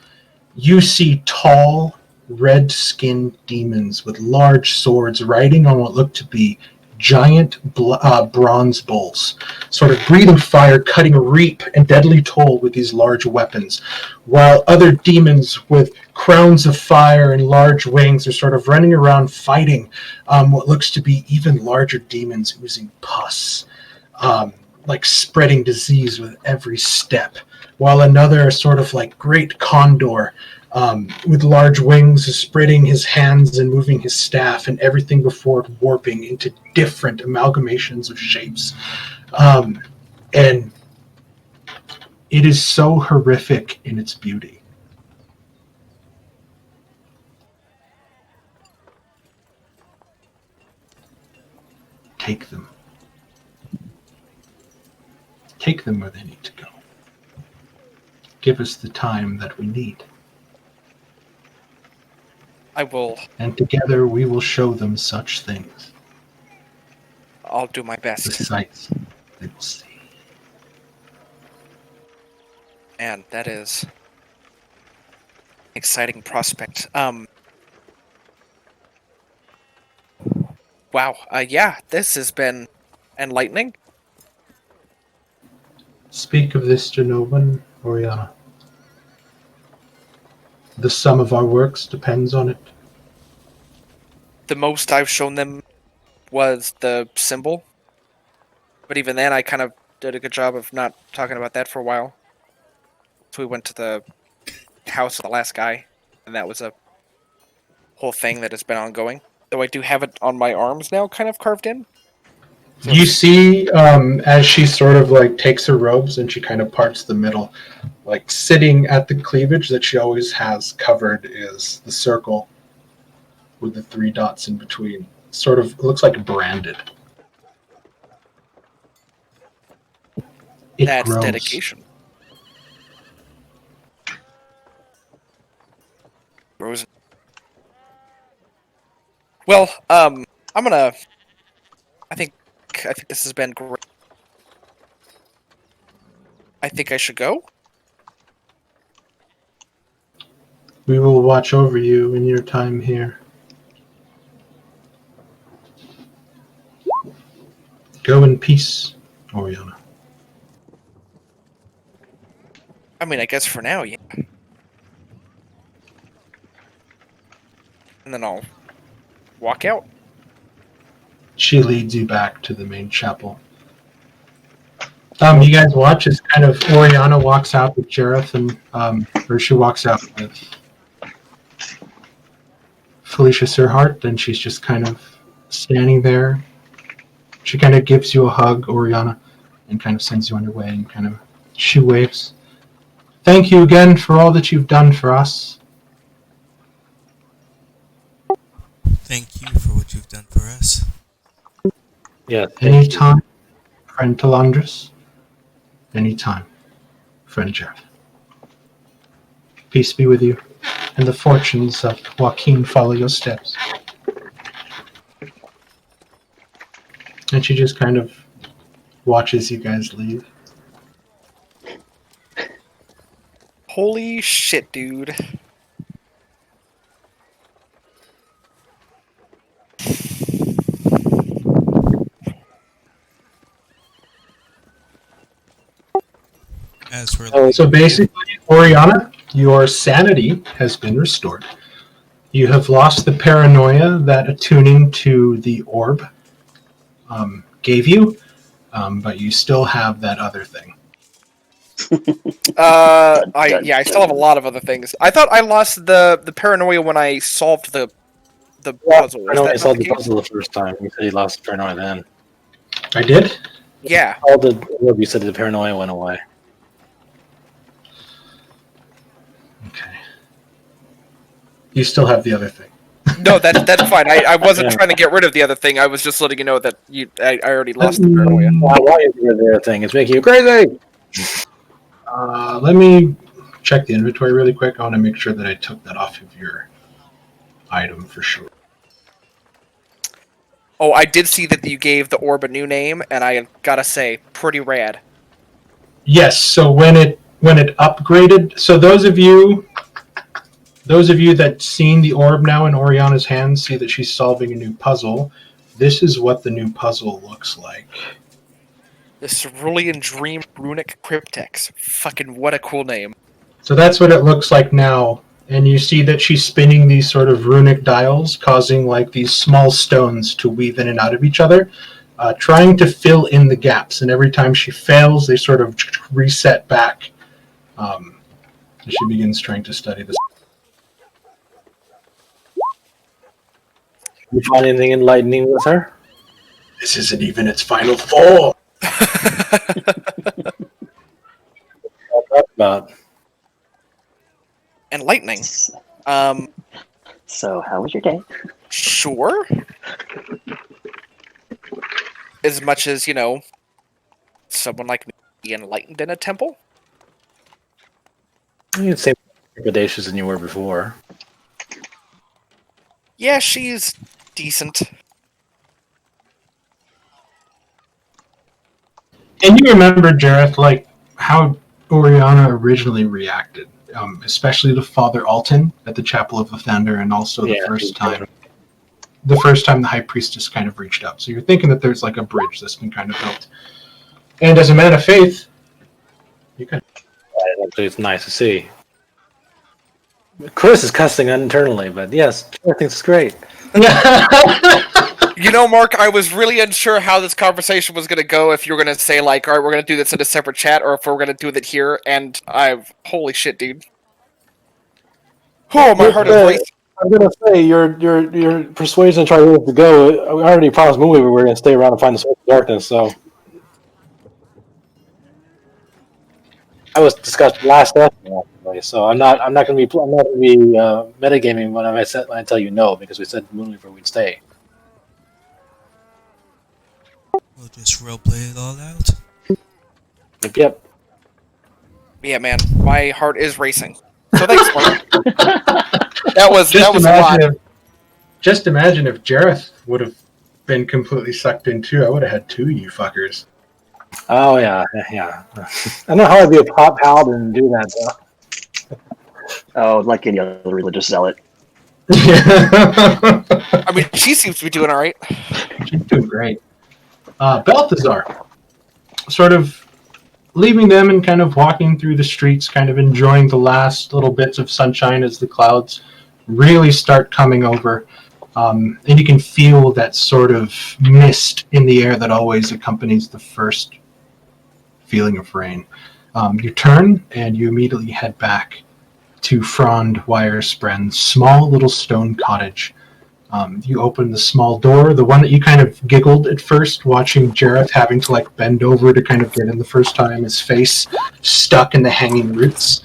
You see tall, red-skinned demons with large swords riding on what look to be giant bronze bulls, sort of breathing fire, cutting reap and deadly toll with these large weapons, while other demons with crowns of fire and large wings are sort of running around fighting what looks to be even larger demons oozing pus, like spreading disease with every step, while another sort of like great condor with large wings is spreading his hands and moving his staff and everything before it warping into different amalgamations of shapes. And it is so horrific in its beauty. Take them. Take them where they need to go. Give us the time that we need. I will. And together we will show them such things. I'll do my The best. sights they will see. And that is an exciting prospect. Wow. Yeah, this has been enlightening. Speak of this to no one, Oriana. The sum of our works depends on it. The most I've shown them was the symbol. But even then, I kind of did a good job of not talking about that for a while. So we went to the house of the last guy, and that was a whole thing that has been ongoing. Though I do have it on my arms now, kind of carved in. You see, as she sort of like takes her robes and she kind of parts the middle, like sitting at the cleavage that she always has covered is the circle with the 3 dots in between. Sort of looks like branded. It That's grows. dedication. Rosen. Well, I'm gonna. I think this has been great. I think I should go. We will watch over you in your time here. Go in peace, Oriana. I mean, I guess for now, yeah. And then I'll walk out. She leads you back to the main chapel. You guys watch as kind of Oriana walks out with Jareth, and or she walks out with Felicia Serhart, and she's just kind of standing there. She kind of gives you a hug, Oriana, and kind of sends you on your way, and kind of she waves. Thank you again for all that you've done for us. Thank you for what you've done for us. Yeah. Anytime, friend Talandris. Anytime, friend Jareth. Peace be with you, and the fortunes of Joaquin follow your steps. And she just kind of watches you guys leave. Holy shit, dude. As we're So basically, Oriana, your sanity has been restored. You have lost the paranoia that attuning to the orb gave you, but you still have that other thing. I still have a lot of other things. I thought I lost the paranoia when I solved the puzzle. I know I solved the puzzle the first time. You said you lost the paranoia then. I did? Yeah. All the you said the paranoia went away. Okay. You still have the other thing. No, that's fine. I wasn't Yeah. trying to get rid of the other thing. I was just letting you know that I already lost the paranoia. Why is the other thing? It's making you crazy. Let me check the inventory really quick. I want to make sure that I took that off of your item for sure. Oh, I did see that you gave the orb a new name, and I gotta say, pretty rad. Yes, so when it upgraded, so those of you that seen the orb now in Oriana's hands see that she's solving a new puzzle. this is what the new puzzle looks like. The Cerulean Dream Runic Cryptex. Fucking what a cool name. So that's what it looks like now. And you see that she's spinning these sort of runic dials, causing like these small stones to weave in and out of each other, trying to fill in the gaps. And every time she fails, they sort of reset back. She begins trying to study this. You find anything enlightening with her? This isn't even its final form. What's that about? Enlightening. So, how was your day? Sure. As much as, someone like me be enlightened in a temple? You'd say more trepidatious than you were before. Yeah, she's decent. And you remember, Jareth, like how Oriana originally reacted, especially to Father Alton at the Chapel of the Thunder, and also the first time the High Priestess kind of reached out. So you're thinking that there's like a bridge that's been kind of built. And as a man of faith, you can. Actually, it's nice to see. Chris is cussing internally, but yes, I think it's great. Mark, I was really unsure how this conversation was going to go, if you were going to say, like, all right, we're going to do this in a separate chat, or if we're going to do it here, and holy shit, dude. Oh, my heart is racing. I'm going to say, your persuasion to try to go, we already promised Movie we were going to stay around and find the source of darkness, so. That was discussed last session, actually, so I'm not going to be metagaming when I tell you no, because we said Moonweaver we'd stay. We'll just roleplay it all out. Yep. Yeah, man, my heart is racing. So thanks, Mark. that was a lot. Just imagine if Jareth would have been completely sucked in too. I would have had two of you fuckers. Oh, yeah. I don't know how I'd be a pop paladin and do that, though. Oh, like any other religious zealot. I mean, she seems to be doing all right. She's doing great. Balthazar, sort of leaving them and kind of walking through the streets, kind of enjoying the last little bits of sunshine as the clouds really start coming over. And you can feel that sort of mist in the air that always accompanies the first feeling of rain. You turn and you immediately head back to Frond Wirespren's small little stone cottage. You open the small door, the one that you kind of giggled at first, watching Jareth having to like bend over to kind of get in the first time, his face stuck in the hanging roots.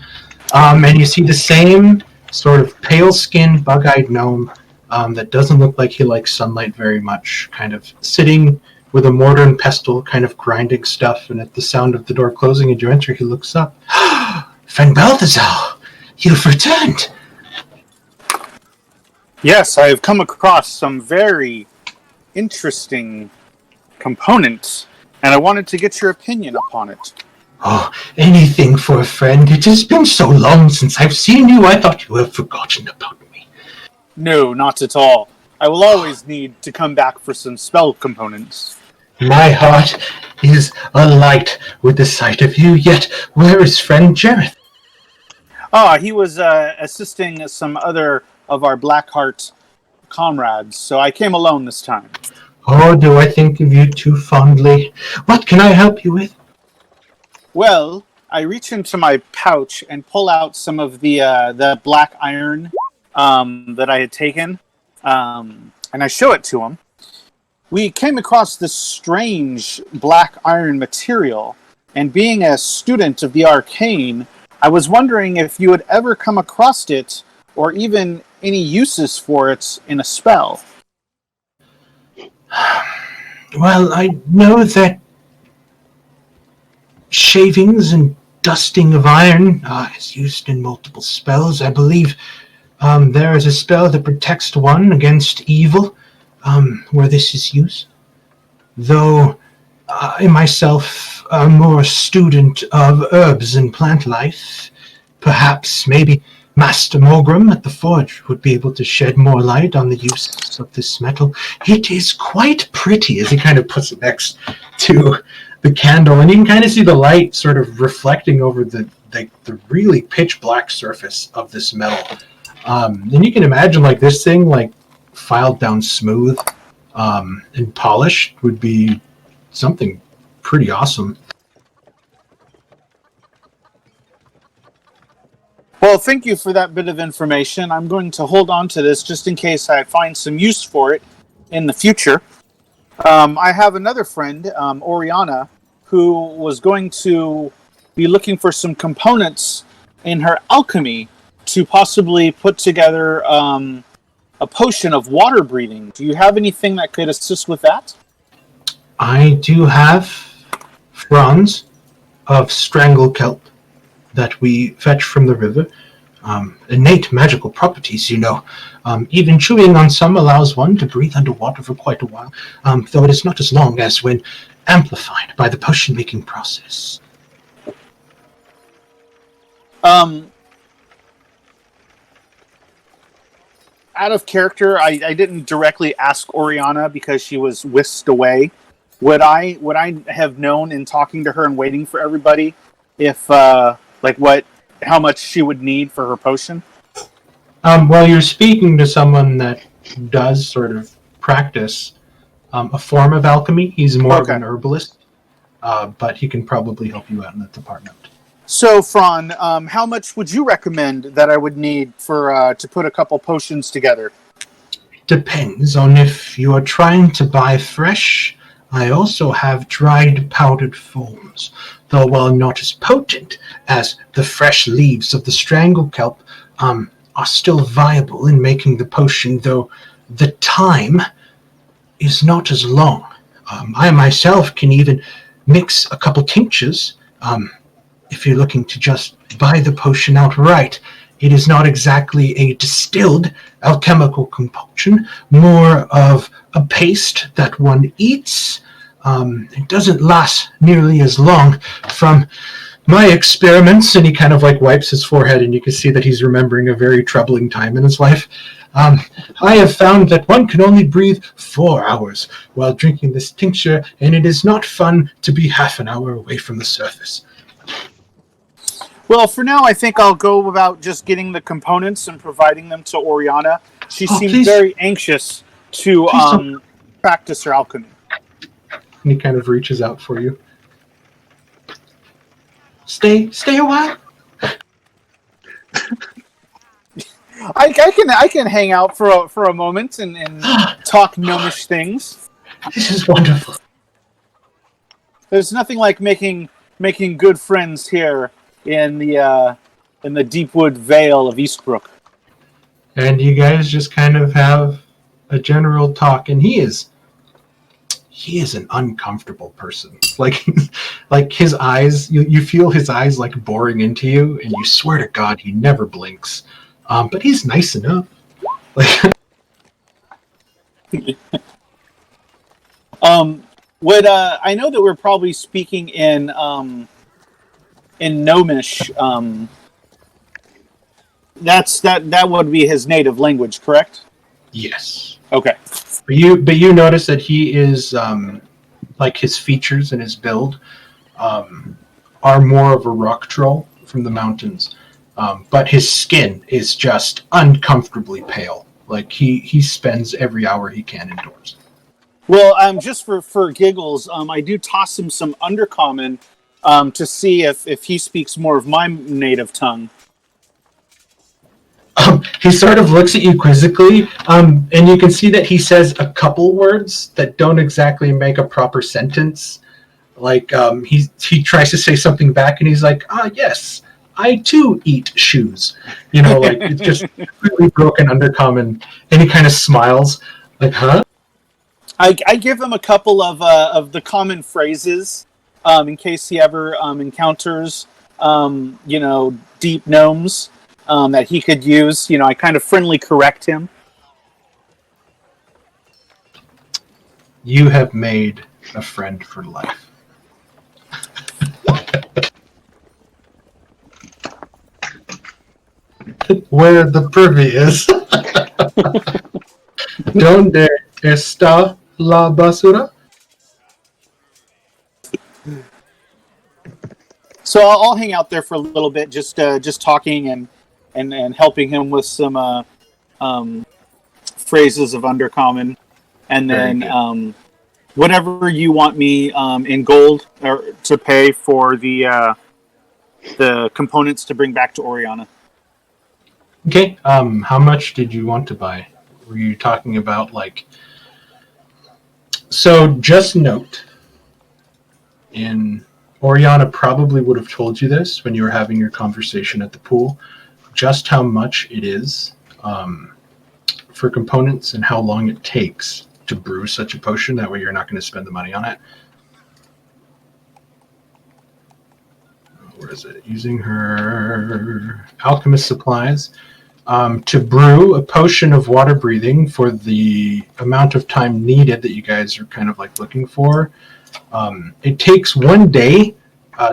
And you see the same sort of pale-skinned, bug-eyed gnome that doesn't look like he likes sunlight very much, kind of sitting with a mortar and pestle, kind of grinding stuff, and at the sound of the door closing as you enter, he looks up. Friend Balthazar, you've returned! Yes, I have come across some very interesting components, and I wanted to get your opinion upon it. Oh, anything for a friend. It has been so long since I've seen you, I thought you had forgotten about me. No, not at all. I will always need to come back for some spell components. My heart is alight with the sight of you, yet where is friend Jareth? He was assisting some other of our Blackheart comrades, so I came alone this time. Oh, do I think of you too fondly? What can I help you with? Well, I reach into my pouch and pull out some of the black iron that I had taken, and I show it to him. We came across this strange black iron material, and being a student of the arcane, I was wondering if you had ever come across it, or even any uses for it in a spell. Well, I know that shavings and dusting of iron is used in multiple spells. I believe there is a spell that protects one against evil where this is used. Though I myself am more a student of herbs and plant life, perhaps maybe Master Morgrim at the forge would be able to shed more light on the use of this metal. It is quite pretty," as he kind of puts it next to the candle, and you can kind of see the light sort of reflecting over the really pitch black surface of this metal. And you can imagine like this thing, like filed down smooth and polished, would be something pretty awesome. Well, thank you for that bit of information. I'm going to hold on to this just in case I find some use for it in the future. I have another friend, Oriana, who was going to be looking for some components in her alchemy to possibly put together a potion of water breathing. Do you have anything that could assist with that? I do have fronds of strangle kelp that we fetch from the river. Innate magical properties, you know. Even chewing on some allows one to breathe underwater for quite a while, though it is not as long as when amplified by the potion-making process. Out of character, I didn't directly ask Oriana because she was whisked away. Would I have known in talking to her and waiting for everybody if how much she would need for her potion? Well, you're speaking to someone that does sort of practice a form of alchemy. He's more of an herbalist, but he can probably help you out in that department. So, Fran, how much would you recommend that I would need for to put a couple potions together? Depends on if you are trying to buy fresh. I also have dried powdered forms, though while not as potent as the fresh leaves of the strangle kelp, are still viable in making the potion, though the time is not as long. I myself can even mix a couple tinctures. If you're looking to just buy the potion outright, it is not exactly a distilled alchemical concoction, more of a paste that one eats. It doesn't last nearly as long from my experiments, and he kind of like wipes his forehead, and you can see that he's remembering a very troubling time in his life. I have found that one can only breathe 4 hours while drinking this tincture, and it is not fun to be half an hour away from the surface. Well, for now, I think I'll go about just getting the components and providing them to Oriana. She seems very anxious to practice her alchemy. And he kind of reaches out for you. Stay a while. I can hang out for a moment and talk gnomish things. This is wonderful. There's nothing like making good friends here in the Deepwood Vale of Eastbrook. And you guys just kind of have a general talk, and he is an uncomfortable person. Like his eyes, you feel his eyes like boring into you, and you swear to God he never blinks. But he's nice enough. I know that we're probably speaking in Gnomish. That would be his native language, correct? Yes. Okay. But you notice that he is like his features and his build are more of a rock troll from the mountains, but his skin is just uncomfortably pale. Like he spends every hour he can indoors. Well, just for giggles, I do toss him some undercommon to see if he speaks more of my native tongue. He sort of looks at you quizzically, and you can see that he says a couple words that don't exactly make a proper sentence. Like he tries to say something back, and he's like, yes, I too eat shoes. You know, like it's just really broken undercommon, and he kind of smiles, like, huh? I give him a couple of the common phrases in case he ever encounters, deep gnomes. That he could use. I kind of friendly correct him. You have made a friend for life. where the privy is. ¿Dónde está la basura? So I'll hang out there for a little bit, just talking and helping him with some phrases of Undercommon, and then whatever you want me in gold or to pay for the components to bring back to Oriana. Okay. How much did you want to buy? Were you talking about like? So just note, Oriana probably would have told you this when you were having your conversation at the pool, just how much it is for components and how long it takes to brew such a potion. That way you're not going to spend the money on it. Where is it? Using her alchemist supplies. To brew a potion of water breathing for the amount of time needed that you guys are kind of like looking for. It takes 1 day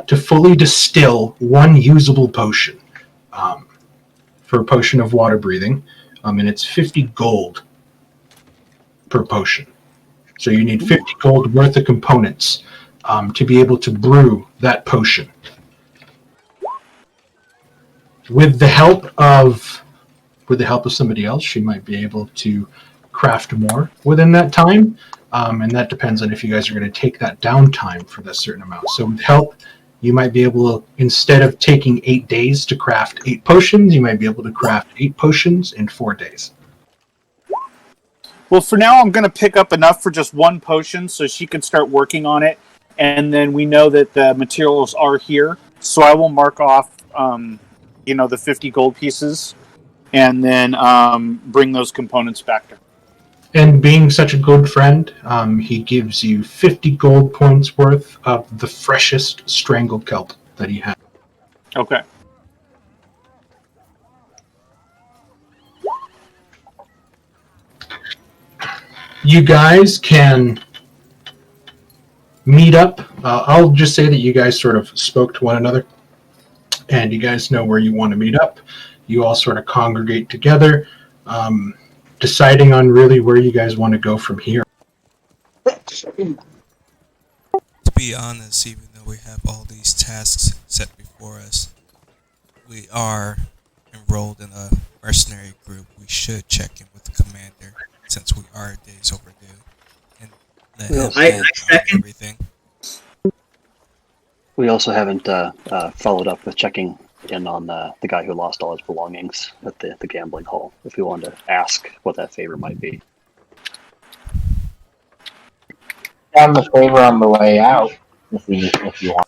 to fully distill one usable potion for a potion of water breathing, and it's 50 gold per potion. So you need 50 gold worth of components to be able to brew that potion. With the help of somebody else, she might be able to craft more within that time. And that depends on if you guys are going to take that downtime for that certain amount. So with help, you might be able to, instead of taking 8 days to craft 8 potions, you might be able to craft 8 potions in 4 days. Well, for now, I'm going to pick up enough for just 1 potion so she can start working on it. And then we know that the materials are here. So I will mark off, the 50 gold pieces and then bring those components back to her. And being such a good friend, he gives you 50 gold points worth of the freshest strangled kelp that he has. Okay. You guys can meet up. I'll just say that you guys sort of spoke to one another, and you guys know where you want to meet up. You all sort of congregate together, deciding on really where you guys want to go from here. To be honest, even though we have all these tasks set before us, we are enrolled in a mercenary group. We should check in with the commander, since we are days overdue, and let him I second. everything. We also haven't followed up with checking in on the guy who lost all his belongings at the gambling hall, if we wanted to ask what that favor might be. Have the favor on the way out, if you want.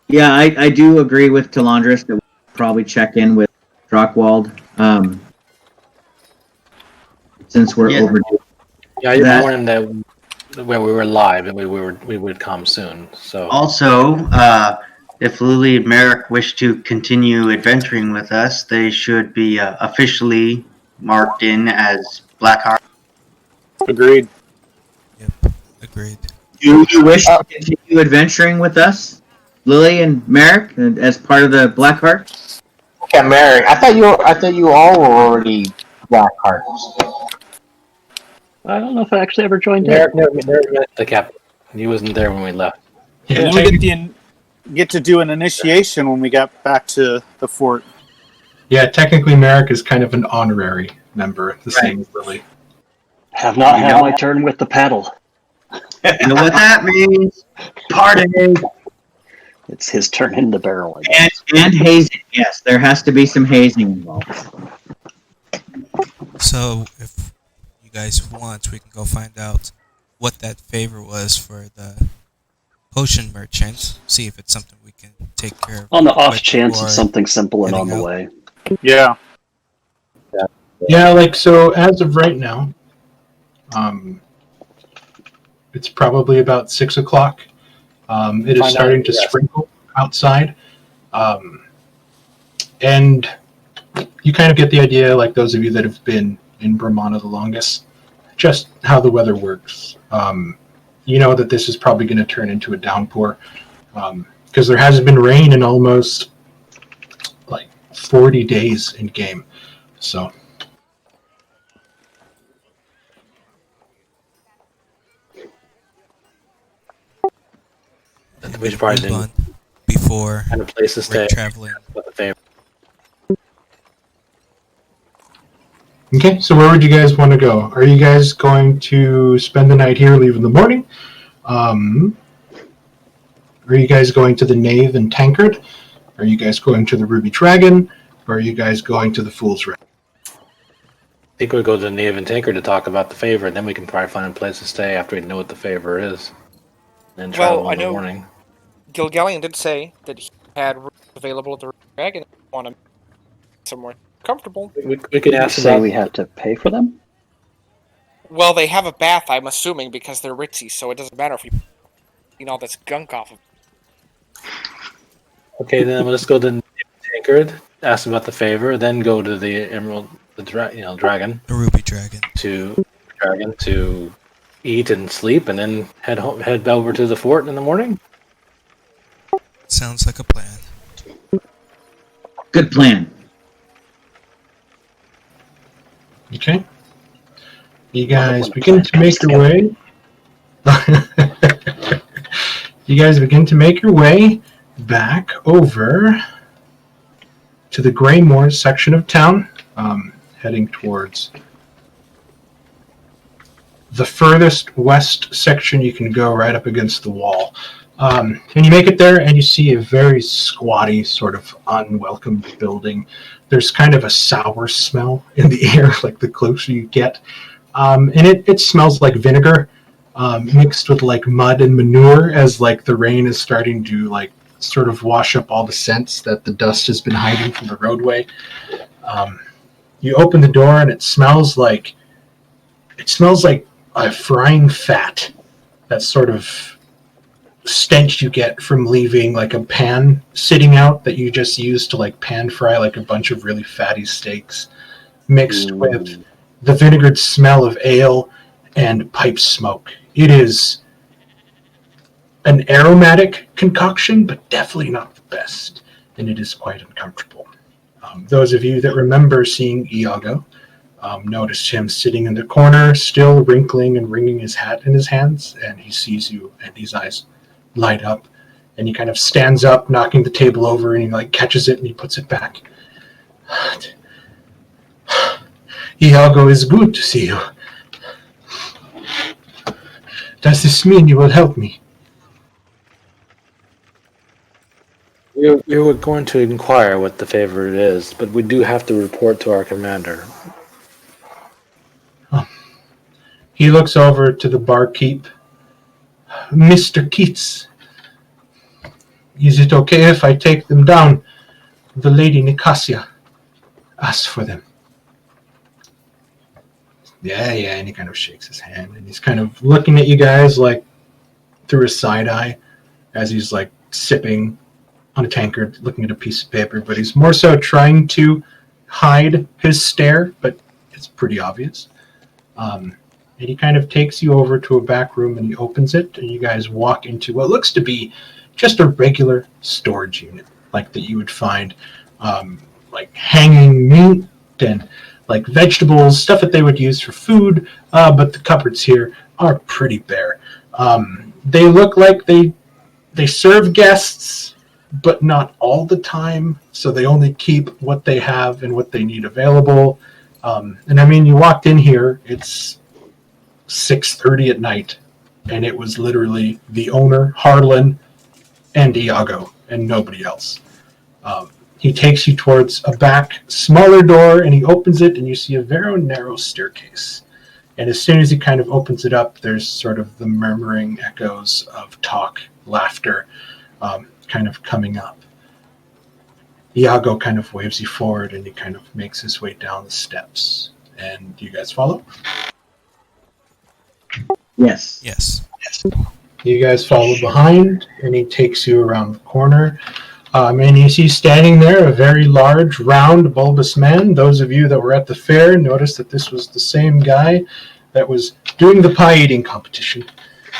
Yeah, I do agree with Talandris that we'll probably check in with Drockwald, since we're overdue. Yeah, I warned him that when we were live and we would come soon. So Also, if Lily and Merrick wish to continue adventuring with us, they should be officially marked in as Blackheart. Agreed. Yep, agreed. Do you wish to continue adventuring with us, Lily and Merrick, as part of the Blackheart? Okay, Merrick. I thought you all were already Blackhearts. I don't know if I actually ever joined in. Merrick met the captain. He wasn't there when we left. Yeah, We get to do an initiation when we got back to the fort. yeah, technically Merrick is kind of an honorary member, the same as Lily. Have not had my turn with the paddle. You know what that means? Party! It's his turn in the barrel. And hazing. Yes, there has to be some hazing involved. So, if you guys want, we can go find out what that favor was for the potion merchant. See if it's something we can take care of. On the off quick chance before it's something simple and on heading the out. way. Yeah. Yeah, so as of right now, it's probably about 6 o'clock. It is starting to sprinkle outside. And you kind of get the idea, like those of you that have been in Brahmana the longest, just how the weather works. You know that this is probably going to turn into a downpour because there hasn't been rain in almost like 40 days in game. So We should probably Move do on before kind of place to stay. we're traveling. With the favor. okay, so where would you guys want to go? Are you guys going to spend the night here, leave in the morning? Are you guys going to the Knave and Tankard? Are you guys going to the Ruby Dragon? Or are you guys going to the Fool's Rest? I think we'll go to the Knave and Tinker to talk about the favor, and then we can probably find a place to stay after we know what the favor is. And travel Well, I in the know- morning. Gilgallion did say that he had rooms available at the Dragon if you want to somewhere comfortable. We could Did you ask say about we have to pay for them? Well, they have a bath, I'm assuming, because they're ritzy, so it doesn't matter if you clean all this gunk off of. Okay, then let's go to the Tankard, ask about the favor, then go to the Emerald, Dragon The Ruby Dragon. to eat and sleep, and then head over to the fort in the morning. Sounds like a plan. Good plan. Okay. You guys begin to make your way. You guys begin to make your way back over to the Greymoor section of town, heading towards the furthest west section you can go, right up against the wall. And you make it there, and you see a very squatty, sort of unwelcome building. There's kind of a sour smell in the air, like the closer you get. And it smells like vinegar, mixed with like mud and manure, as like the rain is starting to like sort of wash up all the scents that the dust has been hiding from the roadway. You open the door, and it smells like a frying fat. That sort of stench you get from leaving like a pan sitting out that you just use to like pan fry like a bunch of really fatty steaks, mixed with the vinegared smell of ale and pipe smoke. It is an aromatic concoction, but definitely not the best, and it is quite uncomfortable. Those of you that remember seeing Iago noticed him sitting in the corner, still wrinkling and wringing his hat in his hands, and he sees you, and his eyes light up, and he kind of stands up, knocking the table over, and he like catches it and he puts it back. Iago, is good to see you. Does this mean you will help me? We were going to inquire what the favor is, but we do have to report to our commander. He looks over to the barkeep. Mr. Keats, is it okay if I take them down? The Lady Nicasia asked for them. Yeah, and he kind of shakes his hand, and he's kind of looking at you guys like through a side eye as he's like sipping on a tankard, looking at a piece of paper, but he's more so trying to hide his stare, but it's pretty obvious. And he kind of takes you over to a back room, and he opens it, and you guys walk into what looks to be just a regular storage unit, like that you would find like hanging meat and like vegetables, stuff that they would use for food, but the cupboards here are pretty bare. They look like they serve guests, but not all the time, so they only keep what they have and what they need available. And I mean, you walked in here, it's 6:30 at night, and it was literally the owner, Harlan, and Iago, and nobody else. He takes you towards a back, smaller door, and he opens it, and you see a very narrow staircase. And as soon as he kind of opens it up, there's sort of the murmuring echoes of talk, laughter, kind of coming up. Iago kind of waves you forward, and he kind of makes his way down the steps. And do you guys follow? Yes. Yes. You guys follow behind, and he takes you around the corner. And you see standing there a very large, round, bulbous man. Those of you that were at the fair noticed that this was the same guy that was doing the pie eating competition.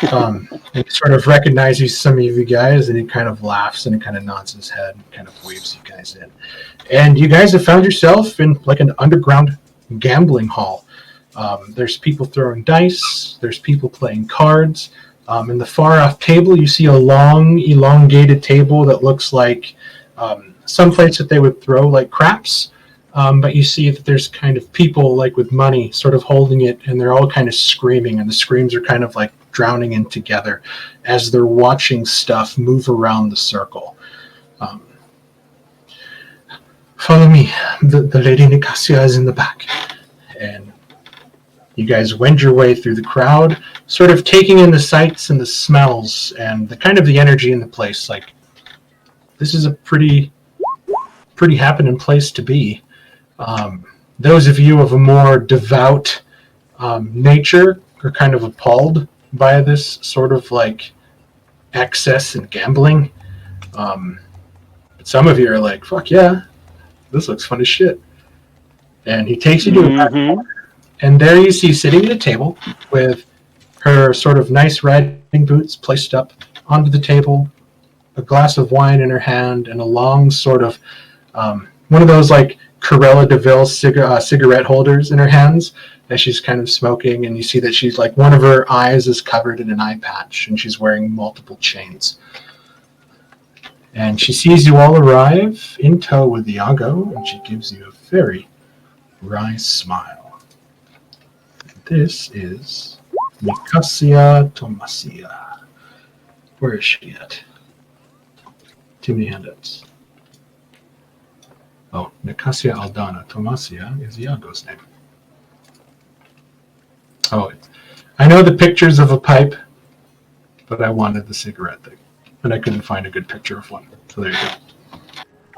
And he sort of recognizes some of you guys, and he kind of laughs and he kind of nods his head and kind of waves you guys in. And you guys have found yourself in like an underground gambling hall. There's people throwing dice. There's people playing cards. In the far off table, you see a long, elongated table that looks like some place that they would throw like craps. But you see that there's kind of people like with money sort of holding it, and they're all kind of screaming, and the screams are kind of like drowning in together as they're watching stuff move around the circle. Follow me. The Lady Nicasia is in the back. And you guys wend your way through the crowd, sort of taking in the sights and the smells and the kind of the energy in the place. Like, this is a pretty happening place to be. Those of you of a more devout nature are kind of appalled by this sort of like excess and gambling. But some of you are like, fuck yeah, this looks fun as shit. And he takes you to a back corner, and there you see sitting at a table with her sort of nice riding boots placed up onto the table, a glass of wine in her hand, and a long sort of one of those like Corella DeVille cigarette holders in her hands as she's kind of smoking, and you see that she's like one of her eyes is covered in an eye patch, and she's wearing multiple chains. And she sees you all arrive in tow with Iago, and she gives you a very wry smile. This is Nicasia Tomasia. Where is she at? Too many handouts. Oh, Nicasia Aldana Tomasia is Iago's name. Oh, I know the pictures of a pipe, but I wanted the cigarette thing. And I couldn't find a good picture of one. So there you go.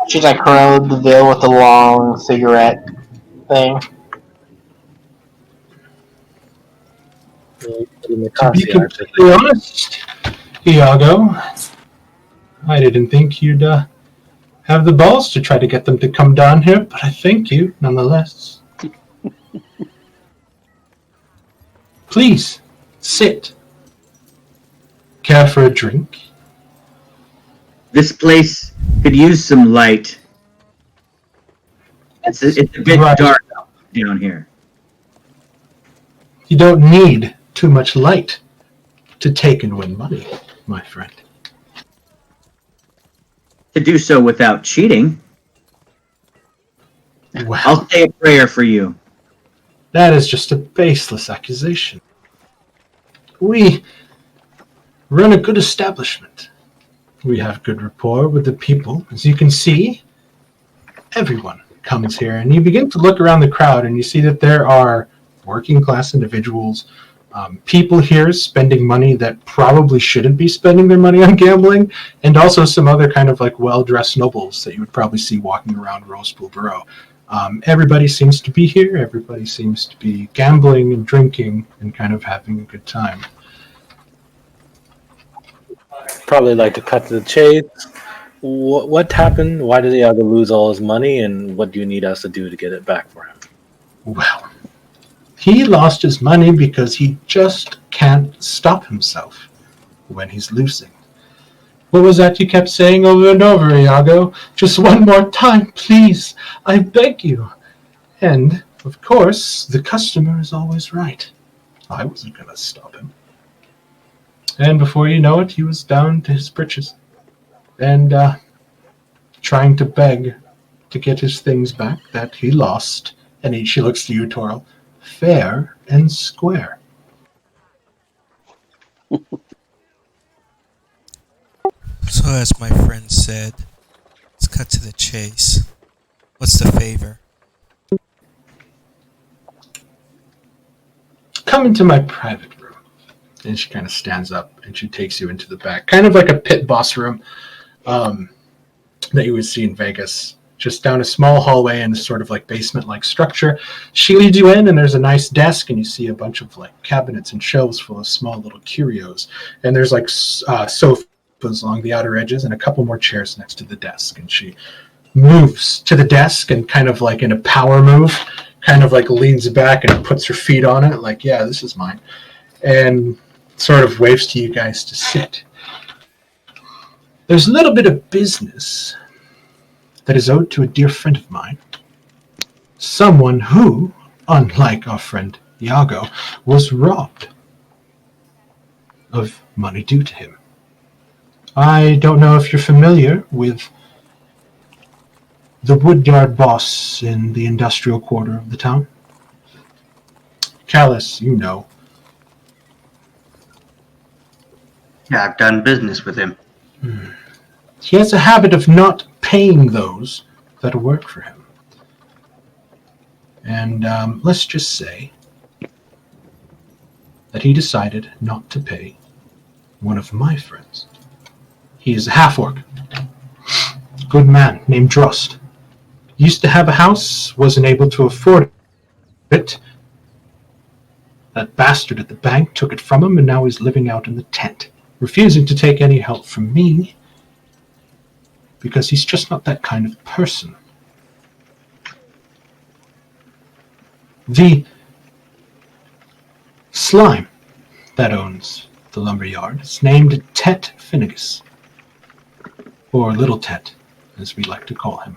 She's like Corella DeVille with the long cigarette thing. To be completely honest, Iago, I didn't think you'd have the balls to try to get them to come down here, but I thank you nonetheless. Please, sit. Care for a drink? This place could use some light. It's a bit Right. dark down here. You don't need too much light to take and win money, my friend. To do so without cheating, Well, I'll say a prayer for you. that is just a baseless accusation. We run a good establishment. We have good rapport with the people. As you can see, everyone comes here, and you begin to look around the crowd, and you see that there are working class individuals, people here spending money that probably shouldn't be spending their money on gambling, and also some other kind of like well-dressed nobles that you would probably see walking around Rosepool Borough. Everybody seems to be here. Everybody seems to be gambling and drinking and kind of having a good time. Probably like to cut to the chase. What happened? Why did Iago lose all his money, and what do you need us to do to get it back for him? Well, he lost his money because he just can't stop himself when he's losing. What was that you kept saying over and over, Iago? Just one more time, please. I beg you. And, of course, the customer is always right. I wasn't going to stop him. And before you know it, he was down to his britches and trying to beg to get his things back that he lost. And she looks to you, Toril, fair and square. So, as my friend said, let's cut to the chase. What's the favor? Come into my private room. And she kind of stands up and she takes you into the back, kind of like a pit boss room that you would see in Vegas. Just down a small hallway in a sort of like basement-like structure. She leads you in, and there's a nice desk, and you see a bunch of like cabinets and shelves full of small little curios. And there's like sofas along the outer edges and a couple more chairs next to the desk. And she moves to the desk and kind of like in a power move, kind of like leans back and puts her feet on it, like, yeah, this is mine. And sort of waves to you guys to sit. There's a little bit of business that is owed to a dear friend of mine. Someone who, unlike our friend Iago, was robbed of money due to him. I don't know if you're familiar with the woodyard boss in the industrial quarter of the town. Callus, you know. Yeah, I've done business with him. He has a habit of not paying those that work for him. And let's just say that he decided not to pay one of my friends. He is a half-orc. Good man named Drost. Used to have a house, wasn't able to afford it. That bastard at the bank took it from him, and now he's living out in the tent, refusing to take any help from me because he's just not that kind of person. The slime that owns the lumberyard is named Tet Finnegas, or Little Tet, as we like to call him.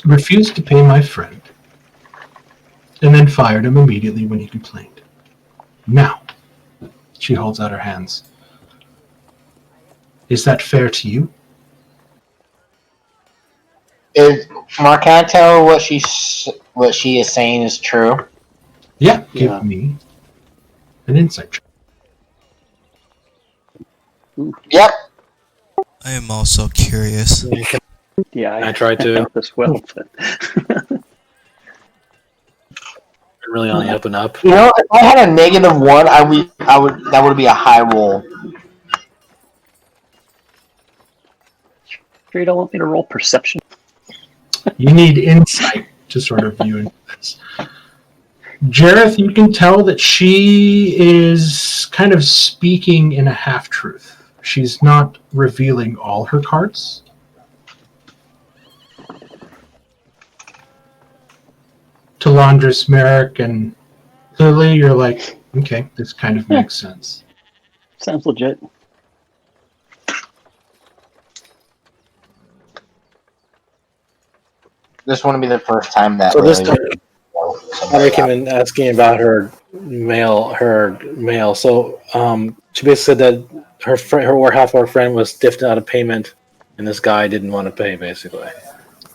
Refused to pay my friend, and then fired him immediately when he complained. Now, she holds out her hands. Is that fair to you? Mark, can I tell her what she is saying is true? Yeah, Yeah. give me an insight check. Yep. I am also curious. Yeah, I tried to. help as well. But Really only up and up. You know, if I had a -1, I would. That would be a high roll. sure you don't want me to roll perception? You need insight to sort of view into this. Jareth, you can tell that she is kind of speaking in a half-truth. She's not revealing all her cards. Talandris, Merrick, and Lily, you're like, okay, this kind of makes sense. Sounds legit. This wouldn't be the first time that. So this really- time, I came in asking about her mail. So she basically said that her half-orc friend was stiffed out of payment, and this guy didn't want to pay, basically.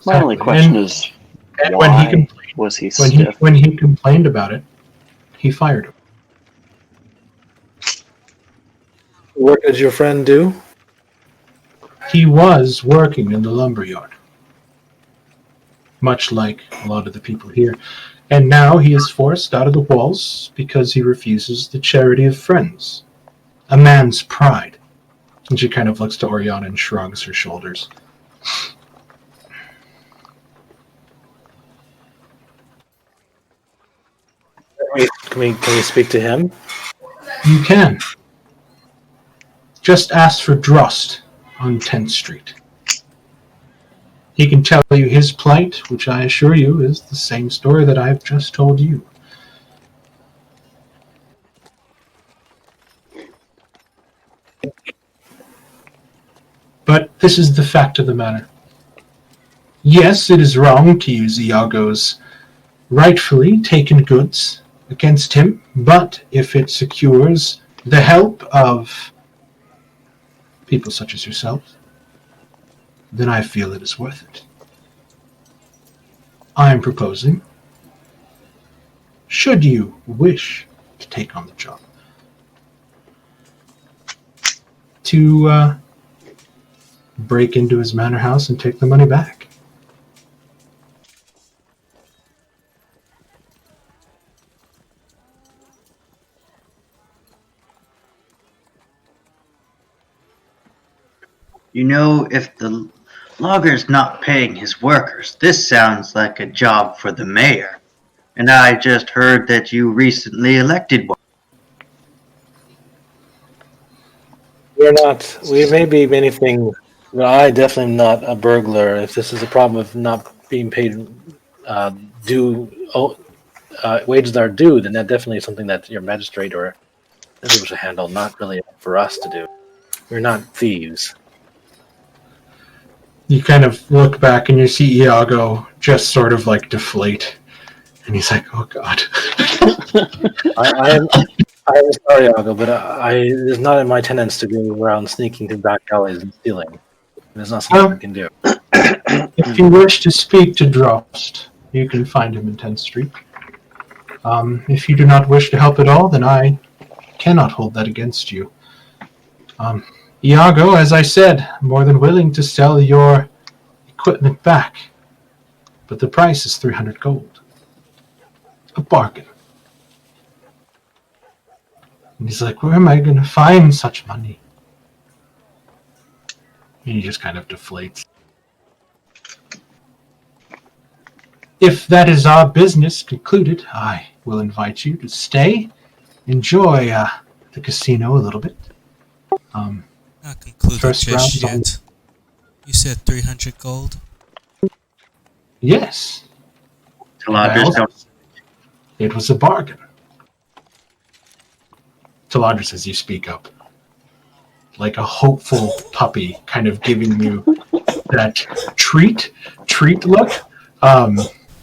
My only question is, And why was he stiff? when he complained about it, he fired him. What did your friend do? He was working in the lumberyard, much like a lot of the people here. And now he is forced out of the walls because he refuses the charity of friends. A man's pride. And she kind of looks to Oriana and shrugs her shoulders. Can we speak to him? You can. Just ask for Drost on 10th Street. He can tell you his plight, which I assure you is the same story that I've just told you. But this is the fact of the matter. Yes, it is wrong to use Iago's rightfully taken goods against him, but if it secures the help of people such as yourself, then I feel it is worth it. I am proposing, should you wish to take on the job, to break into his manor house and take the money back. You know, if the logger's not paying his workers, this sounds like a job for the mayor. And I just heard that you recently elected one. We may be anything, but I definitely am not a burglar. If this is a problem of not being paid due wages are due, then that definitely is something that your magistrate or people should handle, not really for us to do. We're not thieves. You kind of look back and you see Iago just sort of like deflate. And he's like, oh, God. I am sorry, Iago, but it's not in my tenets to go around sneaking through back alleys and stealing. It's not something I can do. If you wish to speak to Drost, you can find him in 10th Street. If you do not wish to help at all, then I cannot hold that against you. Iago, as I said, more than willing to sell your equipment back. But the price is 300 gold. A bargain. And he's like, where am I going to find such money? And he just kind of deflates. If that is our business concluded, I will invite you to stay, enjoy the casino a little bit. Not concluded First just round yet. You said 300 gold? Yes. Taladris, It was a bargain. Taladris, as you speak up, like a hopeful puppy, kind of giving you that treat look,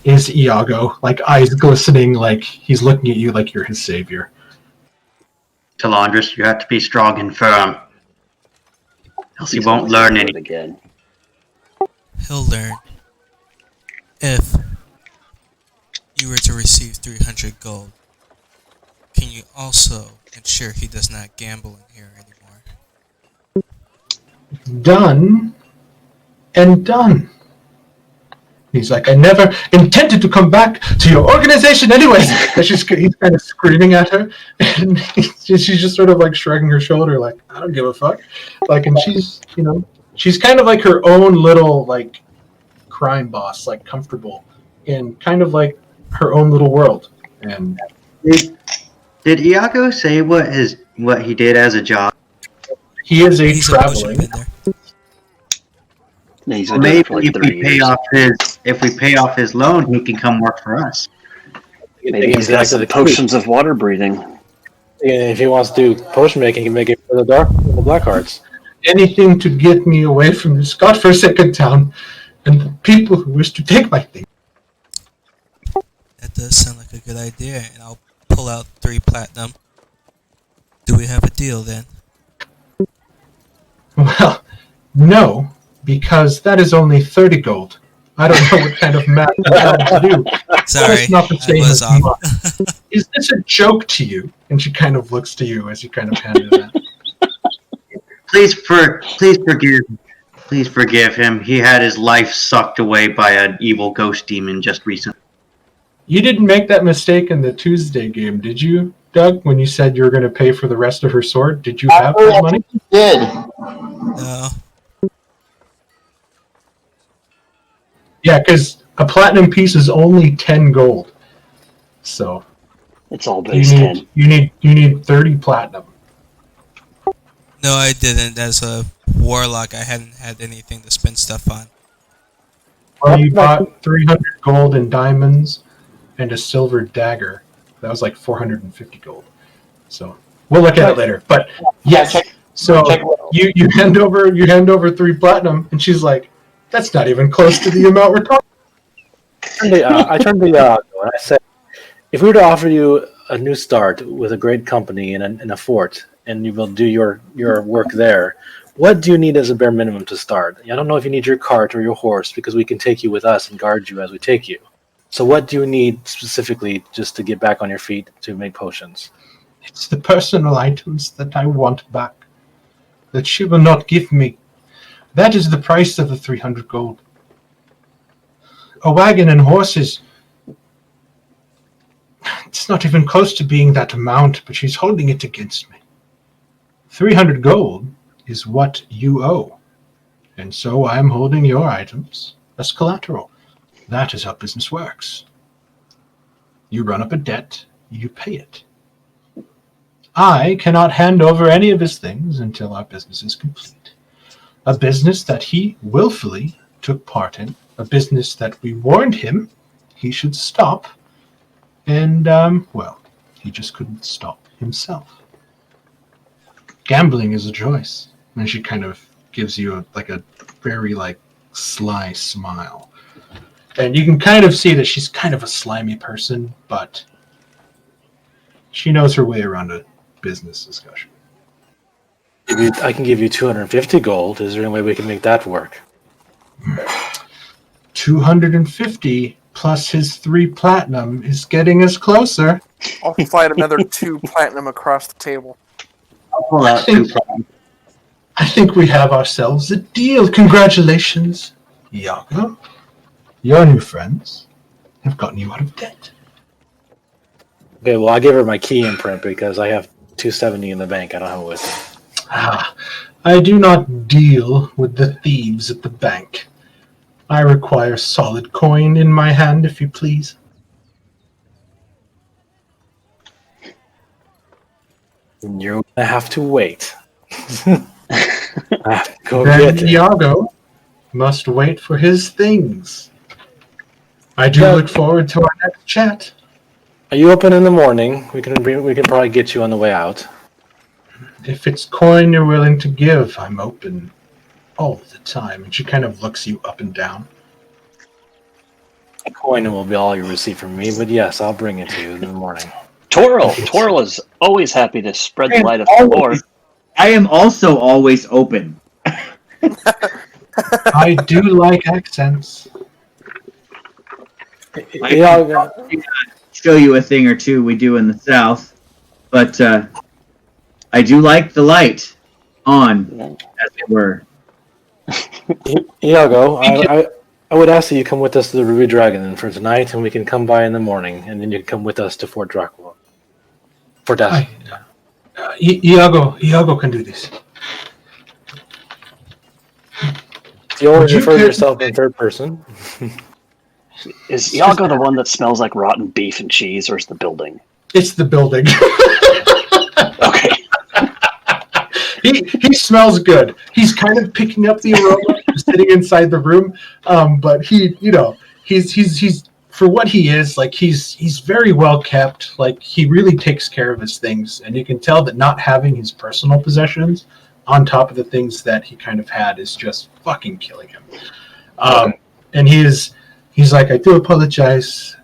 is Iago, like eyes glistening, like he's looking at you like you're his savior. Talandris, you have to be strong and firm. Else he won't learn anything. Again. He'll learn. If you were to receive 300 gold, can you also ensure he does not gamble in here anymore? Done and done. He's like, I never intended to come back to your organization anyways. And he's kind of screaming at her. And she's just sort of like shrugging her shoulder like, I don't give a fuck. Like, and she's, she's kind of like her own little like crime boss, like comfortable in kind of like her own little world. And Did Iago say what he did as a job? he is He's a traveling. pushing vendor. Yeah, he's Well, been maybe for like if 30 we pay off his loan, he can come work for us. Maybe he's got some potions of water breathing. And if he wants to do potion making, he can make it for the black hearts. Anything to get me away from this godforsaken town and the people who wish to take my thing. That does sound like a good idea, and I'll pull out 3 platinum. Do we have a deal then? Well, no, because that is only 30 gold. I don't know what kind of math you're trying to do. Sorry, That's not the I same was as off. mine. Is this a joke to you? And she kind of looks to you as you kind of hand her that. Please forgive him. He had his life sucked away by an evil ghost demon just recently. You didn't make that mistake in the Tuesday game, did you, Doug, when you said you were going to pay for the rest of her sword? Did you have that money? Did. No. Yeah, because a platinum piece is only 10 gold. So It's all base 10. you need 30 platinum. No, I didn't. As a warlock, I hadn't had anything to spend stuff on. Well, you bought 300 gold in diamonds and a silver dagger. That was like 450 gold. So we'll look at it later. But yes, so you hand over 3 platinum, and she's like, "That's not even close to the amount we're talking." I turned to Iago and I said, if we were to offer you a new start with a great company in a fort, and you will do your work there, what do you need as a bare minimum to start? I don't know if you need your cart or your horse, because we can take you with us and guard you as we take you. So what do you need specifically just to get back on your feet to make potions? It's the personal items that I want back, that she will not give me. That is the price of the 300 gold. A wagon and horses. It's not even close to being that amount, but she's holding it against me. 300 gold is what you owe. And so I am holding your items as collateral. That is how business works. You run up a debt, you pay it. I cannot hand over any of his things until our business is complete. A business that he willfully took part in, a business that we warned him he should stop, And, well, he just couldn't stop himself. Gambling is a choice. And she kind of gives you a very, sly smile. And you can kind of see that she's kind of a slimy person, but she knows her way around a business discussion. I can give you 250 gold. Is there any way we can make that work? 250 plus his 3 platinum is getting us closer. I'll slide another 2 platinum across the table. I'll pull out 2 platinum. I think we have ourselves a deal. Congratulations, Iago. Your new friends have gotten you out of debt. Okay, well, I give her my key imprint because I have 270 in the bank. I don't have it with me. I do not deal with the thieves at the bank. I require solid coin in my hand, if you please. You're gonna have to wait. Go Then get it. Iago must wait for his things. I do look forward to our next chat. Are you open in the morning? We can probably get you on the way out. If it's coin you're willing to give, I'm open all the time. And she kind of looks you up and down. A coin will be all you receive from me, but yes, I'll bring it to you in the morning. Toril is always happy to spread the light of the Lord. I am also always open. I do like accents. Yeah, Show you a thing or two we do in the South, but I do like the light on, as it were. Iago, I would ask that you come with us to the Ruby Dragon for tonight, and we can come by in the morning, and then you can come with us to Fort Dracula. For death. Iago can do this. You always Would you refer to care- yourself in third person. Is Iago the one that smells like rotten beef and cheese, or is the building? It's the building. Okay. He smells good. He's kind of picking up the aroma sitting inside the room, but he's for what he is, he's very well kept. He really takes care of his things, and you can tell that not having his personal possessions on top of the things that he kind of had is just fucking killing him. And he's like, I do apologize.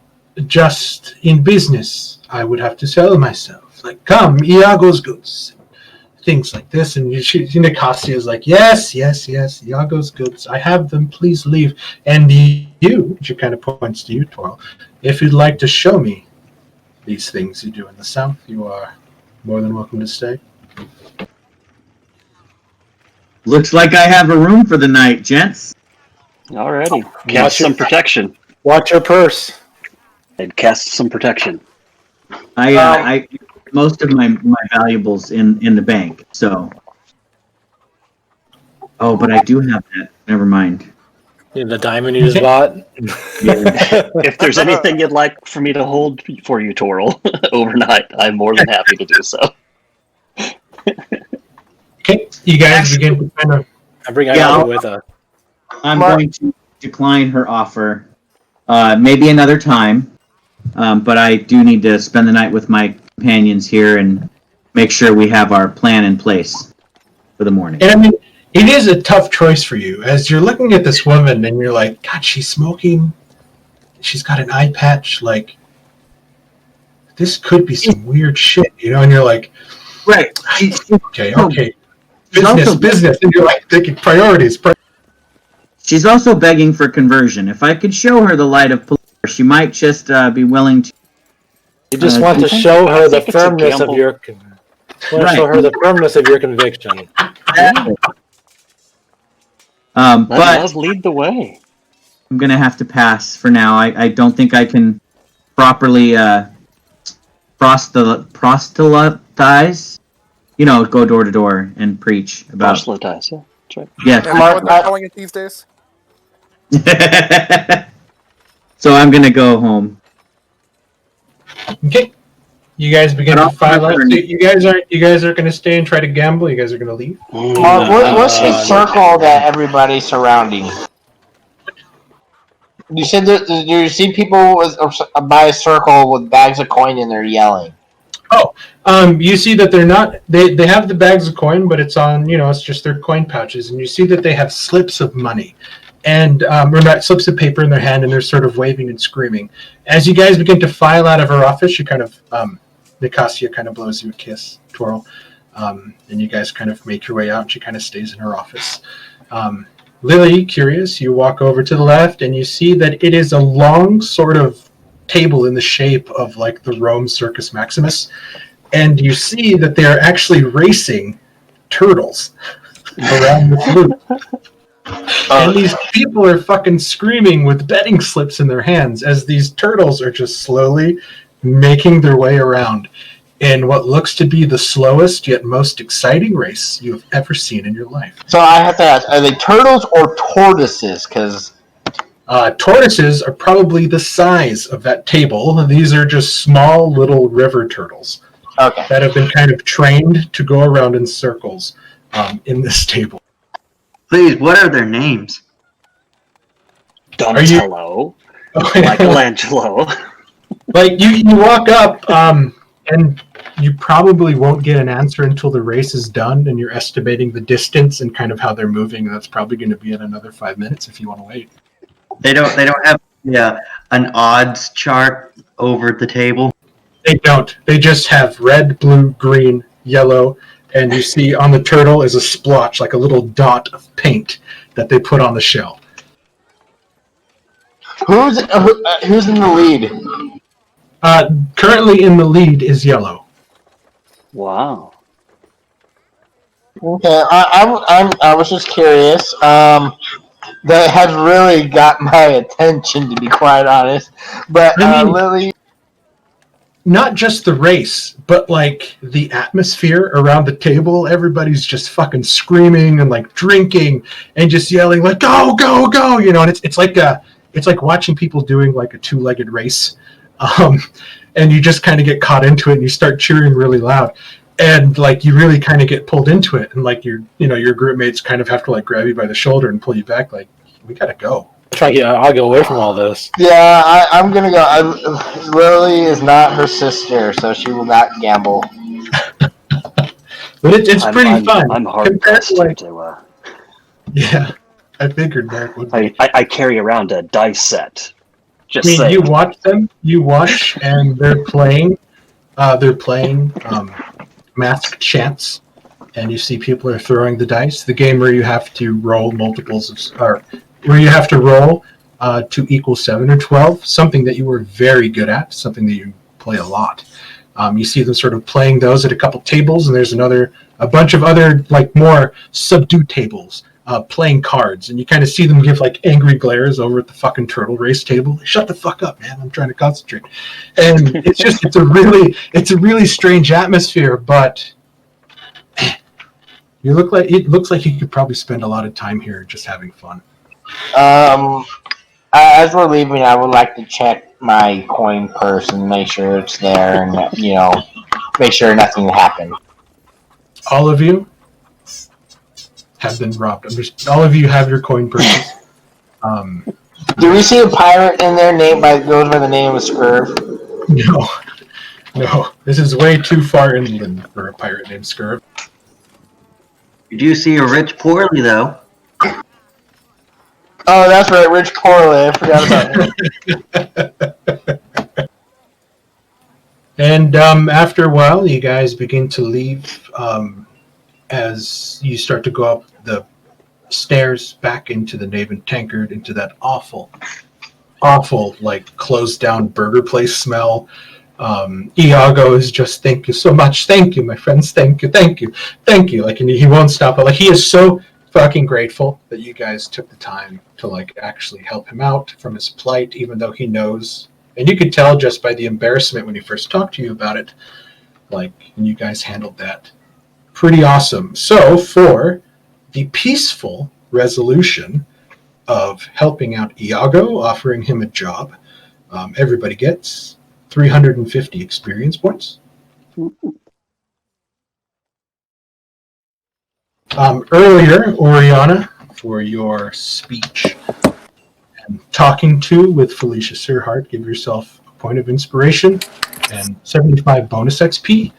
Just in business, I would have to sell myself. Come, Iago's goods. Things like this, and Nicasia is like, yes, Iago's goods. I have them. Please leave. And she kind of points to you, Toril. If you'd like to show me these things you do in the South, you are more than welcome to stay. Looks like I have a room for the night, gents. Alrighty. Cast some protection. Watch your purse. And cast some protection. I most of my valuables in the bank, so. Oh, but I do have that. Never mind. Yeah, the diamond you just bought. If there's anything you'd like for me to hold for you, Toril, overnight, I'm more than happy to do so. Okay, you guys begin to kind of. I bring Iago with us. I'm going to decline her offer. Maybe another time. But I do need to spend the night with my companions here and make sure we have our plan in place for the morning. And I mean, it is a tough choice for you as you're looking at this woman and you're like, God, she's smoking. She's got an eye patch. This could be some weird shit, And you're like, Right. Okay. Business. And you're like thinking priorities. She's also begging for conversion. If I could show her the light of Pelor, she might just be willing to. You just want to show her the firmness of your. Show her the firmness of your conviction. Let But us lead the way. I'm gonna have to pass for now. I don't think I can properly proselytize. Go door to door and preach about. Proselytize, yeah. That's right. Yeah. Everyone they're calling it these days. So I'm gonna go home. Okay. You guys begin But to I'll file out. return. You guys are going to stay and try to gamble. You guys are going to leave. What's the circle that everybody's surrounding? You said that do you see people by a circle with bags of coin and they're yelling? You see that they're not. They have the bags of coin, but it's on. It's just their coin pouches, and you see that they have slips of money, and or not slips of paper in their hand, and they're sort of waving and screaming. As you guys begin to file out of her office, you kind of Nicasia kind of blows you a kiss, Twirl, and you guys kind of make your way out. And she kind of stays in her office. Lily, curious, you walk over to the left, and you see that it is a long sort of table in the shape of like the Rome Circus Maximus, and you see that they are actually racing turtles around this loop. And these people are fucking screaming with betting slips in their hands as these turtles are just slowly making their way around in what looks to be the slowest yet most exciting race you have ever seen in your life. So I have to ask, are they turtles or tortoises? Because tortoises are probably the size of that table. These are just small little river turtles that have been kind of trained to go around in circles in this table. Please, what are their names? Donatello, Michelangelo. Like you walk up, and you probably won't get an answer until the race is done, and you're estimating the distance and kind of how they're moving. And that's probably going to be in another 5 minutes if you want to wait. They don't have an odds chart over the table. They don't. They just have red, blue, green, yellow, and you see on the turtle is a splotch, like a little dot of paint that they put on the shell. who's in the lead? Currently in the lead is yellow. Wow. Okay, I was just curious. That has really got my attention, to be quite honest. But Lily, not just the race, but like the atmosphere around the table. Everybody's just fucking screaming and like drinking and just yelling like "Go, go, go!" And it's like watching people doing like a two-legged race, and you just kind of get caught into it and you start cheering really loud. And like you really kind of get pulled into it, and like your group mates kind of have to like grab you by the shoulder and pull you back. Like, we gotta go. I'll go away from all this. yeah, I'm gonna go. Lily is not her sister, so she will not gamble. But it's pretty fun. I'm hard pressed to. Yeah, I figured that would. I carry around a dice set. Just saying. You watch them. You watch, and they're playing. Masked Chance, and you see people are throwing the dice. The game where you have to roll where you have to roll to equal 7 or 12, something that you were very good at, something that you play a lot. You see them sort of playing those at a couple tables, and there's a bunch of other like more subdued tables playing cards, and you kind of see them give like angry glares over at the fucking turtle race table. Shut the fuck up, man! I'm trying to concentrate. And it's a really strange atmosphere, but it looks like you could probably spend a lot of time here just having fun. As we're leaving, I would like to check my coin purse and make sure it's there, and make sure nothing happened. All of you have been robbed. All of you have your coin purses. Do we see a pirate in there goes by the name of Scurv? No. This is way too far inland for a pirate named Scurv. You do see a rich poorly, though. Oh, that's right, Rich Poorly. I forgot about him. And after a while, you guys begin to leave as you start to go up the stairs back into the Knave and Tankard, into that awful, like, closed-down burger place smell. Iago is just, thank you so much. Thank you, my friends. Thank you. Like, and he won't stop. But, like, he is so fucking grateful that you guys took the time to, like, actually help him out from his plight, even though he knows. And you could tell just by the embarrassment when he first talked to you about it. Like, and you guys handled that pretty awesome. So, for the peaceful resolution of helping out Iago, offering him a job, everybody gets 350 experience points. Earlier, Oriana, for your speech and talking to with Felicia Searhart, give yourself a point of inspiration and 75 bonus XP.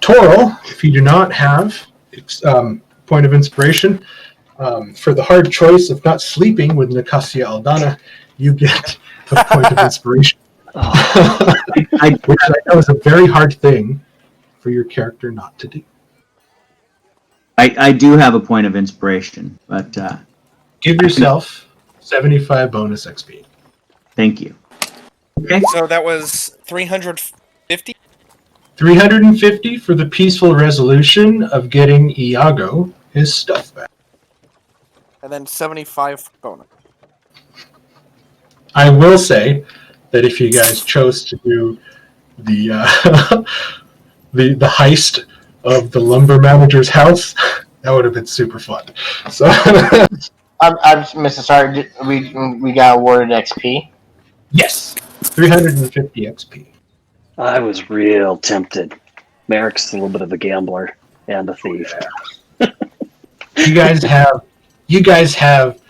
Toril, if you do not have point of inspiration, for the hard choice of not sleeping with Nicasia Aldana, you get a point of inspiration. Which I know is a very hard thing for your character not to do. I do have a point of inspiration, but Give yourself 75 bonus XP. thank you. Okay. So that was 350. 350 for the peaceful resolution of getting Iago his stuff back. And then 75 bonus. I will say that if you guys chose to do the the heist of the lumber manager's house, that would have been super fun. So I'm Mr. Sorry, we got awarded XP. yes, 350 XP. I was real tempted. Merrick's a little bit of a gambler and a thief. You guys have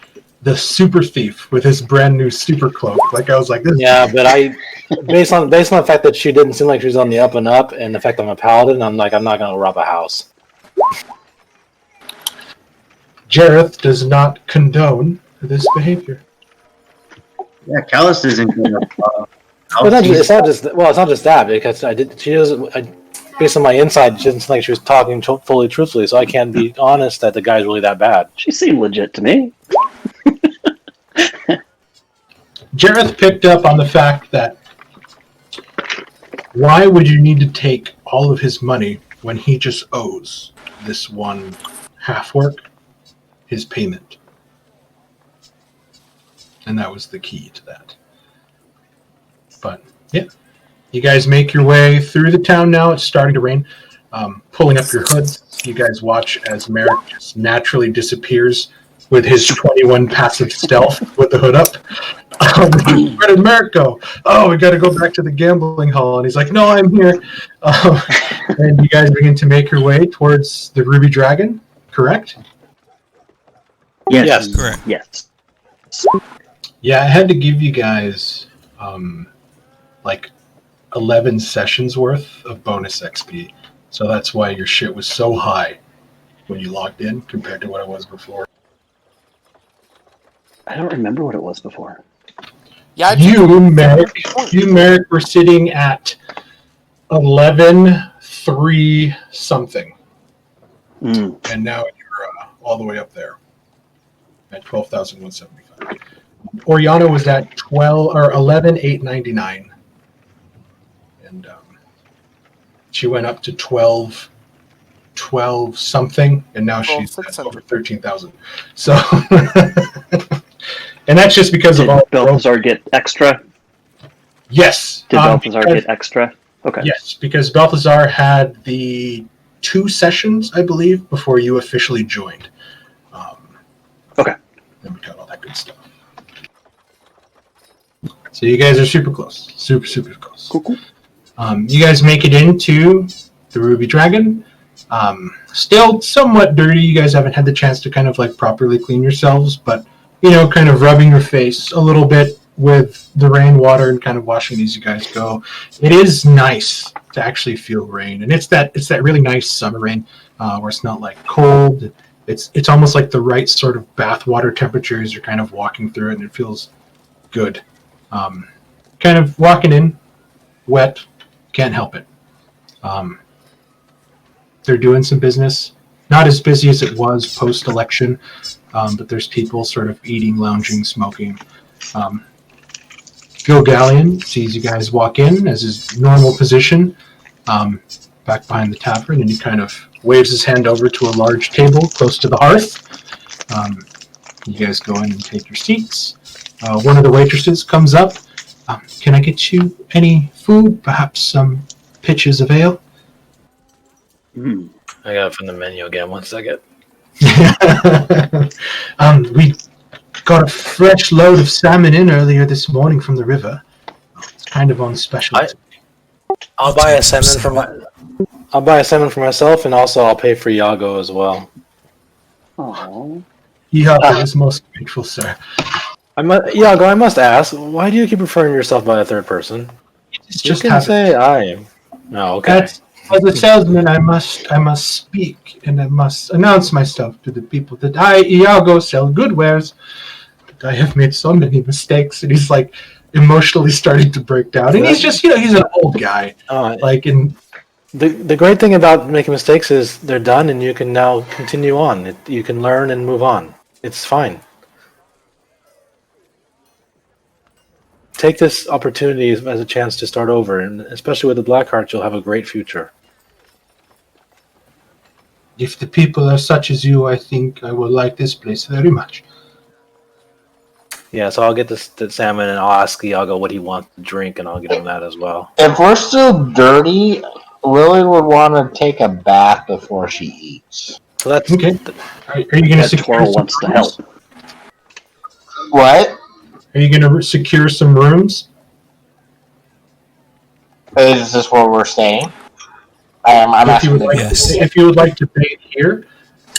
the super thief with his brand new super cloak. Like I was like, this. Yeah, but based on the fact that she didn't seem like she was on the up and up, and the fact I'm a paladin, I'm not gonna rob a house. Jareth does not condone this behavior. Yeah, Callus isn't going to. It's not just that, because she doesn't. Based on my inside, she doesn't seem like she was talking fully truthfully, so I can't be honest that the guy's really that bad. She seemed legit to me. Jareth picked up on the fact that why would you need to take all of his money when he just owes this one half work his payment? And that was the key to that. But yeah, you guys make your way through the town now. It's starting to rain. Pulling up your hoods, you guys watch as Merrick just naturally disappears with his 21 passive stealth with the hood up. Where did Merrick go? Oh, we got to go back to the gambling hall. And he's like, no, I'm here. And you guys begin to make your way towards the Ruby Dragon, correct? Yes. Correct. Yes. Yeah, I had to give you guys like 11 sessions worth of bonus XP. So that's why your shit was so high when you logged in compared to what it was before. I don't remember what it was before. Yeah, You, Merrick, were sitting at 11,3 something. Mm. And now you're all the way up there at 12,175. Oriana was at 11,899. And she went up to 12 something, and now she's at over 13,000. So, and that's just because Did of all. Balthazar get extra? Yes. Did Balthazar get extra? Okay. Yes, because Balthazar had the 2 sessions, I believe, before you officially joined. Okay. Then we got all that good stuff. So you guys are super close. Super, super close. Cool. You guys make it into the Ruby Dragon. Still somewhat dirty. You guys haven't had the chance to kind of like properly clean yourselves, but kind of rubbing your face a little bit with the rainwater and kind of washing as you guys go. It is nice to actually feel rain, and it's that really nice summer rain where it's not like cold. It's almost like the right sort of bathwater temperature as you're kind of walking through it, and it feels good. Kind of walking in wet, can't help it. They're doing some business, not as busy as it was post-election, but there's people sort of eating, lounging, smoking. Phil Gallion sees you guys walk in as his normal position, back behind the tavern, and he kind of waves his hand over to a large table close to the hearth. You guys go in and take your seats. One of the waitresses comes up. Can I get you any food? Perhaps some pitchers of ale? Mm. I got it from the menu again. 1 second. We got a fresh load of salmon in earlier this morning from the river. It's kind of on special. I'll buy a salmon for myself, and also I'll pay for Iago as well. Aww. Iago is most grateful, sir. Iago, I must ask, why do you keep referring to yourself by a third person? It's You just can habit. say I am. No, okay. That's, as a salesman, I must speak and I must announce myself to the people that I, Iago, sell good wares. But I have made so many mistakes, and he's like emotionally starting to break down. And he's just, he's an old guy. Like, in The great thing about making mistakes is they're done, and you can now continue on. You can learn and move on. It's fine. Take this opportunity as a chance to start over, and especially with the Blackheart, you'll have a great future. if the people are such as you, I think I will like this place very much. Yeah, so I'll get the salmon, and I'll ask Iago what he wants to drink, and I'll get him that as well. If we're still dirty, Lily would want to take a bath before she eats. So that's Okay. Are you going to That secure Toro some wants to rooms? help. What? Are you going to secure some rooms? Is this where we're staying? I'm If you, asking. would like Yes. if you would like to bathe here,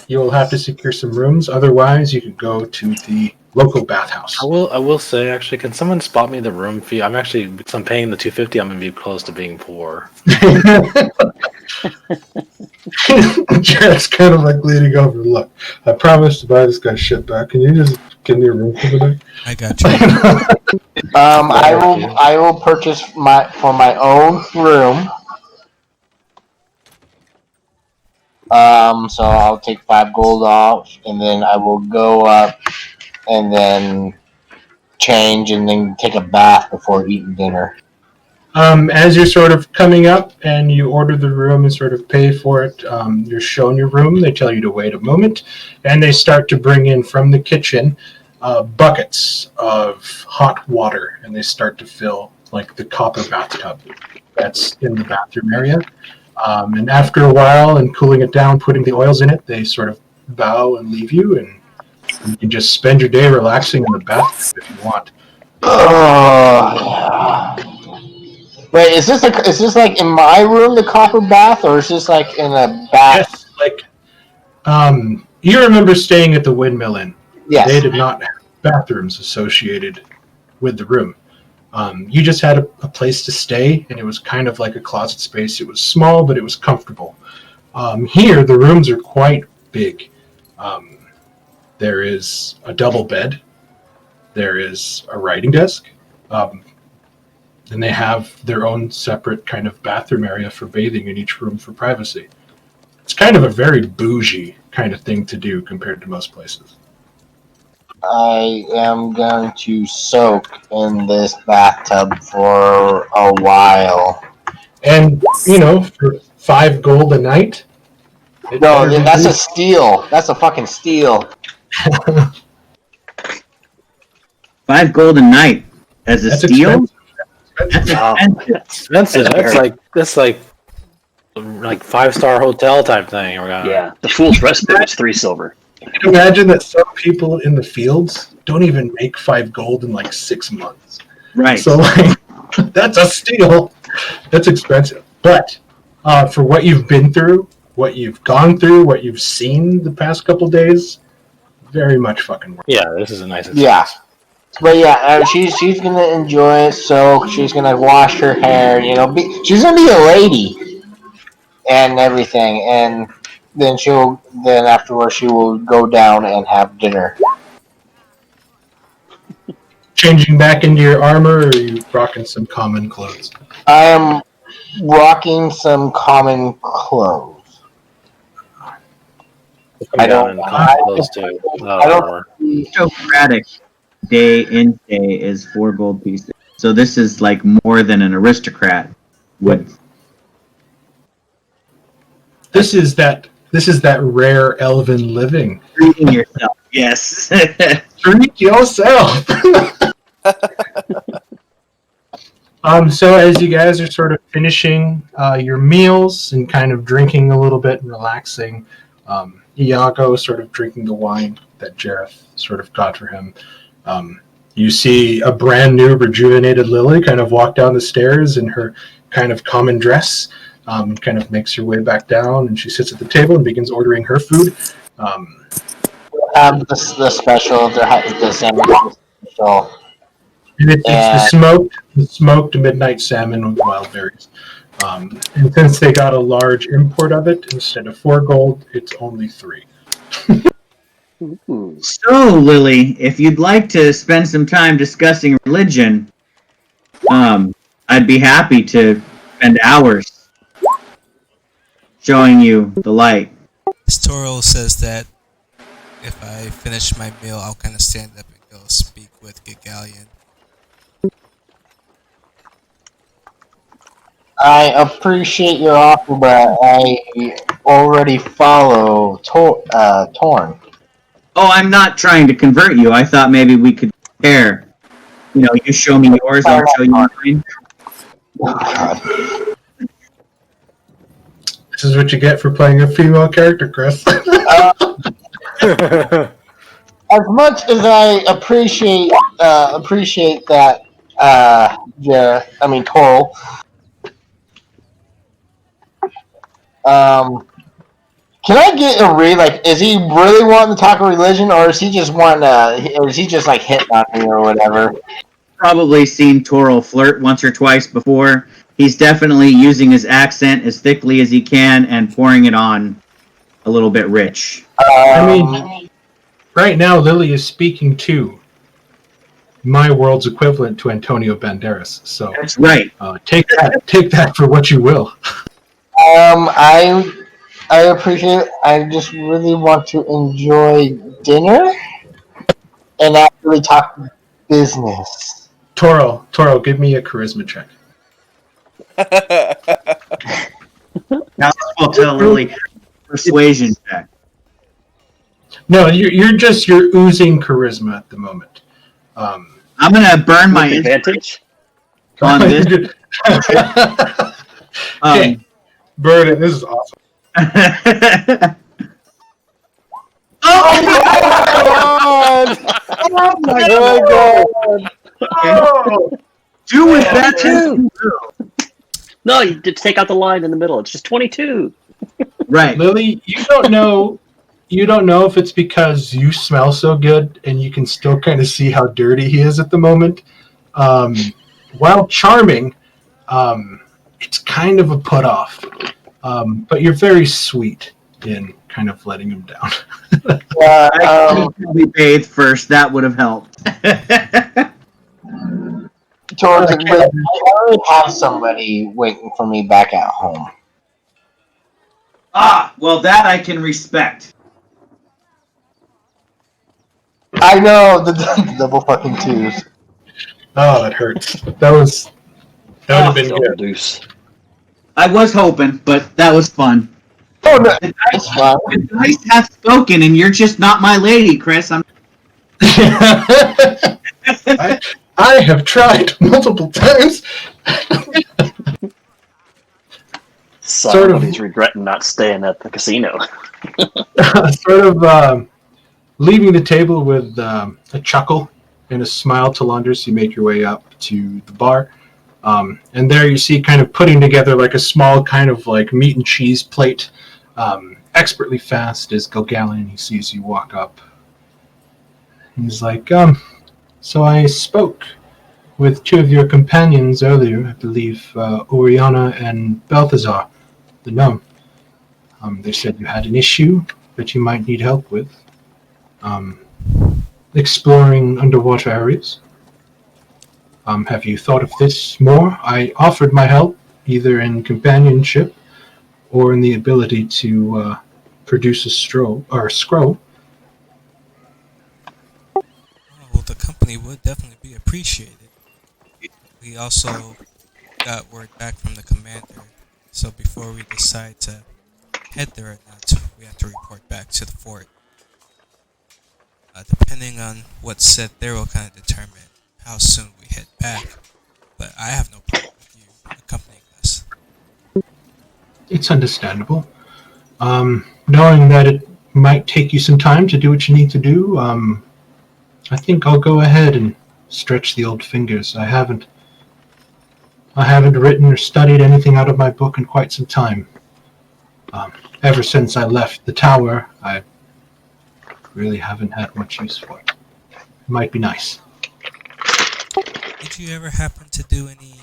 you will have to secure some rooms. Otherwise, you could go to the local bathhouse. I will say, actually, can someone spot me the room fee? I'm actually, because I'm paying the $250, I'm gonna be close to being poor. Jared's kind of like leaning over. Look, I promised to buy this guy shit back. Can you just give me a room for the day? I got you. I will purchase for my own room. So I'll take 5 gold off, and then I will go up, and then change, and then take a bath before eating dinner. As you're sort of coming up and you order the room and sort of pay for it, you're shown your room. They tell you to wait a moment, and they start to bring in from the kitchen buckets of hot water, and they start to fill like the copper bathtub that's in the bathroom area. And after a while and cooling it down, putting the oils in it, they sort of bow and leave you, and you can just spend your day relaxing in the bath if you want. Oh, wait, is this like in my room, the copper bath, or is this like in a bath? Yes, like you remember staying at the Windmill Inn. Yes. They did not have bathrooms associated with the room. You just had a place to stay, and it was kind of like a closet space. It was small, but it was comfortable. Here, the rooms are quite big. There is a double bed. There is a writing desk. And they have their own separate kind of bathroom area for bathing in each room for privacy. It's kind of a very bougie kind of thing to do compared to most places. I am going to soak in this bathtub for a while. And, for 5 gold a night. No, that's a steal. That's a fucking steal. 5 gold a night as a That's steal? expensive. That's Wow. expensive. Expensive. That's That's like 5-star hotel type thing. Yeah, the Fool's Respite was 3 silver. You can imagine that some people in the fields don't even make 5 gold in like 6 months. Right. So, that's a steal. That's expensive. But for what you've been through, what you've gone through, what you've seen the past couple days, very much fucking worth it. Yeah, this is a nice experience. Yeah. But yeah, she's gonna enjoy it. So she's gonna wash her hair. She's gonna be a lady and everything. And then afterwards she will go down and have dinner. Changing back into your armor, or are you rocking some common clothes? I am rocking some common clothes. I don't. Close to, I don't- Aristocratic day in day is 4 gold pieces. So this is like more than an aristocrat would. This is that rare elven living. Treating yourself. Yes. Treat yourself. So as you guys are sort of finishing your meals and kind of drinking a little bit and relaxing, Iago sort of drinking the wine that Jareth sort of got for him. You see a brand new rejuvenated Lily kind of walk down the stairs in her kind of common dress, kind of makes her way back down, and she sits at the table and begins ordering her food. The special, the sandwich So And it's the smoked midnight salmon with wild berries. And since they got a large import of it, instead of 4 gold, it's only 3. Ooh. So, Lily, if you'd like to spend some time discussing religion, I'd be happy to spend hours showing you the light. Toro says that if I finish my meal, I'll kind of stand up and go speak with Gagalion. I appreciate your offer, but I already follow Torn. Oh, I'm not trying to convert you. I thought maybe we could compare. You know, you show me yours, I'll show you mine. Oh, God. This is what you get for playing a female character, Chris. As much as I appreciate that, Toral. Can I get a read? Like, is he really wanting to talk religion, or is he just like hitting on me or whatever? Probably seen Toral flirt once or twice before. He's definitely using his accent as thickly as he can and pouring it on a little bit rich. I mean, right now Lily is speaking to my world's equivalent to Antonio Banderas. So That's right. Take that for what you will. I appreciate it. I just really want to enjoy dinner and not really talk business. Toro, give me a charisma check. Now we'll tell Lily. Persuasion check. No, you're oozing charisma at the moment. I'm gonna burn my With advantage. on this. Hey, burn it. This is awesome. Oh my god! Do with that too. No, you did take out the line in the middle. It's just 22. Right. Lily, you don't know if it's because you smell so good and you can still kind of see how dirty he is at the moment. While charming, it's kind of a put off. But you're very sweet in kind of letting him down. I probably bathed first. That would have helped. George, I already have somebody waiting for me back at home. Well, that I can respect. I know the double fucking twos. Oh, that hurts. That would have been good. Deuce. I was hoping, but that was fun. Oh no, it's fine. The dice have spoken, and you're just not my lady, Chris. I have tried multiple times. Somebody's regretting not staying at the casino. Leaving the table with a chuckle and a smile to Launders, you make your way up to the bar. And there you see kind of putting together like a small kind of like meat and cheese plate. Expertly fast is Gilgallen. He sees you walk up. He's like, so I spoke with 2 of your companions earlier, I believe, Oriana and Balthazar, the gnome. They said you had an issue that you might need help with. Exploring underwater areas. Have you thought of this more? I offered my help, either in companionship or in the ability to produce a scroll. Well, the company would definitely be appreciated. We also got word back from the commander, so before we decide to head there or not, we have to report back to the fort. Depending on what's said there will kind of determine how soon we head back, but I have no problem with you accompanying us. It's understandable. Knowing that it might take you some time to do what you need to do, I think I'll go ahead and stretch the old fingers. I haven't written or studied anything out of my book in quite some time. Ever since I left the tower, I really haven't had much use for it. It might be nice. did you ever happen to do any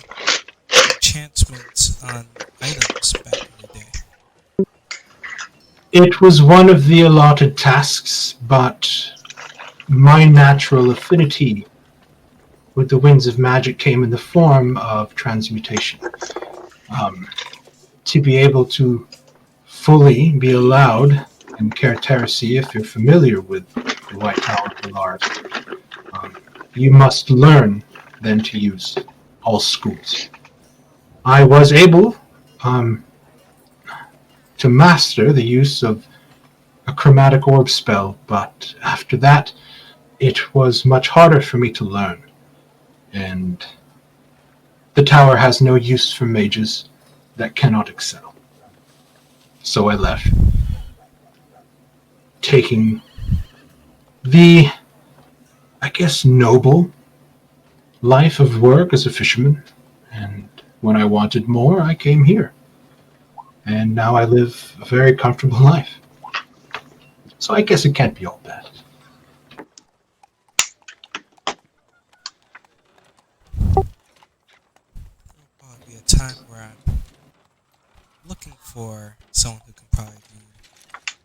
enchantments on items back in the day? It was one of the allotted tasks, but my natural affinity with the winds of magic came in the form of transmutation. To be able to fully be allowed in Karateracy, if you're familiar with the White Tower of Lars, you must learn then to use all schools. I was able to master the use of a chromatic orb spell, but after that, it was much harder for me to learn. And the tower has no use for mages that cannot excel. So I left, taking the, I guess, noble life of work as a fisherman. And when I wanted more, I came here. And now I live a very comfortable life. So I guess it can't be all bad. There'll be a time where I'm looking for someone who can probably do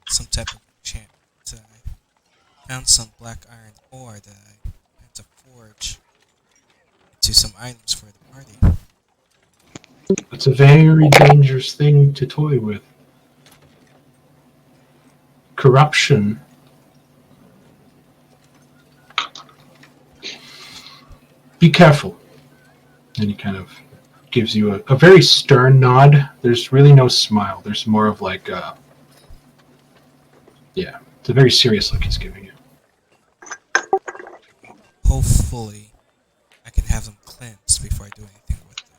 some type of enchantment. I found some black iron ore that I had to forge into some items for the party. It's a very dangerous thing to toy with. Corruption. Be careful. And he kind of gives you a very stern nod. There's really no smile. There's more of like a... Yeah, it's a very serious look he's giving you. Hopefully, I can have them cleansed before I do anything with them.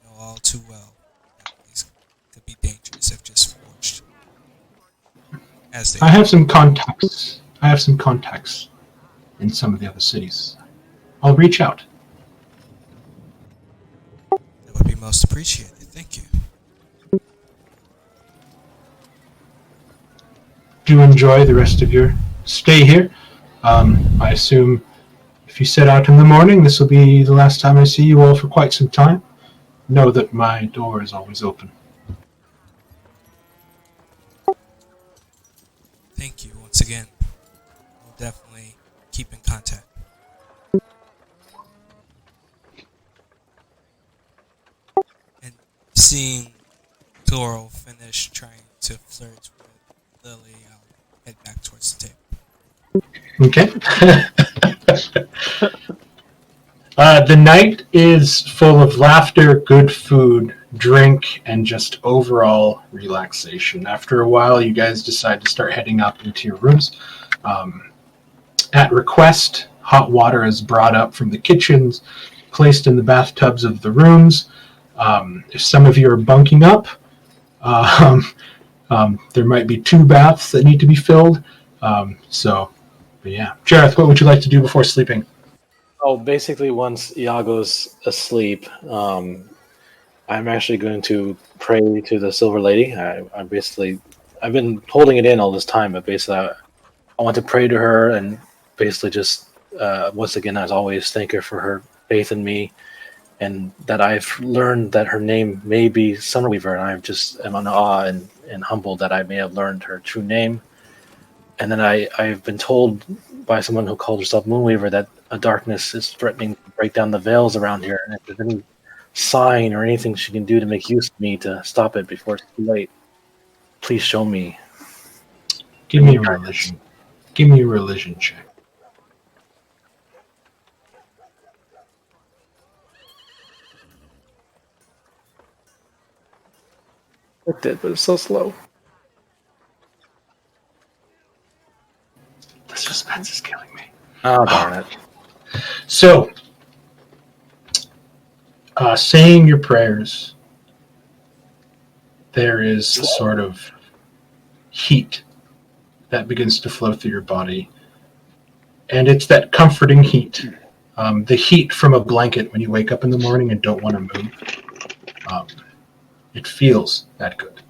I know all too well that these could be dangerous if just forged. As they I have some contacts. In some of the other cities. I'll reach out. That would be most appreciated. Thank you. Do enjoy the rest of your stay here. I assume if you set out in the morning, this will be the last time I see you all for quite some time. Know that my door is always open. Thank you once again. We'll definitely keep in contact. And seeing Doro finish trying to flirt with Lily, I'll head back towards the table. Okay. The night is full of laughter, good food, drink, and just overall relaxation. After a while, you guys decide to start heading up into your rooms. At request, hot water is brought up from the kitchens, placed in the bathtubs of the rooms. If some of you are bunking up, there might be 2 baths that need to be filled. But yeah. Jareth, what would you like to do before sleeping? Oh, basically, once Iago's asleep, I'm actually going to pray to the Silver Lady. I've been holding it in all this time, but basically, I want to pray to her and basically just, once again, as always, thank her for her faith in me, and that I've learned that her name may be Summerweaver, and I just am in awe and humbled that I may have learned her true name. And then I've been told by someone who called herself Moonweaver that a darkness is threatening to break down the veils around here. And if there's any sign or anything she can do to make use of me to stop it before it's too late, please show me. Give me a religion. Give me a religion check. It did, but it's so slow. The suspense is killing me. Oh, darn it. So, saying your prayers, there is a sort of heat that begins to flow through your body. And it's that comforting heat. The heat from a blanket when you wake up in the morning and don't want to move. It feels that good.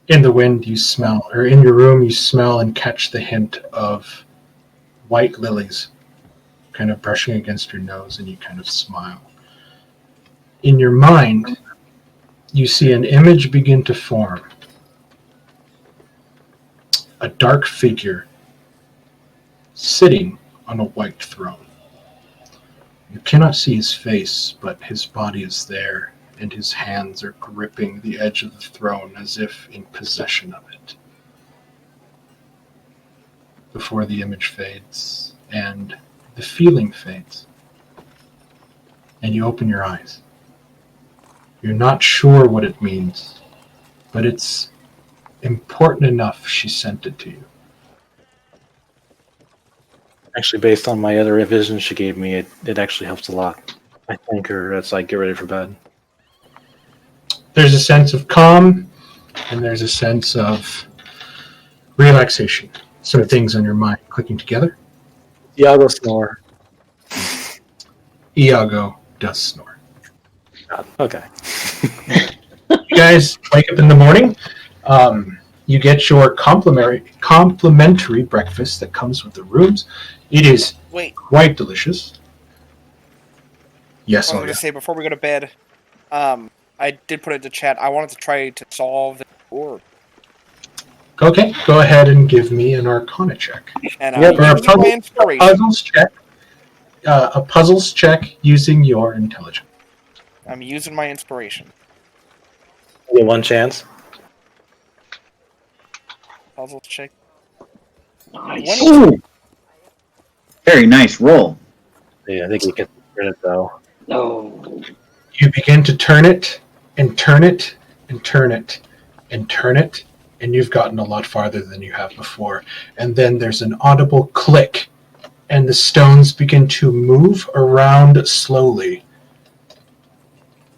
In the wind, you smell, or in your room, you smell and catch the hint of white lilies kind of brushing against your nose, and you kind of smile. In your mind, you see an image begin to form. A dark figure sitting on a white throne. You cannot see his face, but his body is there, and his hands are gripping the edge of the throne as if in possession of it. Before the image fades, and the feeling fades, and you open your eyes. You're not sure what it means, but it's important enough she sent it to you. Actually, based on my other vision she gave me, it actually helps a lot. I thank her as I get ready for bed. There's a sense of calm, and there's a sense of relaxation. Some things on your mind clicking together. Iago snore. Iago does snore. Okay. You guys wake up in the morning. You get your complimentary breakfast that comes with the rooms. It is Wait, quite delicious. Yes, I was going to say before we go to bed, I did put it into chat. I wanted to try to solve the door. Okay, go ahead and give me an Arcana check. And Yeah, I'm Or a using my inspiration. puzzles check. A puzzles check using your intelligence. I'm using my inspiration. Only one chance. Puzzles check. Nice. Ooh. Very nice roll. Yeah, I think you get the credit though. No. You begin to turn it and turn it and turn it and turn it, and you've gotten a lot farther than you have before. And then there's an audible click, and the stones begin to move around slowly.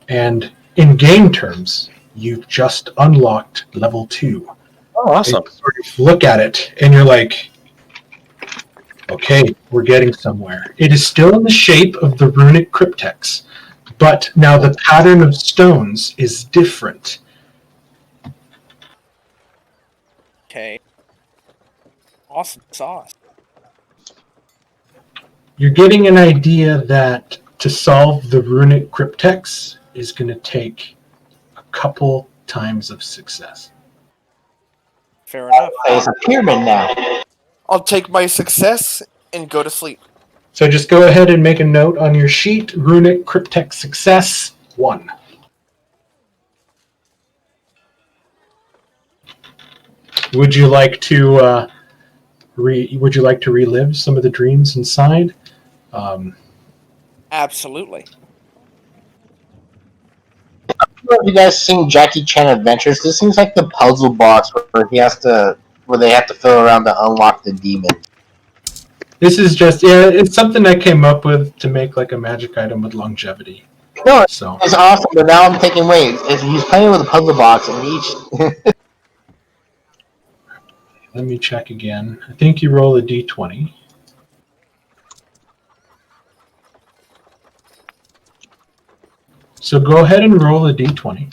And in game terms, you've just unlocked level 2. Oh, awesome. And you sort of look at it, and you're like, okay, we're getting somewhere. It is still in the shape of the runic cryptex, but now the pattern of stones is different. Okay. Awesome sauce. You're getting an idea that to solve the runic cryptex is going to take a couple times of success. Fair enough. It's a pyramid now. I'll take my success and go to sleep. So just go ahead and make a note on your sheet. Runic cryptex success 1. Would you like to relive some of the dreams inside? Absolutely. I don't know if you guys seen Jackie Chan Adventures. This seems like the puzzle box where they have to fill around to unlock the demon. This is just it's something I came up with to make like a magic item with longevity. No, So it's awesome, but now I'm thinking, wait, if he's playing with a puzzle box and each let me check again. I think you roll a d20. So go ahead and roll a d20.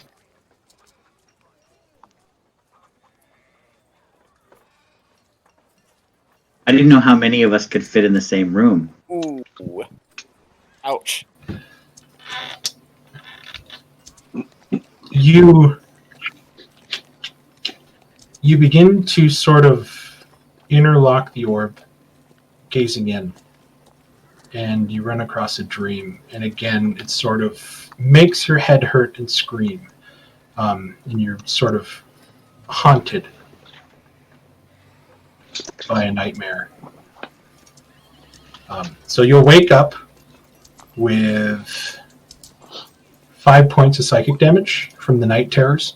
I didn't know how many of us could fit in the same room. Ooh. Ouch. You begin to sort of interlock the orb, gazing in, and you run across a dream. And again, it sort of makes your head hurt and scream, and you're sort of haunted by a nightmare. So you'll wake up with 5 points of psychic damage from the night terrors.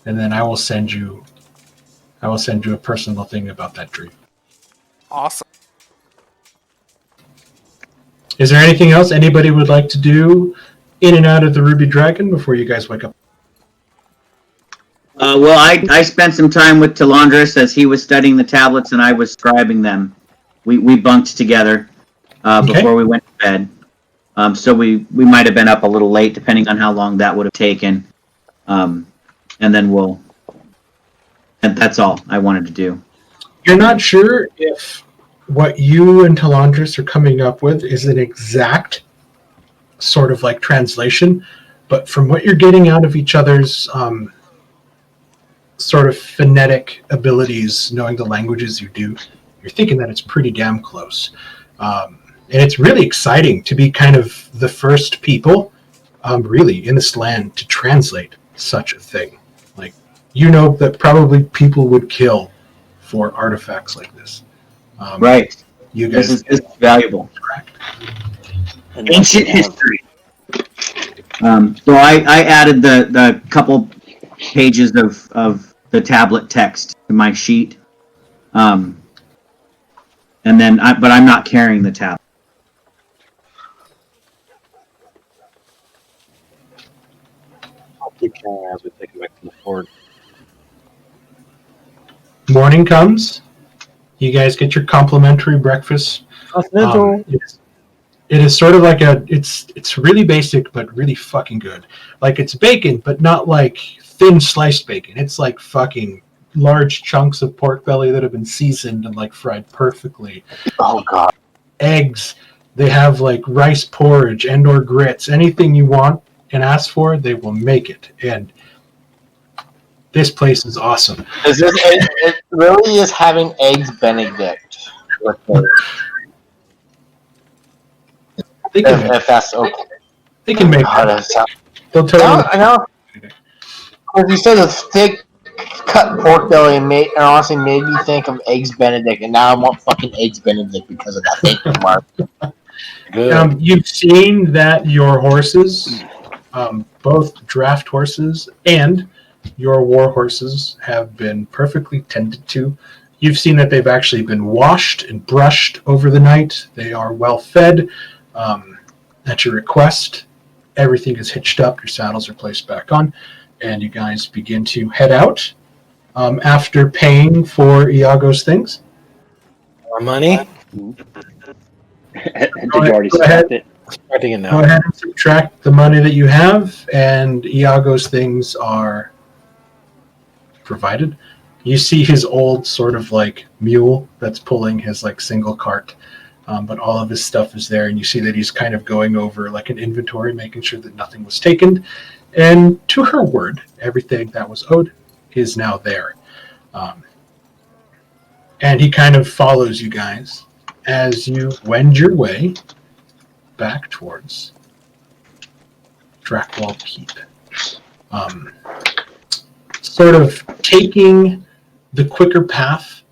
And then I will send you a personal thing about that dream. Awesome. Is there anything else anybody would like to do in and out of the Ruby Dragon before you guys wake up? Well, I spent some time with Talandris as he was studying the tablets and I was scribing them. We bunked together before we went to bed. So we might have been up a little late, depending on how long that would have taken. And then and that's all I wanted to do. You're not sure if what you and Talandris are coming up with is an exact sort of like translation, but from what you're getting out of each other's sort of phonetic abilities, knowing the languages you do, you're thinking that it's pretty damn close. And it's really exciting to be kind of the first people really in this land to translate such a thing. Like, you know that probably people would kill for artifacts like this. Right. You guys This is valuable. correct. And Ancient we have- history. So I added the couple pages of the tablet text to my sheet. And then but I'm not carrying the tablet. I'll keep carrying as we take it back to the fort. Morning comes. You guys get your complimentary breakfast. It is sort of like it's really basic but really fucking good. Like, it's bacon, but not like thin sliced bacon. It's like fucking large chunks of pork belly that have been seasoned and like fried perfectly. Oh god. Eggs. They have like rice porridge and or grits. Anything you want and ask for, they will make it. And this place is awesome. Is this? It really is having eggs Benedict. With the, They can, if that's okay. they can make God, it. that sounds- They'll tell you. I know. As you said, the thick cut pork belly and honestly made me think of eggs Benedict, and now I want fucking eggs Benedict because of that bacon mark. Good. You've seen that your horses, both draft horses and your war horses, have been perfectly tended to. You've seen that they've actually been washed and brushed over the night. They are well fed. At your request, everything is hitched up. Your saddles are placed back on, and you guys begin to head out after paying for Iago's things. More money? And did you already Go ahead. subtract it? Starting it Go now. ahead and subtract the money that you have, and Iago's things are provided. You see his old sort of like mule that's pulling his like single cart, but all of his stuff is there, and you see that he's kind of going over like an inventory, making sure that nothing was taken. And to her word, everything that was owed is now there. And he kind of follows you guys as you wend your way back towards Drackwall Keep. Sort of taking the quicker path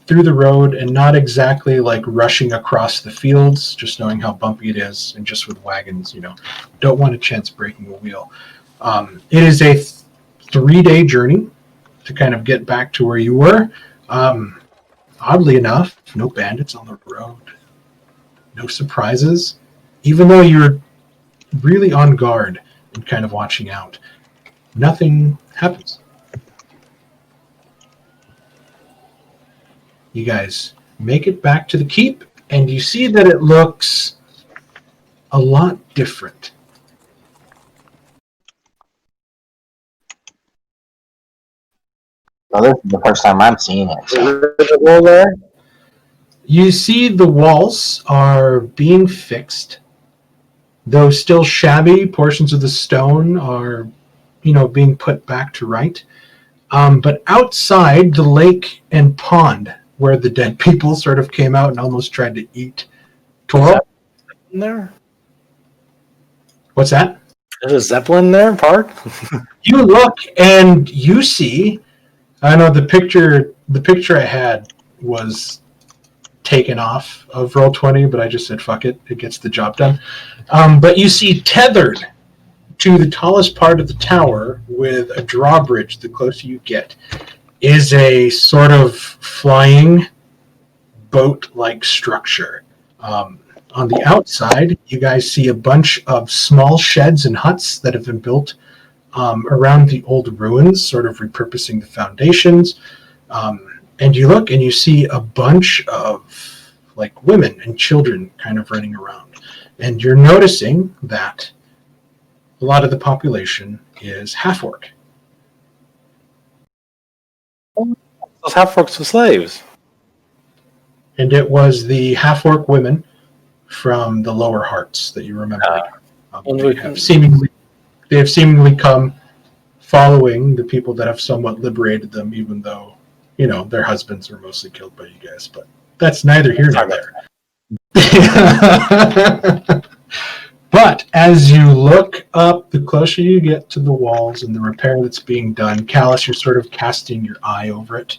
through the road and not exactly like rushing across the fields, just knowing how bumpy it is, and just with wagons, don't want a chance breaking a wheel. It is a 3-day journey to kind of get back to where you were. Oddly enough, no bandits on the road, no surprises, even though you're really on guard and kind of watching out. Nothing happens. You guys make it back to the keep, and you see that it looks a lot different. Well, this is the first time I'm seeing it. So. You see the walls are being fixed, though still shabby. Portions of the stone are, being put back to right. But outside the lake and pond, where the dead people sort of came out and almost tried to eat Toro. In there? What's that? There's a Zeppelin there, park? You look and you see. I know the picture I had was taken off of Roll20, but I just said fuck it. It gets the job done. But you see tethered to the tallest part of the tower with a drawbridge, the closer you get, is a sort of flying boat-like structure. On the outside, you guys see a bunch of small sheds and huts that have been built around the old ruins, sort of repurposing the foundations. And you look and you see a bunch of like women and children kind of running around. And you're noticing that a lot of the population is half-orc. Those half-orcs were slaves. And it was the half-orc women from the Lower Hearts that you remember. They have seemingly come following the people that have somewhat liberated them, even though, their husbands were mostly killed by you guys. But that's neither here nor there. But as you look up, the closer you get to the walls and the repair that's being done, Callus, you're sort of casting your eye over it.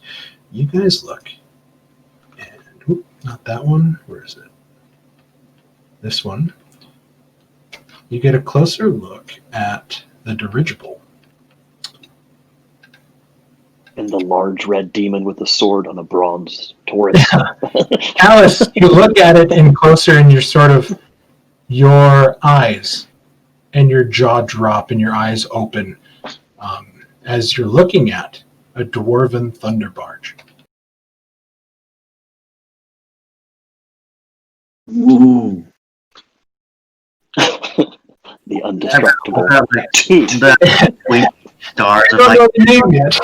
You guys look. And, not that one. Where is it? This one. You get a closer look at the dirigible. And the large red demon with the sword on a bronze Taurus. Callus, you look at it in closer and you're sort of, your eyes and your jaw drop and your eyes open as you're looking at a dwarven thunder barge. Ooh. The indestructible. The stars You don't know the name yet.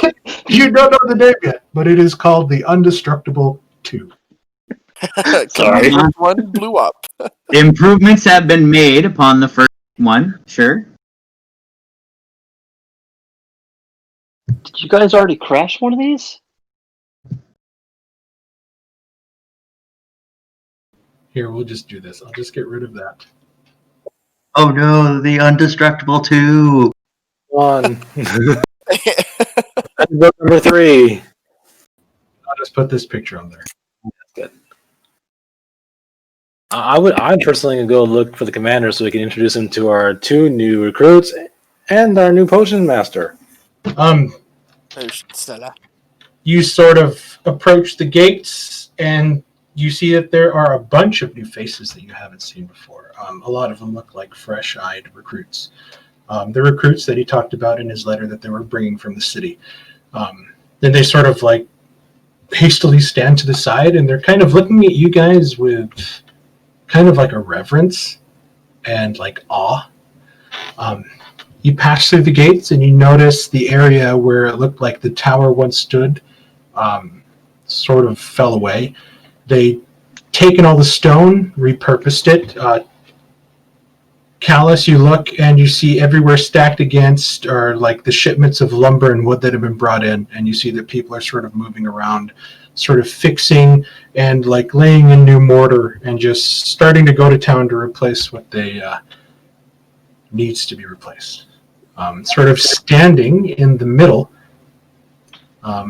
You don't know the name yet, but it is called the Undestructible 2. Sorry. One blew up. Improvements have been made upon the first one, sure. Did you guys already crash one of these? Here, we'll just do this. I'll just get rid of that. Oh no, the Undestructible 2. One. That's book number 3. I'll just put this picture on there. That's good. I'm personally gonna go look for the commander so we can introduce him to our 2 new recruits and our new potion master. You sort of approach the gates and you see that there are a bunch of new faces that you haven't seen before. A lot of them look like fresh-eyed recruits. The recruits that he talked about in his letter that they were bringing from the city. Then they sort of like hastily stand to the side and they're kind of looking at you guys with kind of like a reverence and like awe. You pass through the gates and you notice the area where it looked like the tower once stood sort of fell away. They taken all the stone, repurposed it. Callus, you look and you see everywhere stacked against are like the shipments of lumber and wood that have been brought in, and you see that people are sort of moving around, sort of fixing and like laying in new mortar and just starting to go to town to replace what they needs to be replaced. Sort of standing in the middle,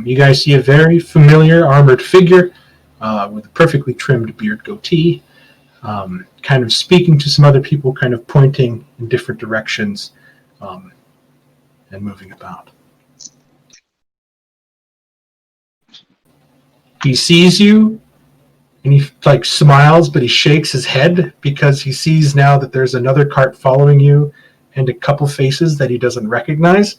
you guys see a very familiar armored figure with a perfectly trimmed beard goatee, kind of speaking to some other people, kind of pointing in different directions and moving about. He sees you and he like smiles, but he shakes his head because he sees now that there's another cart following you and a couple faces that he doesn't recognize.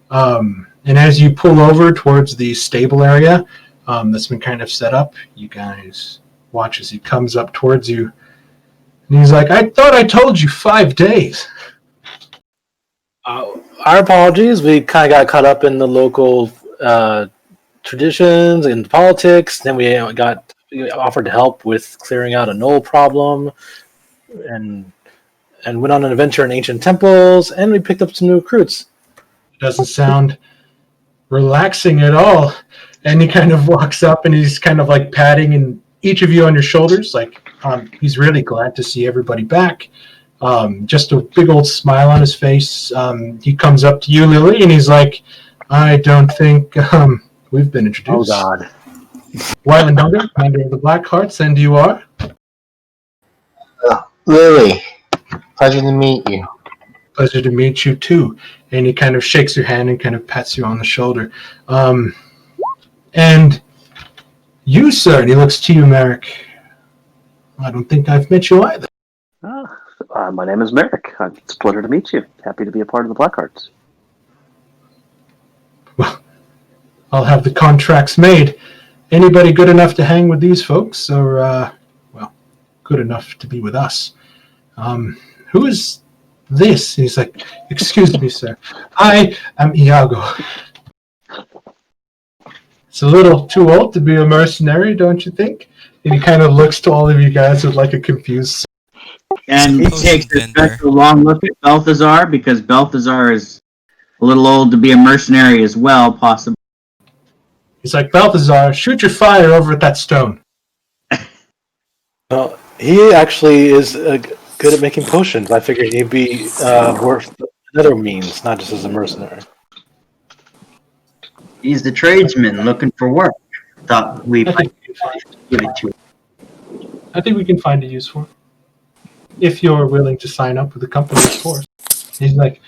And as you pull over towards the stable area that's been kind of set up, you guys watch as he comes up towards you. And he's like, I thought I told you 5 days. Our apologies. We kind of got caught up in the local traditions and politics. Then we got offered to help with clearing out a knoll problem, and went on an adventure in ancient temples, and we picked up some new recruits. Doesn't sound relaxing at all. And he kind of walks up and he's kind of like patting each of you on your shoulders, like he's really glad to see everybody back. Just a big old smile on his face. He comes up to you, Lily, and he's like, I don't think we've been introduced. Oh, God. Wyland Dunga, commander of the Black Hearts, and you are? Lily, pleasure to meet you. Pleasure to meet you, too. And he kind of shakes your hand and kind of pats you on the shoulder. And you, sir, and he looks to you, Merrick. I don't think I've met you either. My name is Merrick. It's a pleasure to meet you. Happy to be a part of the Blackhearts. Well, I'll have the contracts made. Anybody good enough to hang with these folks, or, well, good enough to be with us? Who is this? And he's like, excuse me, sir. I am Iago. It's a little too old to be a mercenary, don't you think? And he kind of looks to all of you guys with like a confused. And he Potion takes a vendor. special long look at Balthazar because Balthazar is a little old to be a mercenary as well, possibly. He's like, Balthazar, shoot your fire over at that stone. No, he actually is good at making potions. I figured he'd be worth another means, not just as a mercenary. He's the tradesman looking for work. Thought we I might think, give it to him. I think we can find a use for it. If you're willing to sign up with the company, of course. He's like,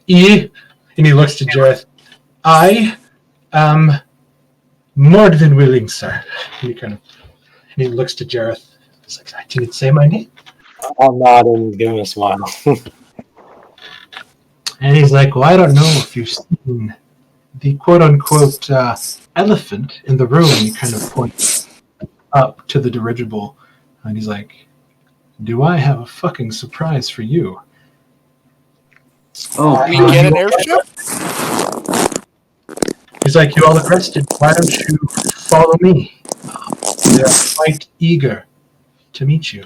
and he looks to Jareth. I am more than willing, sir. And he looks to Jareth. He's like, I didn't say my name. I'll nod and give him a smile. And he's like, well, I don't know if you've seen the quote-unquote elephant in the room. And he kind of points up to the dirigible. And he's like, do I have a fucking surprise for you? Oh, We get an airship? He's like, you all look rested. Why don't you follow me? They're quite eager to meet you.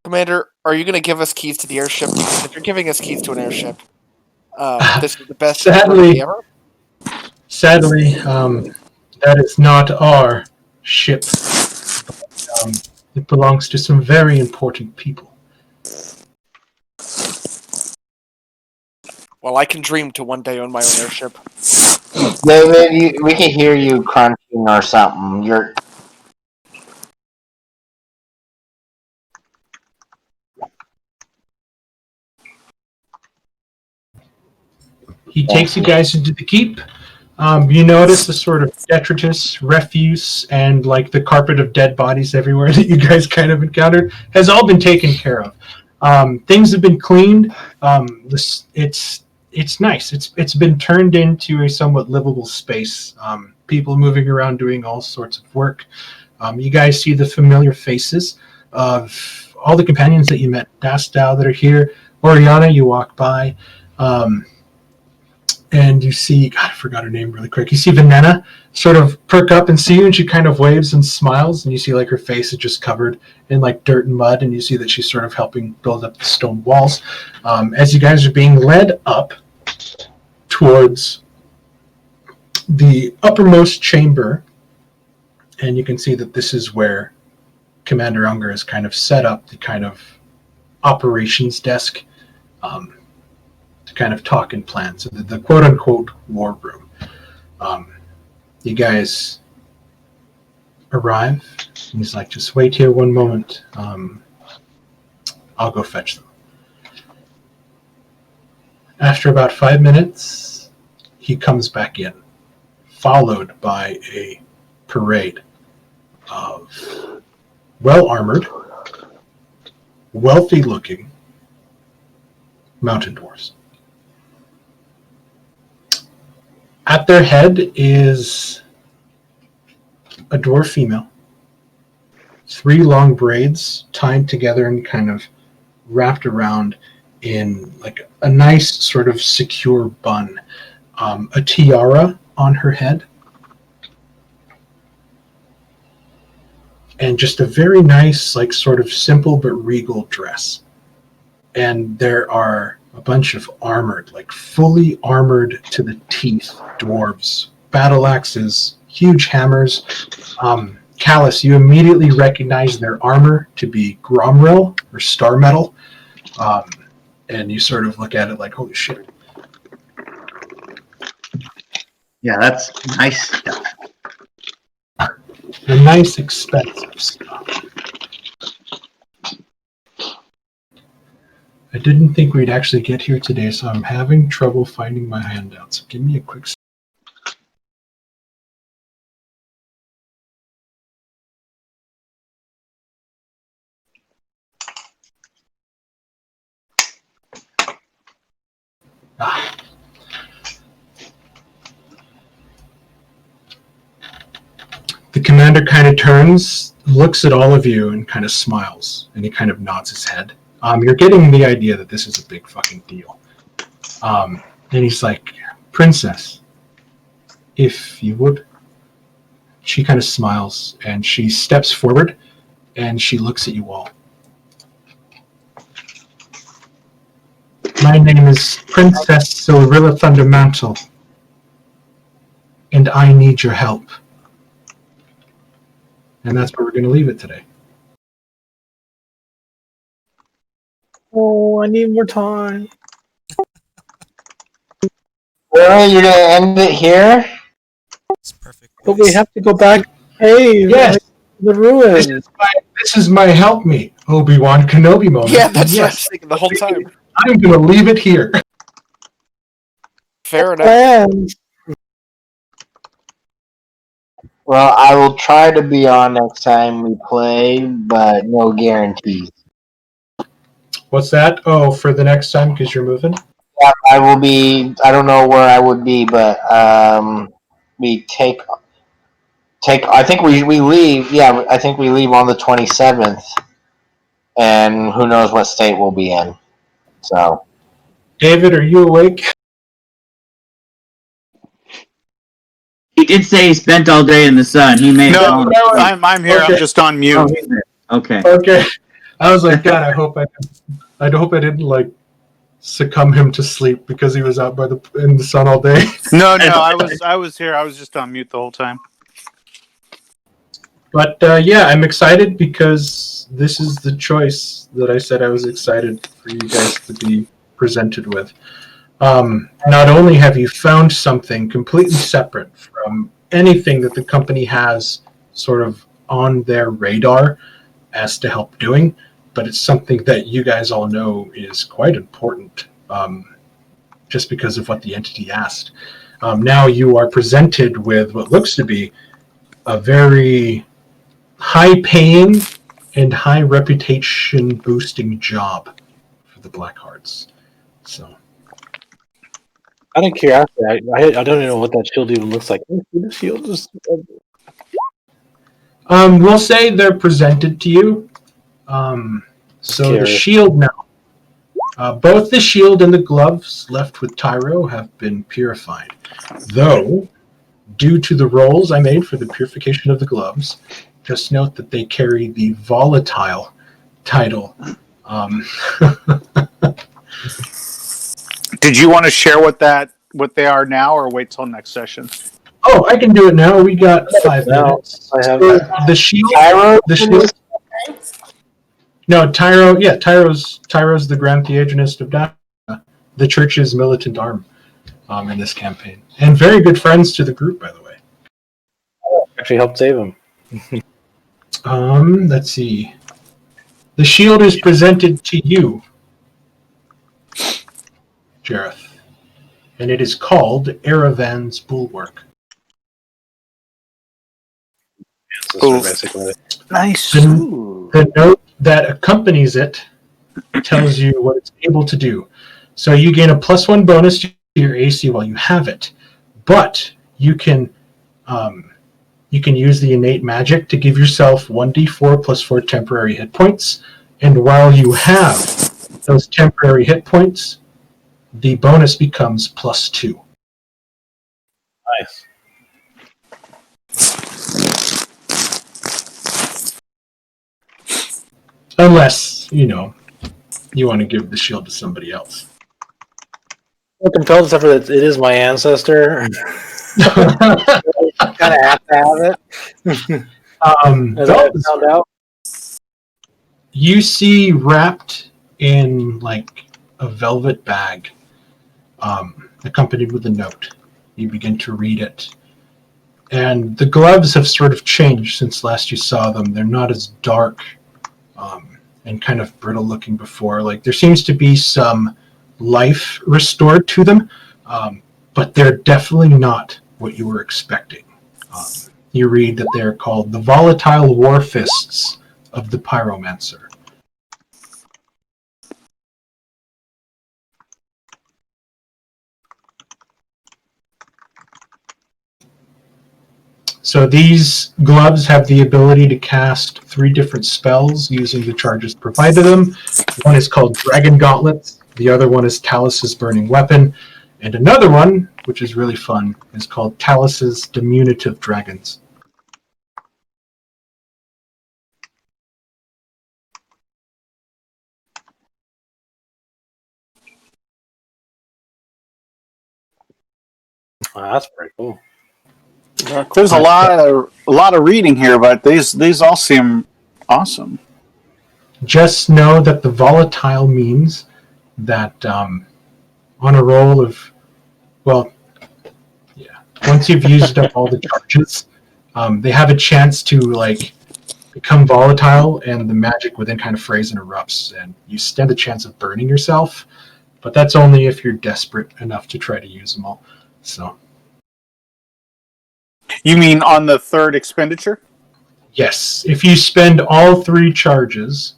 Commander, are you going to give us keys to the airship? Because if you're giving us keys to an airship, this is the best Sadly- ever. Sadly, that is not our ship. It belongs to some very important people. Well, I can dream to one day own my own airship. David, we can hear you crunching or something. You're He takes you guys into the keep. You notice the sort of detritus, refuse, and like the carpet of dead bodies everywhere that you guys kind of encountered has all been taken care of. Things have been cleaned. It's nice. It's been turned into a somewhat livable space. People moving around doing all sorts of work. You guys see the familiar faces of all the companions that you met. Dastow that are here. Oriana, you walk by. And you see, God, I forgot her name really quick. You see Venena sort of perk up and see you, and she kind of waves and smiles, and you see like her face is just covered in like dirt and mud, and you see that she's sort of helping build up the stone walls. As you guys are being led up towards the uppermost chamber, and you can see that this is where Commander Unger has kind of set up the kind of operations desk. Kind of talk and plan. So the quote-unquote war room. You guys arrive, and he's like, just wait here one moment. I'll go fetch them. After about 5 minutes, he comes back in, followed by a parade of well-armored, wealthy-looking mountain dwarves. At their head is a dwarf female. 3 long braids tied together and kind of wrapped around in like a nice sort of secure bun. A tiara on her head. And just a very nice, like sort of simple but regal dress. And there are a bunch of armored, like fully armored to the teeth dwarves, battle axes, huge hammers. Callus, you immediately recognize their armor to be Gromril or star metal, and you sort of look at it like, holy shit. yeah, that's nice stuff. A nice, expensive stuff. I didn't think we'd actually get here today, so I'm having trouble finding my handouts. So give me a quick second. The commander kind of turns, looks at all of you, and kind of smiles, and he kind of nods his head. You're getting the idea that this is a big fucking deal. And he's like, Princess, if you would. She kind of smiles and she steps forward and she looks at you all. My name is Princess Silrilla Thundermantle, and I need your help. And that's where we're going to leave it today. Oh, I need more time. Really? You're gonna end it here? It's perfect. But we have to go back. Hey, Yes. the ruin. This is my help me, Obi-Wan Kenobi moment. Yeah, that's what I was Yes, thinking the whole time. I'm going to leave it here. Fair enough. Plans. Well, I will try to be on next time we play, but no guarantees. What's that? Oh, for the next time because you're moving? Yeah, I will be. I don't know where I would be, but we take. I think we leave. Yeah, I think we leave on the 27th, and who knows what state we'll be in. So, David, are you awake? He did say he spent all day in the sun. He may No, have I'm here. Okay. I'm just on mute. Oh, he's there. Okay. Okay. I was like, God, I hope I didn't like succumb him to sleep because he was out in the sun all day. No, I was here. I was just on mute the whole time. But yeah, I'm excited because this is the choice that I said I was excited for you guys to be presented with. Not only have you found something completely separate from anything that the company has sort of on their radar as to help doing, but it's something that you guys all know is quite important just because of what the entity asked. Now you are presented with what looks to be a very high-paying and high reputation-boosting job for the Black Hearts. So, Out of curiosity, I don't even know what that shield even looks like. The shield is. we'll say they're presented to you. So the Curious. shield now, both the shield and the gloves left with Tyro have been purified. Though, due to the rolls I made for the purification of the gloves, just note that they carry the volatile title. Did you want to share what they are now, or wait till next session? Oh, I can do it now. We got 5 Now, minutes. I have- So the shield. Tyro, The shield. No, Tyro. Yeah, Tyro's the Grand Theagonist of Daphne, the Church's militant arm, in this campaign, and very good friends to the group, by the way. Actually helped save him. Let's see. The shield is presented to you, Jareth, and it is called Eravan's Bulwark. Ancestor, basically. Nice. The note that accompanies it tells you what it's able to do. So you gain a +1 bonus to your AC while you have it, but you can use the innate magic to give yourself 1d4 + 4 temporary hit points, and while you have those temporary hit points, the bonus becomes +2. Nice. Unless, you want to give the shield to somebody else. I'm compelled, except for that it is my ancestor. Kind of have to have it. As I found out. You see wrapped in like a velvet bag, accompanied with a note. You begin to read it. And the gloves have sort of changed since last you saw them. They're not as dark and kind of brittle looking before. Like there seems to be some life restored to them, but they're definitely not what you were expecting. You read that they're called the Volatile War Fists of the Pyromancer. So these gloves have the ability to cast 3 different spells using the charges provided them. One is called Dragon Gauntlets, the other one is Talus's Burning Weapon, And another one, which is really fun, is called Talus's Diminutive Dragons. Oh, that's pretty cool. There's a lot of reading here, but these all seem awesome. Just know that the volatile means that on a roll of, once you've used up all the charges, they have a chance to like become volatile, and the magic within kind of frays and erupts, and you stand a chance of burning yourself. But that's only if you're desperate enough to try to use them all. So. You mean on the third expenditure? Yes, if you spend all 3 charges,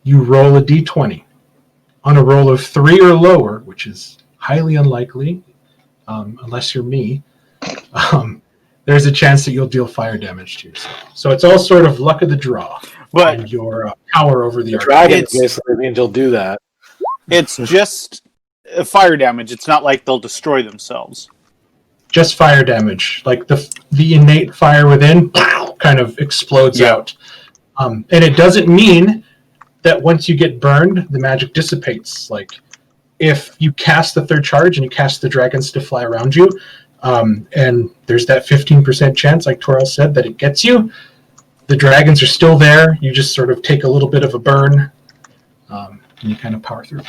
you roll a d20. On a roll of 3 or lower, which is highly unlikely, unless you're me, there's a chance that you'll deal fire damage to yourself. So it's all sort of luck of the draw, but and your power over the dragons basically means you'll do that. It's just fire damage. It's not like they'll destroy themselves. Just fire damage, like the innate fire within kind of explodes out. And it doesn't mean that once you get burned, the magic dissipates. Like, if you cast the 3rd charge and you cast the dragons to fly around you, and there's that 15% chance, like Toril said, that it gets you, the dragons are still there. You just sort of take a little bit of a burn, and you kind of power through.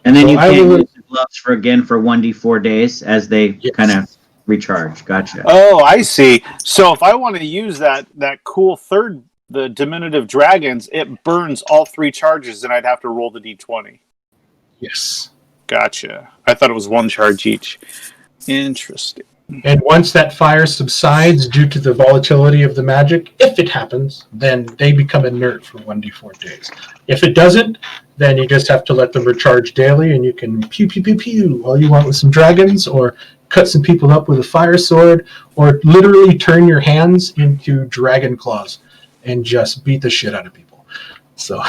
And then you can't use the gloves for 1d4 days as they kind of recharge. Gotcha. Oh, I see. So if I want to use that cool third, the diminutive dragons, it burns all 3 charges, and I'd have to roll the d20. Yes. Gotcha. I thought it was 1 charge each. Interesting. And once that fire subsides due to the volatility of the magic, if it happens, then they become inert for 1d4 days. If it doesn't, then you just have to let them recharge daily, and you can pew, pew, pew, pew all you want with some dragons, or cut some people up with a fire sword, or literally turn your hands into dragon claws and just beat the shit out of people. So...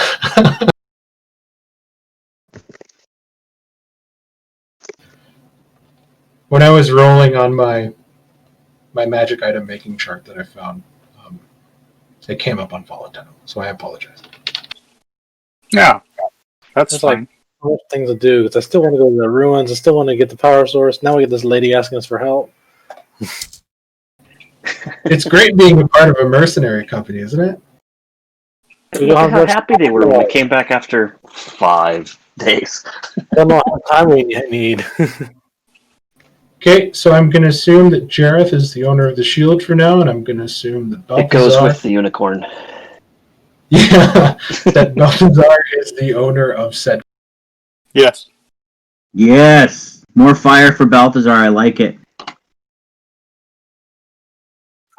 When I was rolling on my magic item making chart that I found, it came up on volatile, so I apologize. Yeah, that's There's fine. like more things to do, because I still want to go to the ruins. I still want to get the power source. Now we get this lady asking us for help. It's great being a part of a mercenary company, isn't it? Look at how happy they were when we came back after 5 days. I don't know how much time we need. Okay, so I'm going to assume that Jareth is the owner of the shield for now, and I'm going to assume that Balthazar... It goes with the unicorn. Yeah, that Balthazar is the owner of said... Yes. Yes. More fire for Balthazar. I like it.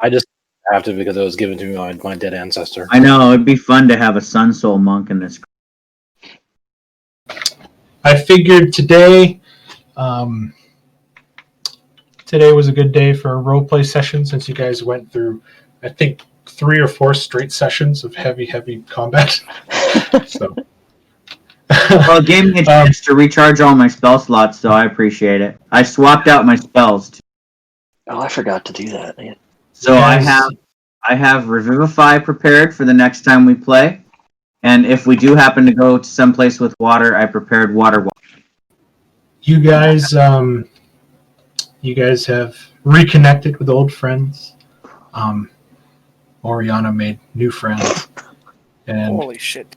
I just have to because it was given to me by my dead ancestor. I know. It'd be fun to have a Sun Soul monk in this. I figured today... Today was a good day for a roleplay session, since you guys went through, I think, 3 or 4 straight sessions of heavy combat. So, Well, it gave me a chance to recharge all my spell slots, so I appreciate it. I swapped out my spells, too. Oh, I forgot to do that. Man. So Yes. I have Revivify prepared for the next time we play. And if we do happen to go to someplace with water, I prepared water. you guys have reconnected with old friends. Oriana made new friends. And Holy shit.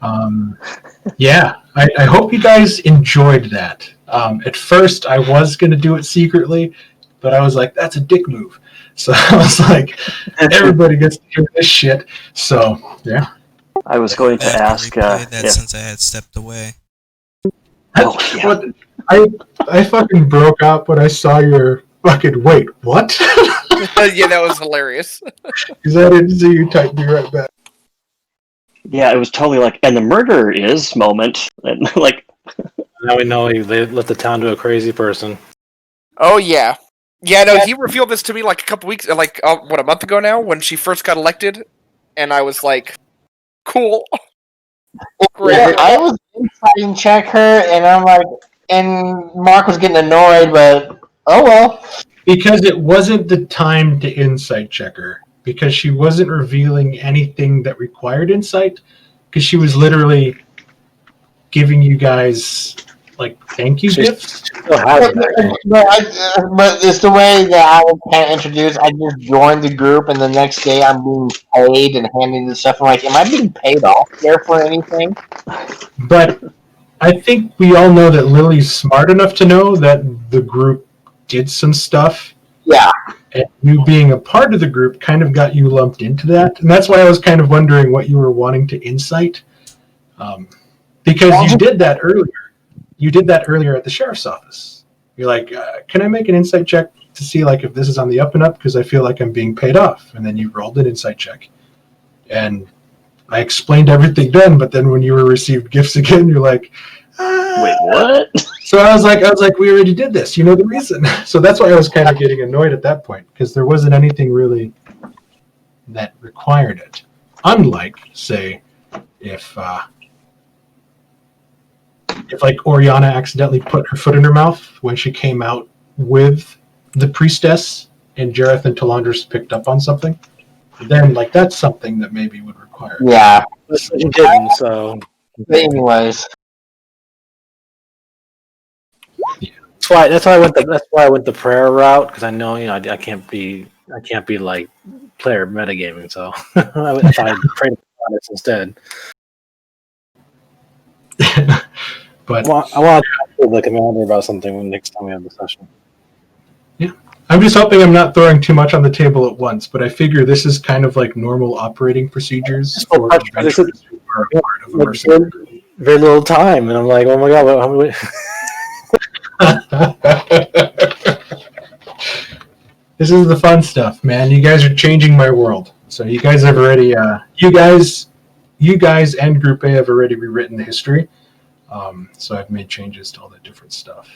yeah, I hope you guys enjoyed that. At first, I was going to do it secretly, but I was like, that's a dick move. So I was like, everybody gets to hear this shit. So, yeah. I was going to I have ask. replay that Yeah. since I had stepped away. Oh, yeah. What, I fucking broke up when I saw your fucking, wait, what? Yeah, that was hilarious. Because I didn't see you type me right back. Yeah, it was totally like, and the murderer is moment, and like, Now we know they let the town do a crazy person. Oh yeah, yeah. No, he revealed this to me like a couple weeks, like a month ago now, when she first got elected, and I was like, cool. Great. Yeah, I was insight check her, and I'm like, and Mark was getting annoyed, but oh well. Because it wasn't the time to insight check her. Because she wasn't revealing anything that required insight. Because she was literally giving you guys like thank you gifts. Still has it, actually. But it's the way that I was kind of introduced. I just joined the group, and the next day I'm being paid and handing the stuff. I'm like, am I being paid off there for anything? But I think we all know that Lily's smart enough to know that the group did some stuff. Yeah. And you being a part of the group kind of got you lumped into that. And that's why I was kind of wondering what you were wanting to insight. Because you did that earlier. You did that earlier at the sheriff's office. You're like, can I make an insight check to see like if this is on the up and up? Because I feel like I'm being paid off. And then you rolled an insight check. And I explained everything then, but then when you were received gifts again, you're like, Wait, what? So I was like, we already did this. You know the reason. So that's why I was kind of getting annoyed at that point, because there wasn't anything really that required it. Unlike, say, if like Oriana accidentally put her foot in her mouth when she came out with the priestess and Jareth and Talandris picked up on something, then like that's something that maybe would require. Yeah. But she didn't, so. But anyways. That's why I went the prayer route, because I know I can't be like player metagaming, so I prayed to this instead. But I want to talk to the commander about something next time we have the session. Yeah, I'm just hoping I'm not throwing too much on the table at once. But I figure this is kind of like normal operating procedures for adventurers who are a part of a mercenary group. Very little time, and I'm like, oh my god, This is the fun stuff, man. You guys are changing my world. So you guys have already, you guys and Group A have already rewritten the history. So I've made changes to all the different stuff.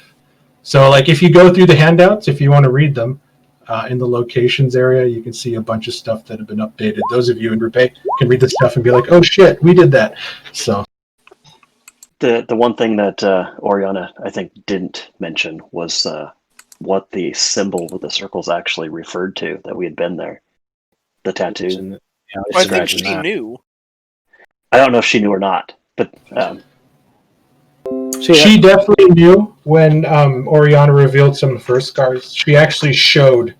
So like if you go through the handouts, if you want to read them, in the locations area, you can see a bunch of stuff that have been updated. Those of you in Group A can read the stuff and be like, oh shit, we did that. So. The one thing that Oriana, I think, didn't mention was what the symbol with the circles actually referred to, that we had been there. The tattoo. Yeah, I think she knew. I don't know if she knew or not, but She definitely knew when Oriana revealed some of her scars. She actually showed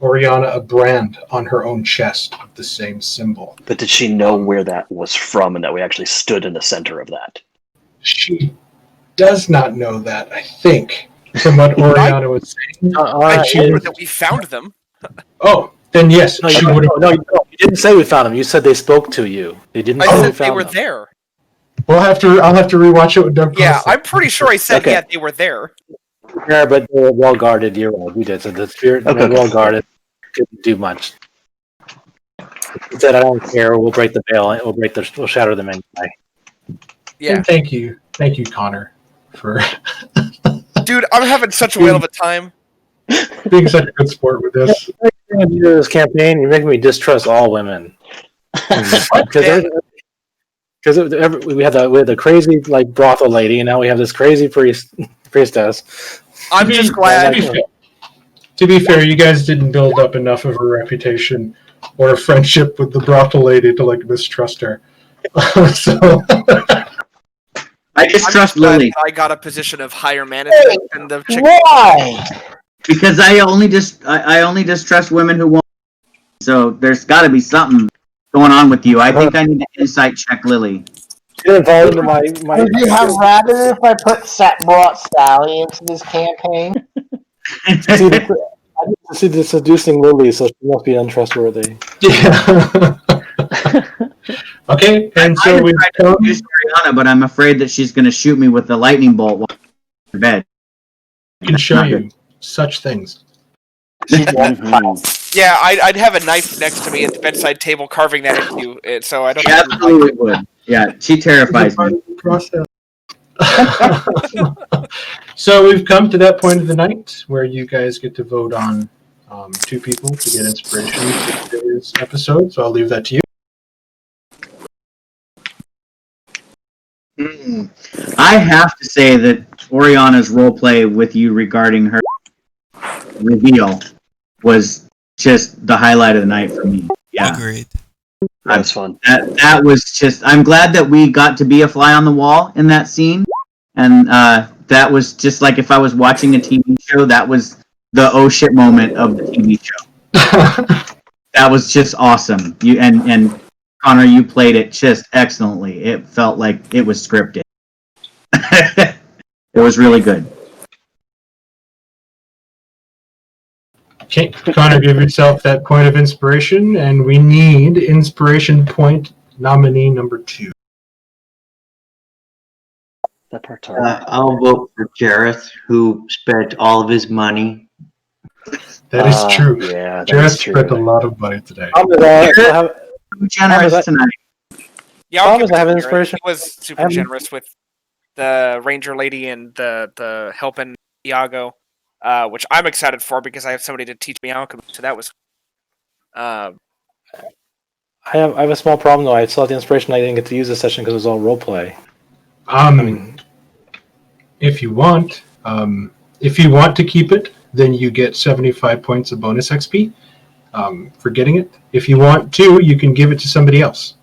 Oriana a brand on her own chest of the same symbol. But did she know where that was from and that we actually stood in the center of that? She does not know that, I think, from what Oriana was saying. I told her that we found them. Oh, then yes, No, she would have. no, you didn't say we found them. You said they spoke to you. They didn't I say we said they found were them. there. I'll have to rewatch it with Doug. Yeah, Carlson. I'm pretty sure I said Okay. they were there. Yeah, but they were well guarded. You're right. We did. So the spirit Okay. was well guarded. Couldn't do much. He said, "I don't care. We'll break the veil. We'll shatter them anyway." Yeah, And thank you, Connor, for dude, I'm having such a whale of a time. being such a good sport with this. This campaign, you're making me distrust all women. Because we had the crazy like brothel lady, and now we have this crazy priestess. I'm just glad. To be fair, you guys didn't build up enough of a reputation or a friendship with the brothel lady to like mistrust her. So I just I'm trust just glad Lily I got a position of higher management than the chick. Why? because I only distrust women who won't. So there's got to be something going on with you. I think I need to insight check Lily. She didn't fall into my. Would you have rather if I brought Sally into this campaign? See the seducing Lily, so she must be untrustworthy. yeah. Okay, and so we've come. Use Ariana, but I'm afraid that she's going to shoot me with the lightning bolt while I'm in bed. I can show you such things. Yeah, I'd have a knife next to me at the bedside table, carving that into it. So I don't. She absolutely would. Yeah, she terrifies me. Process. So we've come to that point of the night where you guys get to vote on 2 people to get inspiration for today's episode. So I'll leave that to you. I have to say that Oriana's roleplay with you regarding her reveal was just the highlight of the night for me. Yeah, Agreed. That was fun. that was just. I'm glad that we got to be a fly on the wall in that scene, and that was just like if I was watching a TV show. That was the oh shit moment of the TV show. That was just awesome. You and Connor, you played it just excellently. It felt like it was scripted. It was really good. Okay, Connor, give yourself that point of inspiration, and we need inspiration point nominee number 2. That part's hard. I'll vote for Jareth, who spent all of his money. That is true. Yeah, that Jareth is true. spent a lot of money today. Too generous tonight. Yeah, I'll Thomas, give it I have to an Garrett. inspiration. He was super generous with the ranger lady and the helping Iago, which I'm excited for because I have somebody to teach me alchemy. So that was. I have a small problem though. I saw the inspiration. I didn't get to use this session because it was all role play. If you want to keep it, then you get 75 points of bonus XP for getting it. If you want to, you can give it to somebody else.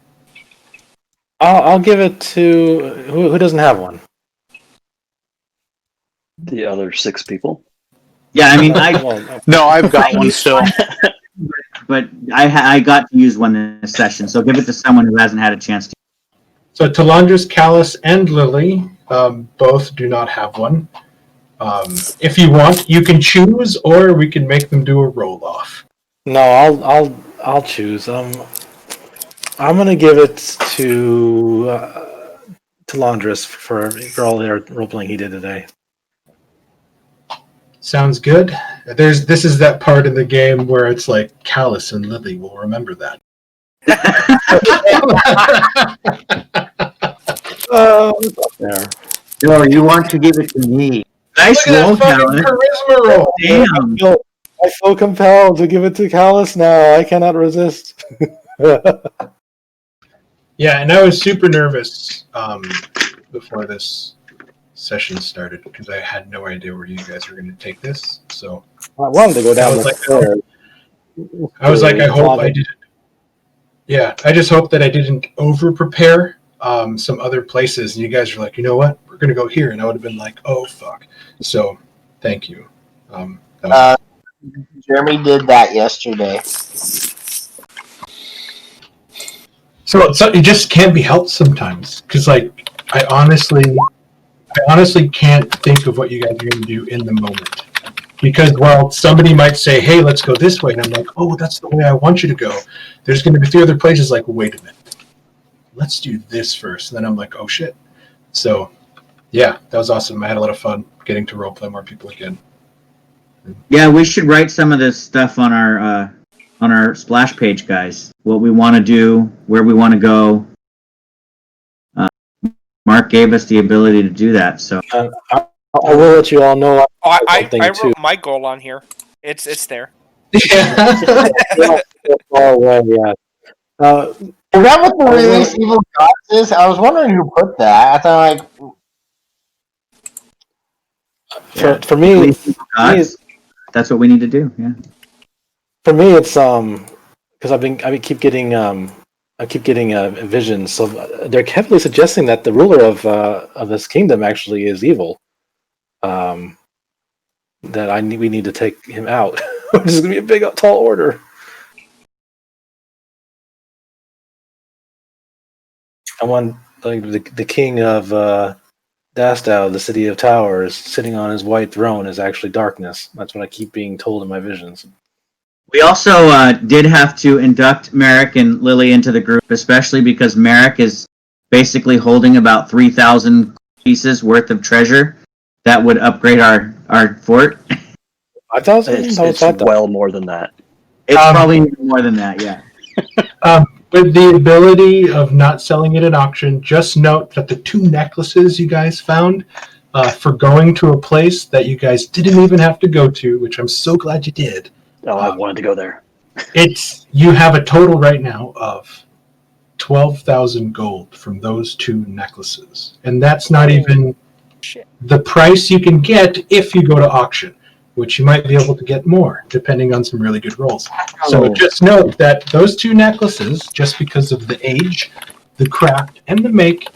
I'll give it to who doesn't have one. The other 6 people. Yeah, I mean, No, I've got one still. but I got to use one this session, so give it to someone who hasn't had a chance to. So Talandris, Callus, and Lily both do not have one. If you want, you can choose, or we can make them do a roll-off. No, I'll choose. I'm gonna give it to Talandris for all their role playing he did today. Sounds good. This is that part of the game where it's like Callus and Lily will remember that. There. No, you want to give it to me. Nice Look at roll, that fucking Callus. charisma roll. Damn. I feel compelled to give it to Callus now. I cannot resist. Yeah, and I was super nervous before this session started because I had no idea where you guys were going to take this. So I wanted to go down was the like, stairs. I was like, I hope I didn't. Yeah, I just hope that I didn't over prepare some other places. And you guys are like, you know what? We're going to go here. And I would have been like, oh, fuck. So thank you. That was- Jeremy did that yesterday. So it just can't be helped sometimes because, like, I honestly can't think of what you guys are going to do in the moment. Because while somebody might say, "Hey, let's go this way," and I'm like, "Oh, that's the way I want you to go," there's going to be 3 other places like, "Wait a minute, let's do this first." And then I'm like, "Oh shit!" So, yeah, that was awesome. I had a lot of fun getting to roleplay more people again. Yeah, we should write some of this stuff on our splash page, guys. What we want to do, where we want to go. Mark gave us the ability to do that, so I will let you all know. I something wrote too. my goal on here. It's there. Oh, well, yeah. Is that what the release evil gods is? I was wondering who put that. I thought For me, Gods, that's what we need to do. Yeah. for me, it's because I keep getting visions. So they're heavily suggesting that the ruler of this kingdom actually is evil. That we need to take him out. This is gonna be a big, tall order. I want like the king of Dastow, the city of towers, sitting on his white throne is actually darkness. That's what I keep being told in my visions. We also did have to induct Merrick and Lily into the group, especially because Merrick is basically holding about 3,000 pieces worth of treasure that would upgrade our fort. It's well more than that. It's probably even more than that, yeah. With the ability of not selling it at auction, just note that the 2 necklaces you guys found for going to a place that you guys didn't even have to go to, which I'm so glad you did. Oh, I wanted to go there. You have a total right now of 12,000 gold from those 2 necklaces. And that's not Oh, even shit. the price you can get if you go to auction, which you might be able to get more depending on some really good rolls. So Oh. just note that those 2 necklaces, just because of the age, the craft, and the make,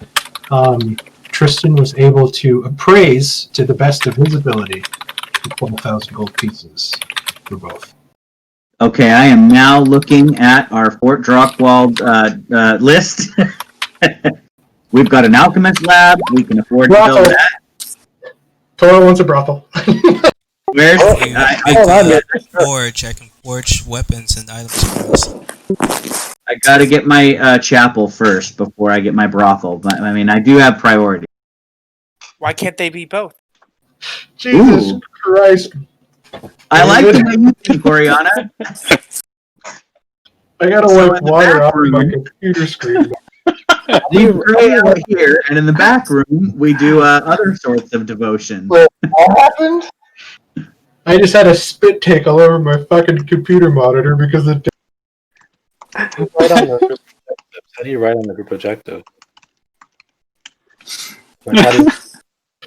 Tristan was able to appraise to the best of his ability the 12,000 gold pieces for both. Okay, I am now looking at our Fort Drockwald list. We've got an alchemist lab. We can afford to build that. Toro wants a brothel. Where's I can forge weapons and items for us. I gotta get my chapel first before I get my brothel. But I mean, I do have priority. Why can't they be both? Jesus Ooh. Christ. I like the way you think, Oriana. I gotta So wipe in the water back off my room- computer screen. We pray out here, and in the back room, we do other sorts of devotion. What happened? I just had a spit take all over my fucking computer monitor because of Right on the group objectives. How do you write on the group objective? Like, how do you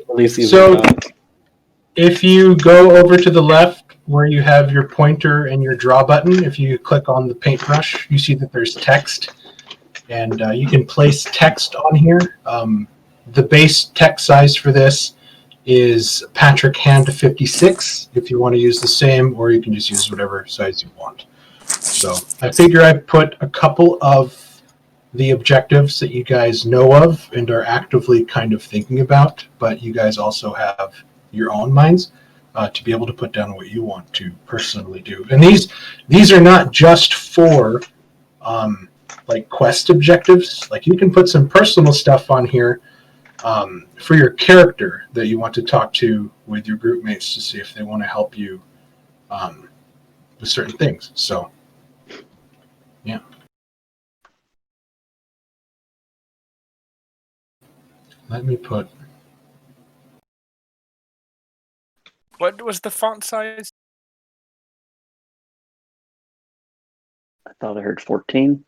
release these? So- If you go over to the left where you have your pointer and your draw button, if you click on the paintbrush, you see that there's text. And you can place text on here. The base text size for this is Patrick Hand 56 if you want to use the same, or you can just use whatever size you want. So I figure I put a couple of the objectives that you guys know of and are actively kind of thinking about, but you guys also have your own minds to be able to put down what you want to personally do. And these are not just for like quest objectives. Like you can put some personal stuff on here for your character that you want to talk to with your group mates to see if they want to help you with certain things. So yeah. Let me put What was the font size? I thought I heard 14.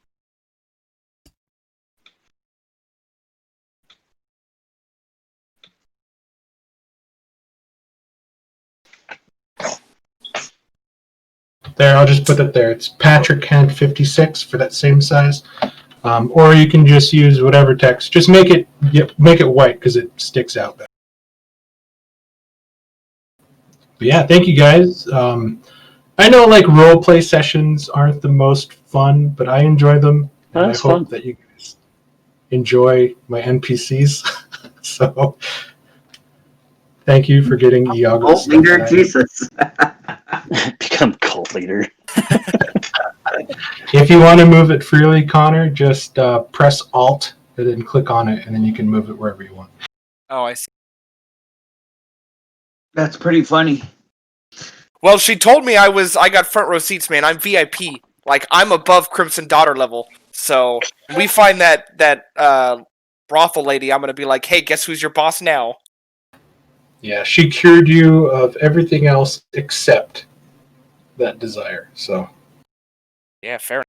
there. I'll just put it there. It's Patrick Hand 56 for that same size. Or you can just use whatever text. Just make it white because it sticks out better. But yeah, thank you guys. I know like role play sessions aren't the most fun, but I enjoy them. And That's I hope fun. that you guys enjoy my NPCs. So thank you for getting Iago. Cult leader Jesus. Become cult leader. If you want to move it freely, Connor, just press Alt and then click on it, and then you can move it wherever you want. Oh, I see. That's pretty funny. Well, she told me I got front row seats, man. I'm VIP. Like I'm above Crimson Daughter level. So when we find that brothel lady, I'm gonna be like, hey, guess who's your boss now? Yeah, she cured you of everything else except that desire. So Yeah, fair.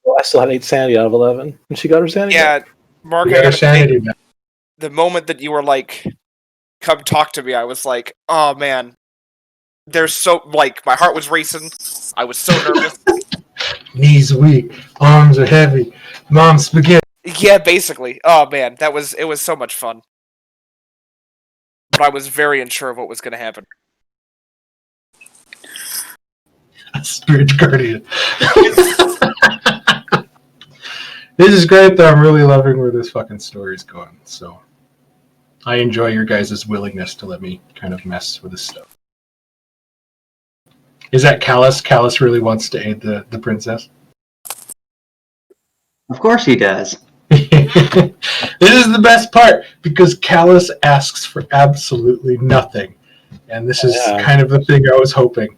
Well, I still had 8 sanity out of 11. And she got her sanity. Yeah, Mark, we I got our gotta say, sanity back. the moment that you were like, come talk to me, I was like, oh man. There's so like my heart was racing. I was so nervous. Knees weak, arms are heavy, mom spaghetti. Yeah, basically. Oh man, it was so much fun. But I was very unsure of what was gonna happen. Spirit guardian. This is great though. I'm really loving where this fucking story is going. So I enjoy your guys' willingness to let me kind of mess with this stuff. Is that Callus? Callus really wants to aid the princess. Of course he does. This is the best part because Callus asks for absolutely nothing, and this is kind of the thing I was hoping.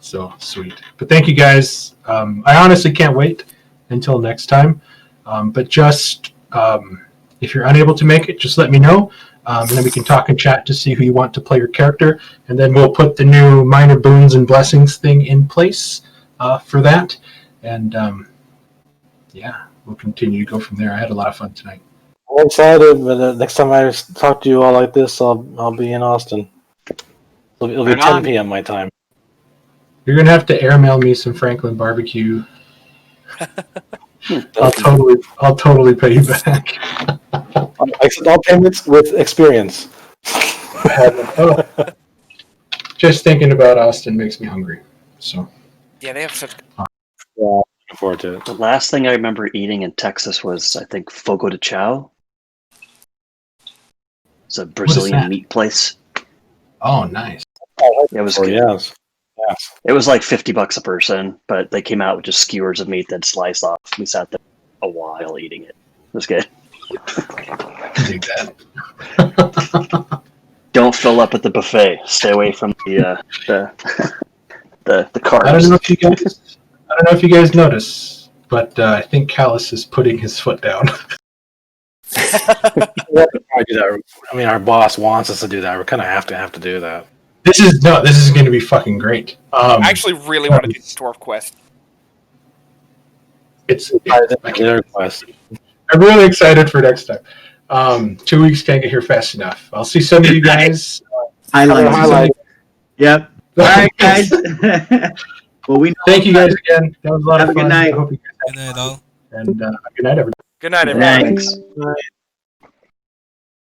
So sweet. But thank you guys. I honestly can't wait until next time. But just if you're unable to make it, just let me know. And then we can talk and chat to see who you want to play your character. And then we'll put the new minor boons and blessings thing in place for that. And yeah, we'll continue to go from there. I had a lot of fun tonight. I'm excited, but next time I talk to you all like this, I'll be in Austin. It'll be Right 10 on. p.m. my time. You're gonna have to airmail me some Franklin barbecue. I'll totally pay you back. Accept all payments with experience. Oh, just thinking about Austin makes me hungry. So Yeah, they have such. Looking forward to it. The last thing I remember eating in Texas was, I think, Fogo de Chao. It's a Brazilian that? meat place. oh, nice. It was Oh, good. yes. It was like $50 a person, but they came out with just skewers of meat that sliced off. We sat there a while eating it. It was good. I can dig that. Don't fill up at the buffet. Stay away from the carbs. I don't know if you guys notice, but I think Callus is putting his foot down. I do that. I mean, our boss wants us to do that. We're kind of have to do that. This is going to be fucking great. I actually really want to do the Dwarf Quest. Their request. I'm really excited for next time. 2 weeks can't get here fast enough. I'll see some of you guys. Highlights. Yep. All right, guys. Well, we know Thank you guys again. That was a lot Have of a fun. good night. I hope you guys Good night, all. and good night, everybody. Good night, everybody. Thanks. Thanks.